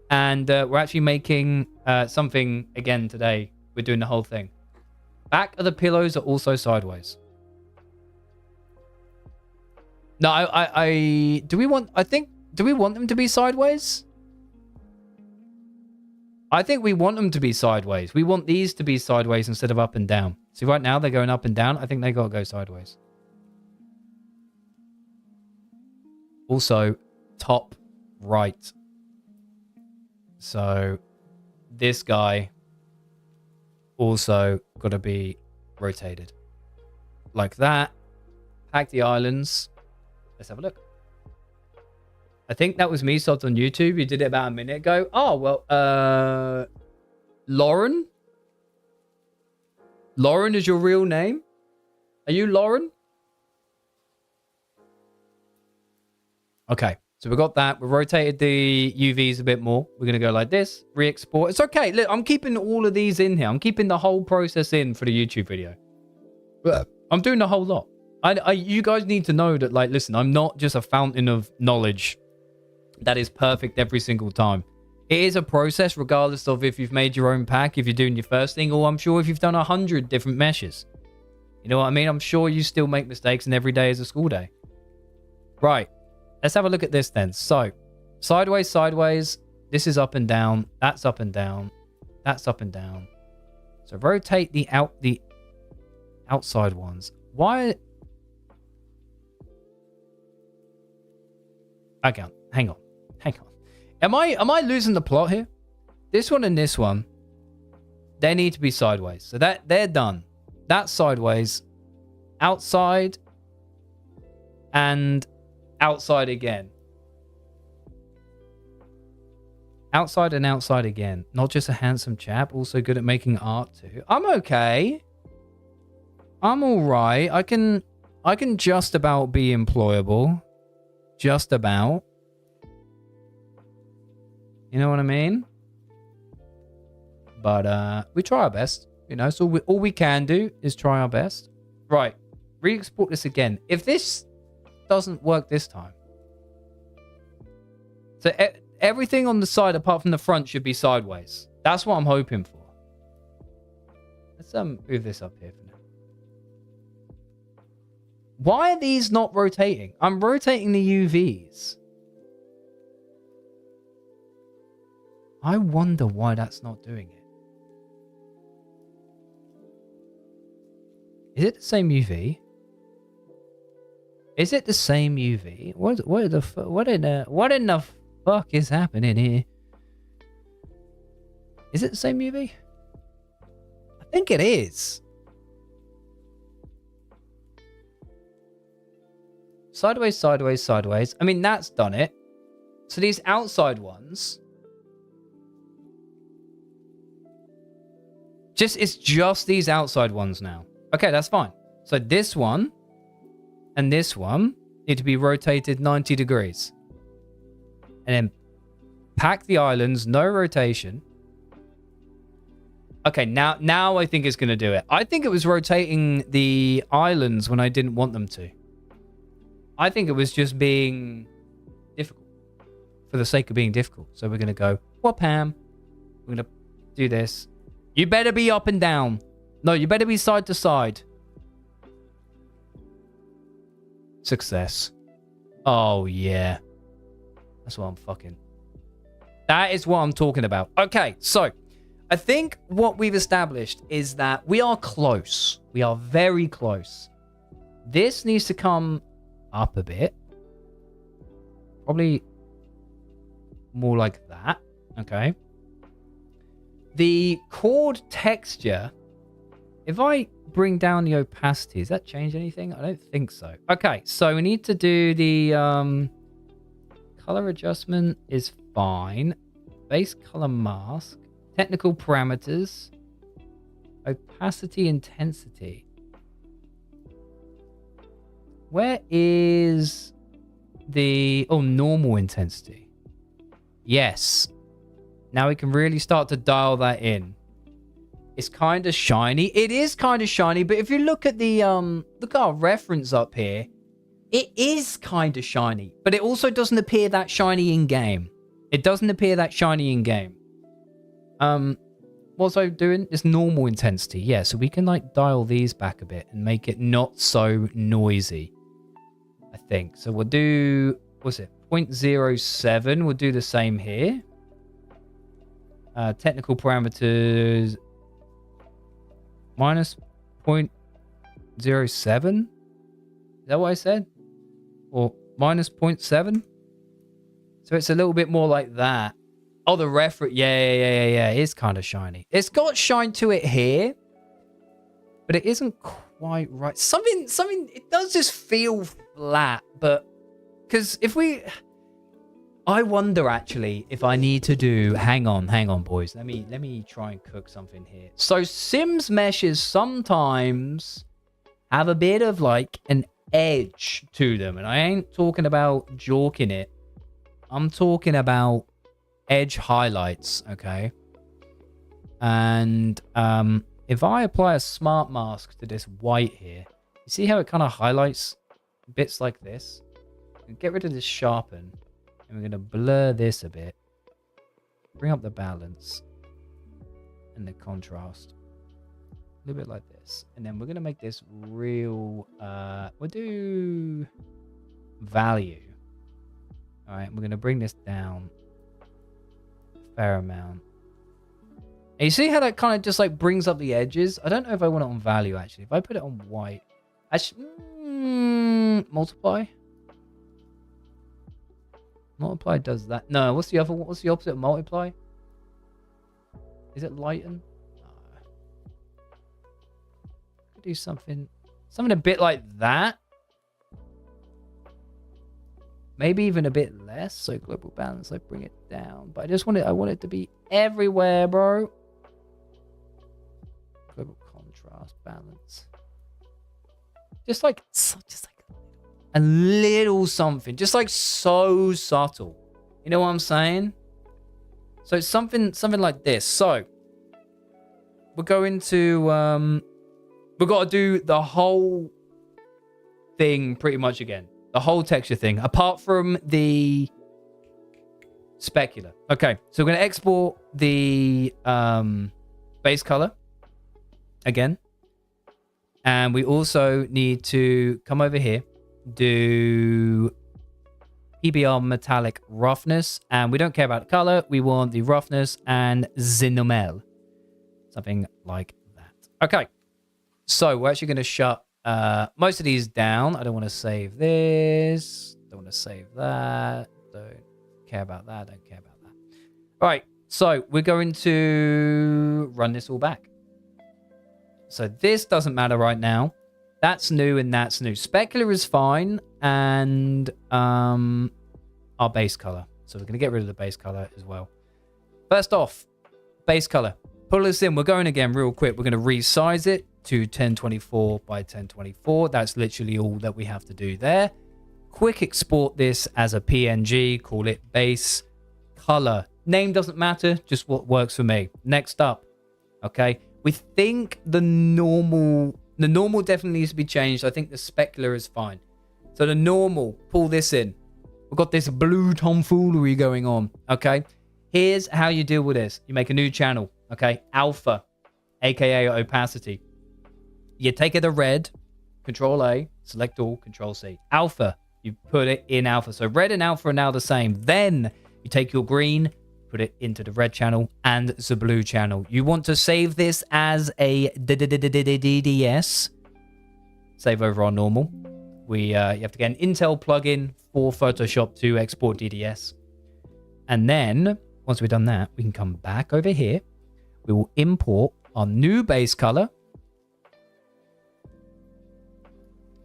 And we're actually making something again today. We're doing the whole thing. Back of the pillows are also sideways. No, do we want them to be sideways? I think we want them to be sideways. We want these to be sideways instead of up and down. See, right now they're going up and down. I think they got to go sideways. Also, top right. So, this guy also got to be rotated. Like that. Pack the islands. Let's have a look. I think that was me subbed on YouTube. You did it about a minute ago. Oh, well, Lauren? Lauren is your real name? Are you Lauren? Okay, so we got that. We rotated the UVs a bit more. We're going to go like this. Re-export. It's okay. Look, I'm keeping all of these in here. I'm keeping the whole process in for the YouTube video. I'm doing the whole lot. You guys need to know that, like, listen, I'm not just a fountain of knowledge that is perfect every single time. It is a process regardless of if you've made your own pack, if you're doing your first thing, or I'm sure if you've done 100 different meshes. You know what I mean? I'm sure you still make mistakes and every day is a school day. Right. Let's have a look at this then. So, sideways. This is up and down. That's up and down. That's up and down. So rotate the outside ones. Why? Okay, hang on. Am I losing the plot here? This one and this one, they need to be sideways. So that they're done. That's sideways. Outside and outside again. Outside and outside again. Not just a handsome chap, also good at making art too. I'm okay. I'm all right. I can just about be employable. Just about. You know what I mean? But we try our best. You know, so all we can do is try our best. Right. Re-export this again. If this doesn't work this time. So everything on the side apart from the front should be sideways. That's what I'm hoping for. Let's move this up here for now. Why are these not rotating? I'm rotating the UVs. I wonder why that's not doing it. Is it the same UV? Is it the same UV? What in the fuck is happening here? Is it the same UV? I think it is. Sideways, sideways, sideways. I mean, that's done it. So these outside ones. It's just these outside ones now. Okay, that's fine. So this one and this one need to be rotated 90 degrees. And then pack the islands, no rotation. Okay, now I think it's going to do it. I think it was rotating the islands when I didn't want them to. I think it was just being difficult for the sake of being difficult. So we're going to go, whoop-ham. We're going to do this. You better be up and down. No, you better be side to side. Success. Oh, yeah. That's what I'm fucking... That is what I'm talking about. Okay, so I think what we've established is that we are close. We are very close. This needs to come up a bit. Probably more like that. Okay. The chord texture, if I bring down the opacity, does that change anything? I don't think so. Okay, so we need to do the color adjustment is fine. Base color mask, technical parameters, opacity, intensity. Where is the normal intensity? Yes. Now we can really start to dial that in. It's kind of shiny. It is kind of shiny, but if you look at the look at our reference up here, it is kind of shiny, but it also doesn't appear that shiny in game. It doesn't appear that shiny in game. What's I doing? It's normal intensity. Yeah, so we can like dial these back a bit and make it not so noisy. I think. So we'll do, what's it? 0.07. We'll do the same here. Technical parameters minus 0.07. Is that what I said? Or minus 0.7? So it's a little bit more like that. Oh, the reference. Yeah. It's kind of shiny. It's got shine to it here, but it isn't quite right. Something. It does just feel flat, but because if we, I wonder actually if I need to do. Hang on, boys. Let me try and cook something here. So Sims meshes sometimes have a bit of like an edge to them, and I ain't talking about jorking it. I'm talking about edge highlights, okay? And if I apply a smart mask to this white here, you see how it kind of highlights bits like this? Get rid of this sharpen, and we're going to blur this a bit. Bring up the balance and the contrast. A little bit like this. And then we're going to make this real... we'll do value. All right, we're going to bring this down a fair amount. And you see how that kind of just like brings up the edges? I don't know if I want it on value actually. If I put it on white, actually, multiply. Multiply does that. No, what's the other? What's the opposite of multiply? Is it lighten? No. Could do something a bit like that. Maybe even a bit less. So global balance, I bring it down. But I want it to be everywhere, bro. Global contrast balance. Just like a little something. Just like so subtle. You know what I'm saying? So it's something like this. So we're going to we've got to do the whole thing pretty much again. The whole texture thing, apart from the specular. Okay, so we're going to export the base color again. And we also need to come over here, do PBR metallic roughness. And we don't care about the color. We want the roughness and Xinomel. Something like that. Okay, so we're actually going to shut most of these down. I don't want to save this. Don't want to save that. Don't care about that. Don't care about that. All right. So we're going to run this all back. So this doesn't matter right now. That's new and that's new. Specular is fine. And our base color. So we're going to get rid of the base color as well. First off, base color. Pull this in. We're going again real quick. We're going to resize it to 1024 by 1024. That's literally all that we have to do there. Quick export this as a PNG. Call it base color. Name doesn't matter. Just what works for me. Next up. Okay. We think the normal definitely needs to be changed. I think the specular is fine. So the normal, pull this in. We've got this blue tomfoolery going on. Okay. Here's how you deal with this. You make a new channel. Okay. Alpha, aka opacity. You take it to red, Control A, select all, Control C. Alpha, you put it in alpha. So red and alpha are now the same. Then you take your green, put it into the red channel and the blue channel. You want to save this as a DDS. Save over on normal. You have to get an Intel plugin for Photoshop to export DDS. And then, once we've done that, we can come back over here. We will import our new base color.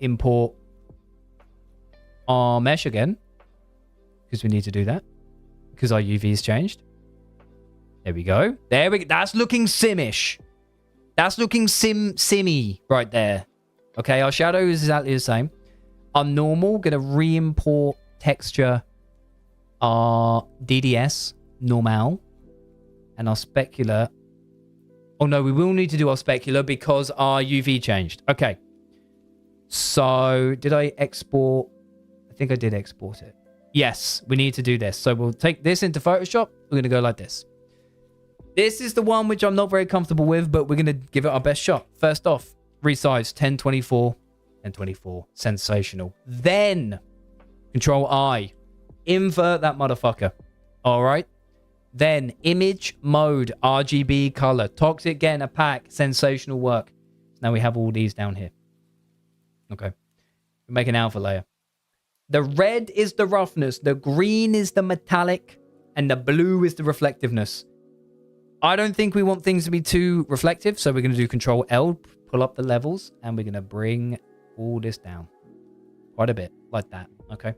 Import our mesh again, because we need to do that, because our UV's changed. There we go. That's looking simish. That's looking simmy right there. Okay, our shadow is exactly the same. Our normal, gonna re-import texture, our DDS normal, and our specular. Oh no, we will need to do our specular because our UV changed. Okay. So, did I export? I think I did export it. Yes, we need to do this. So, we'll take this into Photoshop. We're going to go like this. This is the one which I'm not very comfortable with, but we're going to give it our best shot. First off, resize 1024, 1024. Sensational. Then, Control I. Invert that motherfucker. All right. Then, image mode, RGB color. Toxic, getting a pack. Sensational work. Now we have all these down here. Okay. We make an alpha layer. The red is the roughness. The green is the metallic. And the blue is the reflectiveness. I don't think we want things to be too reflective. So we're going to do Control L. Pull up the levels. And we're going to bring all this down. Quite a bit. Like that. Okay.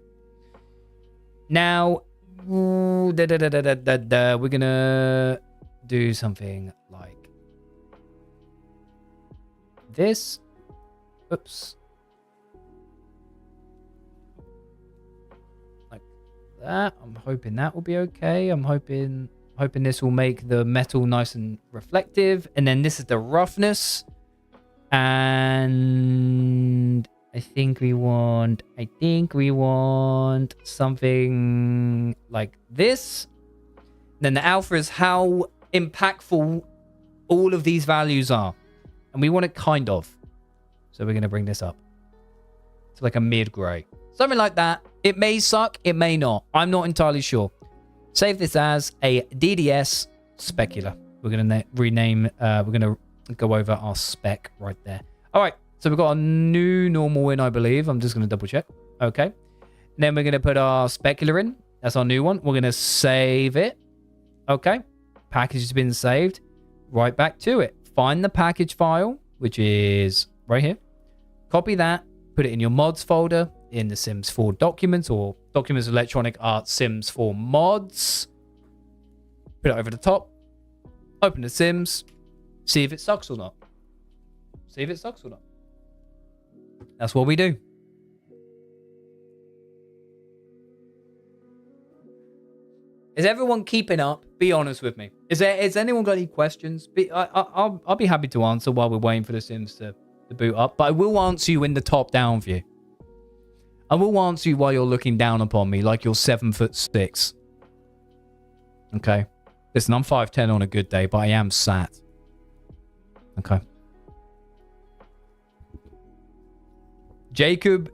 Now, we're going to do something like this. Oops. That. I'm hoping that will be okay. I'm hoping this will make the metal nice and reflective. And then this is the roughness. And I think we want something like this. And then the alpha is how impactful all of these values are. And we want it kind of. So we're going to bring this up to like a mid-gray. Something like that. It may suck. It may not. I'm not entirely sure. Save this as a DDS specular. We're going to rename, we're going to go over our spec right there. All right. So we've got a new normal in, I believe. I'm just going to double check. Okay. Then we're going to put our specular in. That's our new one. We're going to save it. Okay. Package has been saved. Right back to it. Find the package file, which is right here. Copy that. Put it in your mods folder in the Sims 4 documents or Documents of Electronic Arts Sims 4 mods. Put it over the top. Open the Sims. See if it sucks or not. See if it sucks or not. That's what we do. Is everyone keeping up? Be honest with me. Is anyone got any questions? I'll be happy to answer while we're waiting for the Sims to boot up. But I will answer you in the top-down view. I will answer you while you're looking down upon me like you're 7'6". Okay. Listen, I'm 5'10" on a good day, but I am sat. Okay. Jacob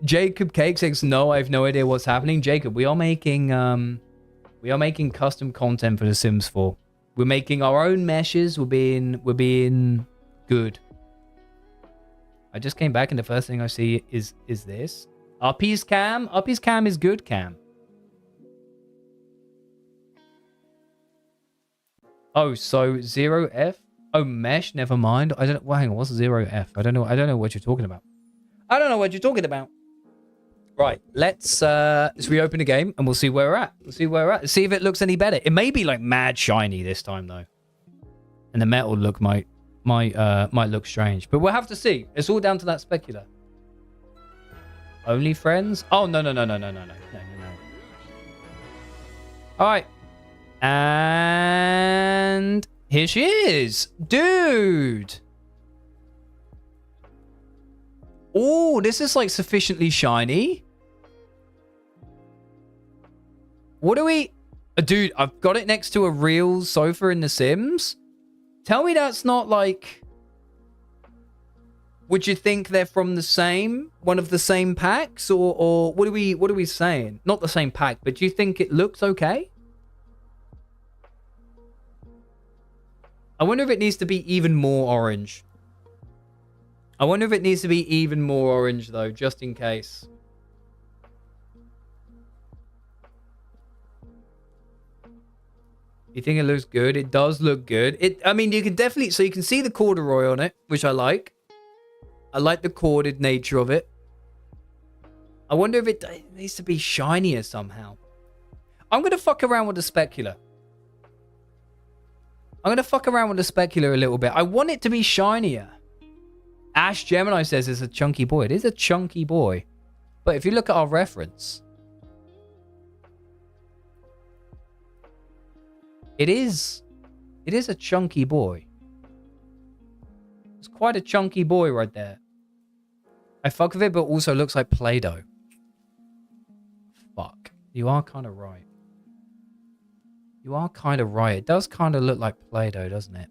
Cake says, no, I have no idea what's happening. Jacob, we are making custom content for The Sims 4. We're making our own meshes. We're being good. I just came back and the first thing I see is this. Uppy's cam. Uppy's cam is good cam. Oh, so 0F? Oh, mesh, never mind. I don't know. Well, hang on, what's 0F? I don't know what you're talking about. I don't know what you're talking about. Right, let's reopen the game and we'll see where we're at. See if it looks any better. It may be like mad shiny this time though. And the metal look might look strange. But we'll have to see. It's all down to that specular. Only friends? Oh no. Alright. And here she is. Dude. Oh, this is like sufficiently shiny. What do we... Dude, I've got it next to a real sofa in The Sims. Tell me that's not like... Would you think they're from the same... One of the same packs? Or what are we saying? Not the same pack, but do you think it looks okay? I wonder if it needs to be even more orange. I wonder if it needs to be even more orange, though, just in case. You think it looks good? It does look good. I mean, you can definitely... So you can see the corduroy on it, which I like. I like the corded nature of it. I wonder if it needs to be shinier somehow. I'm going to fuck around with the specular. I'm going to fuck around with the specular a little bit. I want it to be shinier. Ash Gemini says it's a chunky boy. It is a chunky boy. But if you look at our reference... It is a chunky boy. It's quite a chunky boy right there. I fuck with it, but also looks like Play-Doh. Fuck. You are kind of right. You are kind of right. It does kind of look like Play-Doh, doesn't it?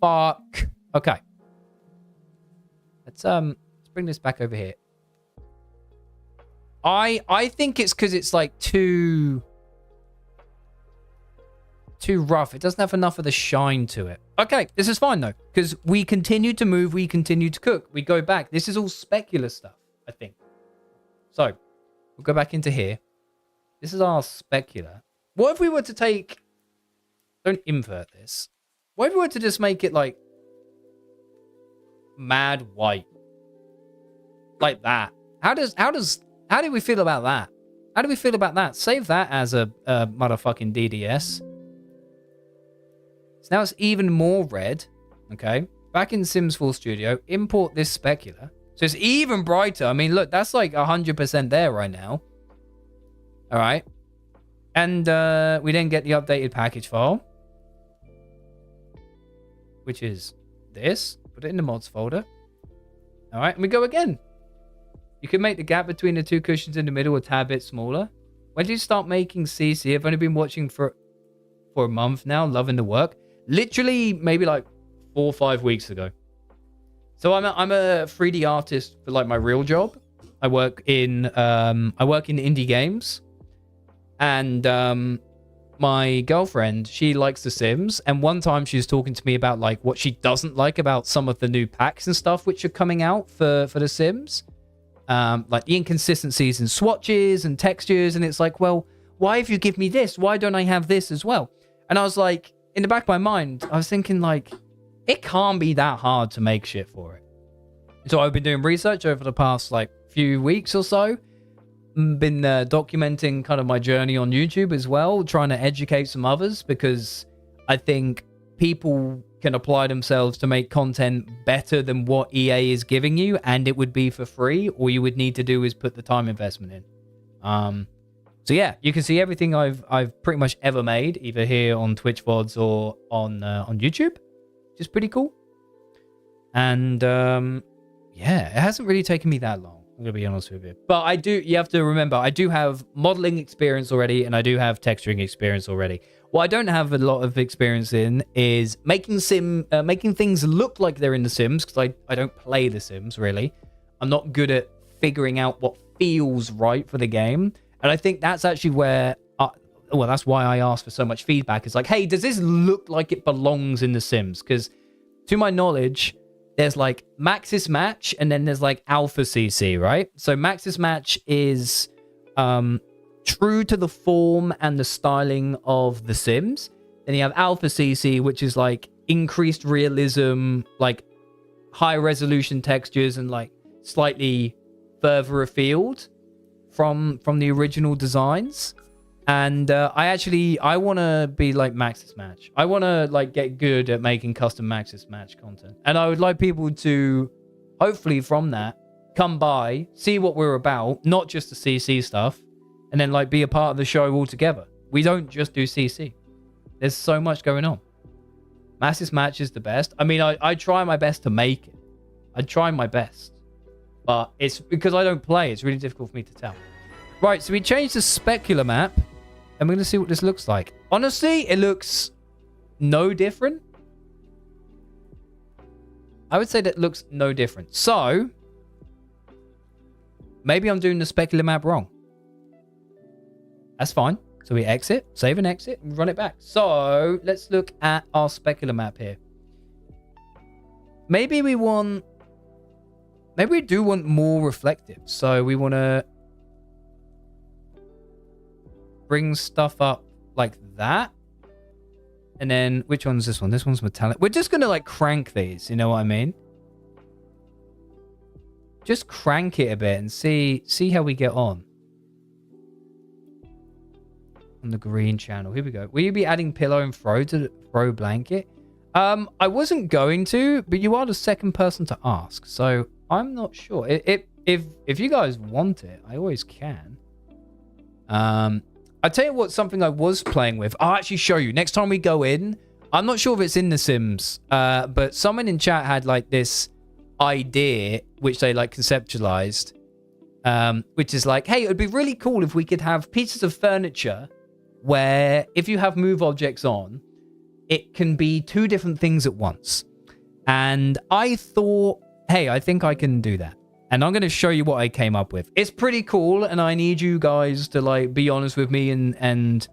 Fuck. Okay. Let's bring this back over here. I think it's because it's like too rough. It doesn't have enough of the shine to it. Okay, this is fine though, because we continue to move, we continue to cook, we go back. This is all specular stuff, I think. So we'll go back into here. This is our specular. What if we were to take... Don't invert this. What if we were to just make it like mad white? Like that. How do we feel about that? How do we feel about that? Save that as a motherfucking DDS. So now it's even more red. Okay. Back in Sims 4 Studio, import this specular. So it's even brighter. I mean, look, that's like 100% there right now. All right. And we then get the updated package file, which is this. Put it in the mods folder. All right. And we go again. You can make the gap between the two cushions in the middle a tad bit smaller. When did you start making CC? I've only been watching for a month now, loving the work. Literally, maybe like 4 or 5 weeks ago. So I'm a 3D artist for like my real job. I work in indie games, and my girlfriend, she likes The Sims, and one time she was talking to me about like what she doesn't like about some of the new packs and stuff which are coming out for The Sims, like the inconsistencies in swatches and textures, and it's like, well, why if you give me this, why don't I have this as well? And I was like, in the back of my mind, I was thinking like, it can't be that hard to make shit for it. So I've been doing research over the past like few weeks or so. Been documenting kind of my journey on YouTube as well, trying to educate some others, because I think people can apply themselves to make content better than what EA is giving you, and it would be for free. All you would need to do is put the time investment in. So yeah, you can see everything I've pretty much ever made, either here on Twitch VODs or on YouTube, which is pretty cool. And yeah, it hasn't really taken me that long, I'm gonna be honest with you. But you have to remember, I do have modeling experience already, and I do have texturing experience already. What I don't have a lot of experience in is making things look like they're in The Sims, because I don't play The Sims, really. I'm not good at figuring out what feels right for the game. And I think that's actually where, well, that's why I asked for so much feedback. It's like, hey, does this look like it belongs in The Sims? Because to my knowledge, there's like Maxis Match, and then there's like Alpha CC, right? So Maxis Match is true to the form and the styling of The Sims. Then you have Alpha CC, which is like increased realism, like high resolution textures, and like slightly further afield from the original designs. And I want to be like Maxis Match. I want to like get good at making custom Maxis Match content, and I would like people to hopefully from that come by, see what we're about, not just the CC stuff, and then like be a part of the show altogether. We don't just do CC. There's so much going on. Maxis Match is the best. I mean, I try my best to make it. I try my best, but it's because I don't play. It's really difficult for me to tell. Right, so we changed the specular map, and we're going to see what this looks like. Honestly, it looks no different. I would say that looks no different. So, maybe I'm doing the specular map wrong. That's fine. So we exit, save and exit, and run it back. So, let's look at our specular map here. Maybe we do want more reflective. So we want to bring stuff up like that. And then, which one's this one? This one's metallic. We're just going to like crank these, you know what I mean? Just crank it a bit and see how we get on the green channel. Here we go. Will you be adding pillow and throw blanket? I wasn't going to, but you are the second person to ask, so I'm not sure. If you guys want it, I always can. I'll tell you what, something I was playing with. I'll actually show you. Next time we go in, I'm not sure if it's in The Sims, but someone in chat had like this idea, which they like conceptualized, which is like, hey, it would be really cool if we could have pieces of furniture where if you have move objects on, it can be two different things at once. And I thought, hey, I think I can do that. And I'm going to show you what I came up with. It's pretty cool, and I need you guys to like be honest with me and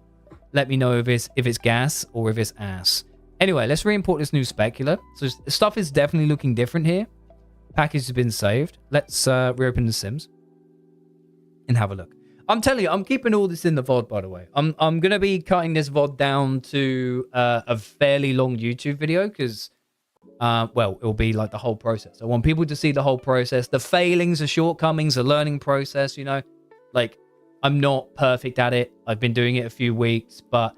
let me know if it's gas or if it's ass. Anyway, let's re-import this new specular. So stuff is definitely looking different here. Package has been saved. Let's reopen The Sims and have a look. I'm telling you, I'm keeping all this in the VOD, by the way. I'm going to be cutting this VOD down to a fairly long YouTube video because, well, it'll be like the whole process. I want people to see the whole process, the failings, the shortcomings, the learning process, you know. Like, I'm not perfect at it. I've been doing it a few weeks, but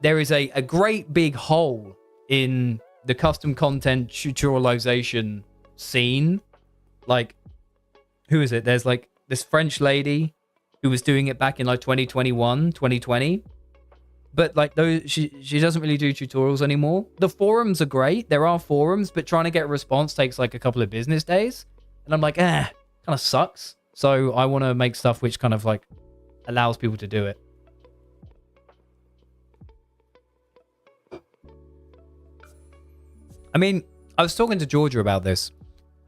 there is a great big hole in the custom content tutorialization scene. Like, who is it? There's like this French lady who was doing it back in like 2021, 2020. But like those, she doesn't really do tutorials anymore. The forums are great. There are forums, but trying to get a response takes like a couple of business days. And I'm like, kind of sucks. So I want to make stuff which kind of like allows people to do it. I mean, I was talking to Georgia about this.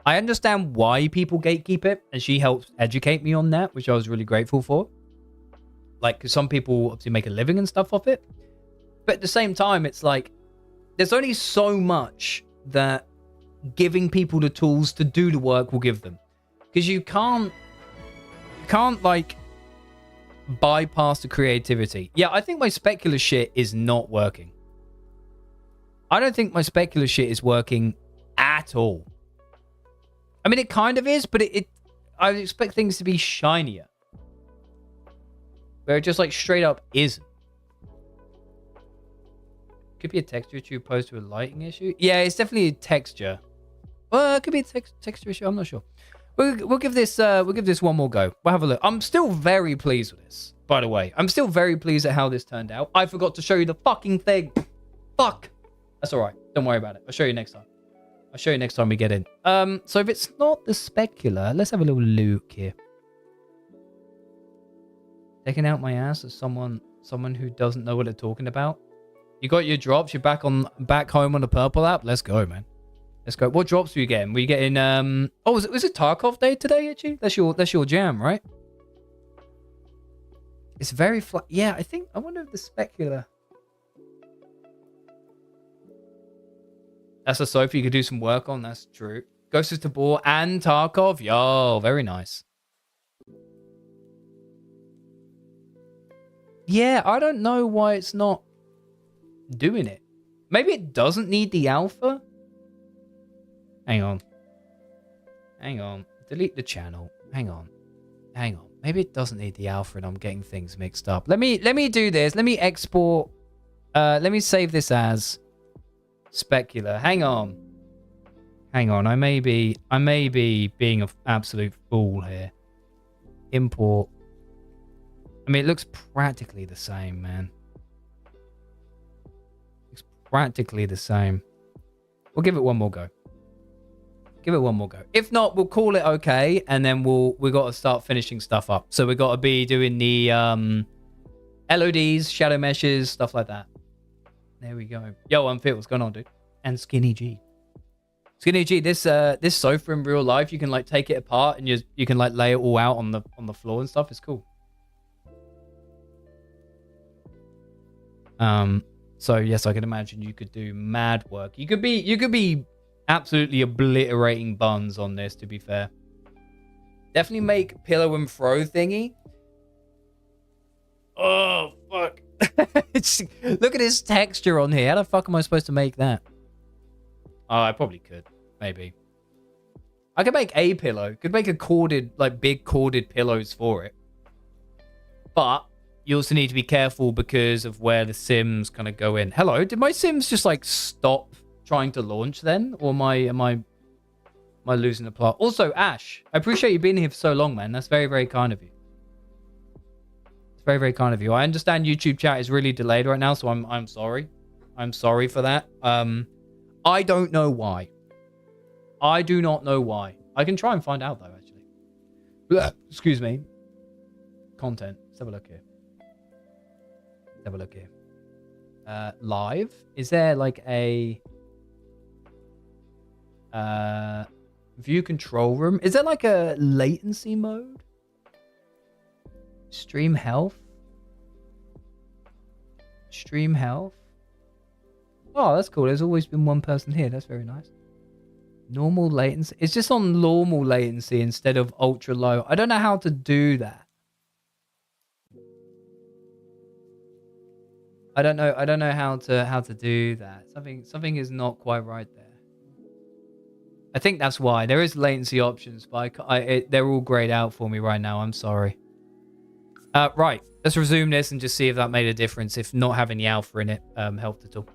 I understand why people gatekeep it, and she helped educate me on that, which I was really grateful for. Like, because some people obviously make a living and stuff off it. But at the same time, it's like there's only so much that giving people the tools to do the work will give them, because you can't like bypass the creativity. Yeah, I think my specular shit is not working. I don't think my specular shit is working at all. I mean, it kind of is, but I would expect things to be shinier. Where it just like straight up isn't. Could be a texture issue opposed to a lighting issue. Yeah, it's definitely a texture. Well, it could be a texture issue. I'm not sure. We'll give this one more go. We'll have a look. I'm still very pleased with this, by the way. I'm still very pleased at how this turned out. I forgot to show you the fucking thing. Fuck. That's all right. Don't worry about it. I'll show you next time. I'll show you next time we get in. So if it's not the specular, let's have a little look here. Taking out my ass as someone who doesn't know what they're talking about. You got your drops. You're back home on the purple app. Let's go, man. Let's go. What drops were you getting? Were you getting oh, was it Tarkov Day today, Itchy? That's your jam, right? It's very flat. Yeah, I wonder if the specular. That's a Sophie you could do some work on. That's true. Ghost of Tabor and Tarkov. Yo, very nice. Yeah, I don't know why it's not doing it. Maybe it doesn't need the alpha. Hang on. Delete the channel. Hang on. Maybe it doesn't need the alpha and I'm getting things mixed up. Let me do this. Let me export. Let me save this as specular. Hang on. I may be being an absolute fool here. Import. I mean, it looks practically the same, man. It's practically the same. We'll give it one more go. If not, we'll call it okay, and then we got to start finishing stuff up. So we got to be doing the LODs, shadow meshes, stuff like that. There we go. Yo, Unfit, what's going on, dude? And Skinny G. This sofa in real life, you can like take it apart and you can like lay it all out on the floor and stuff. It's cool. So yes, I can imagine you could do mad work. You could be absolutely obliterating buns on this, to be fair. Definitely make pillow and throw thingy. Oh, fuck. Look at this texture on here. How the fuck am I supposed to make that? Oh, I probably could. Maybe. I could make a pillow. Could make a corded, like big corded pillows for it. But you also need to be careful because of where the Sims kind of go in. Hello, did my Sims just like stop trying to launch then? Or am I losing the plot? Also, Ash, I appreciate you being here for so long, man. That's very, very kind of you. It's very, very kind of you. I understand YouTube chat is really delayed right now, so I'm sorry. I'm sorry for that. I don't know why. I do not know why. I can try and find out though, actually. Blah, excuse me. Content. Let's have a look here. Live? Is there like a view control room? Is there like a latency mode? Stream health? Oh, that's cool. There's always been one person here. That's very nice. Normal latency. It's just on normal latency instead of ultra low. I don't know how to do that. I don't know how to do that. Something is not quite right there. I think that's why. There is latency options, but they're all grayed out for me right now. I'm sorry. Right. Let's resume this and just see if that made a difference. If not having the alpha in it helped at all.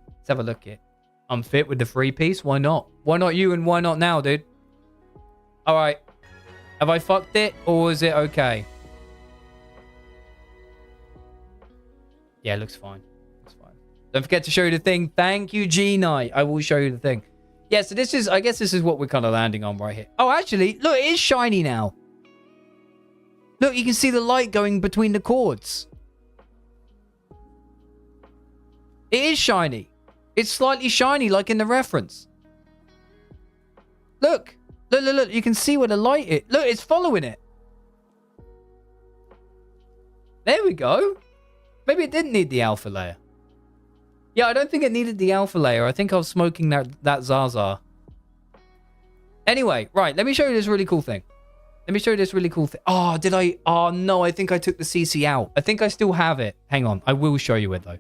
Let's have a look at it. I'm fit with the 3-piece. Why not? Why not you and why not now, dude? All right. Have I fucked it or is it okay? Yeah, it looks fine. Looks fine. Don't forget to show you the thing. Thank you, G-Knight. I will show you the thing. Yeah, so I guess this is what we're kind of landing on right here. Oh, actually, look, it is shiny now. Look, you can see the light going between the cords. It is shiny. It's slightly shiny, like in the reference. Look. Look. You can see where the light is. Look, it's following it. There we go. Maybe it didn't need the alpha layer. Yeah, I don't think it needed the alpha layer. I think I was smoking that Zaza. Anyway, right. Let me show you this really cool thing. Let me show you this really cool thing. Oh, did I? Oh, no. I think I took the CC out. I think I still have it. Hang on. I will show you it, though.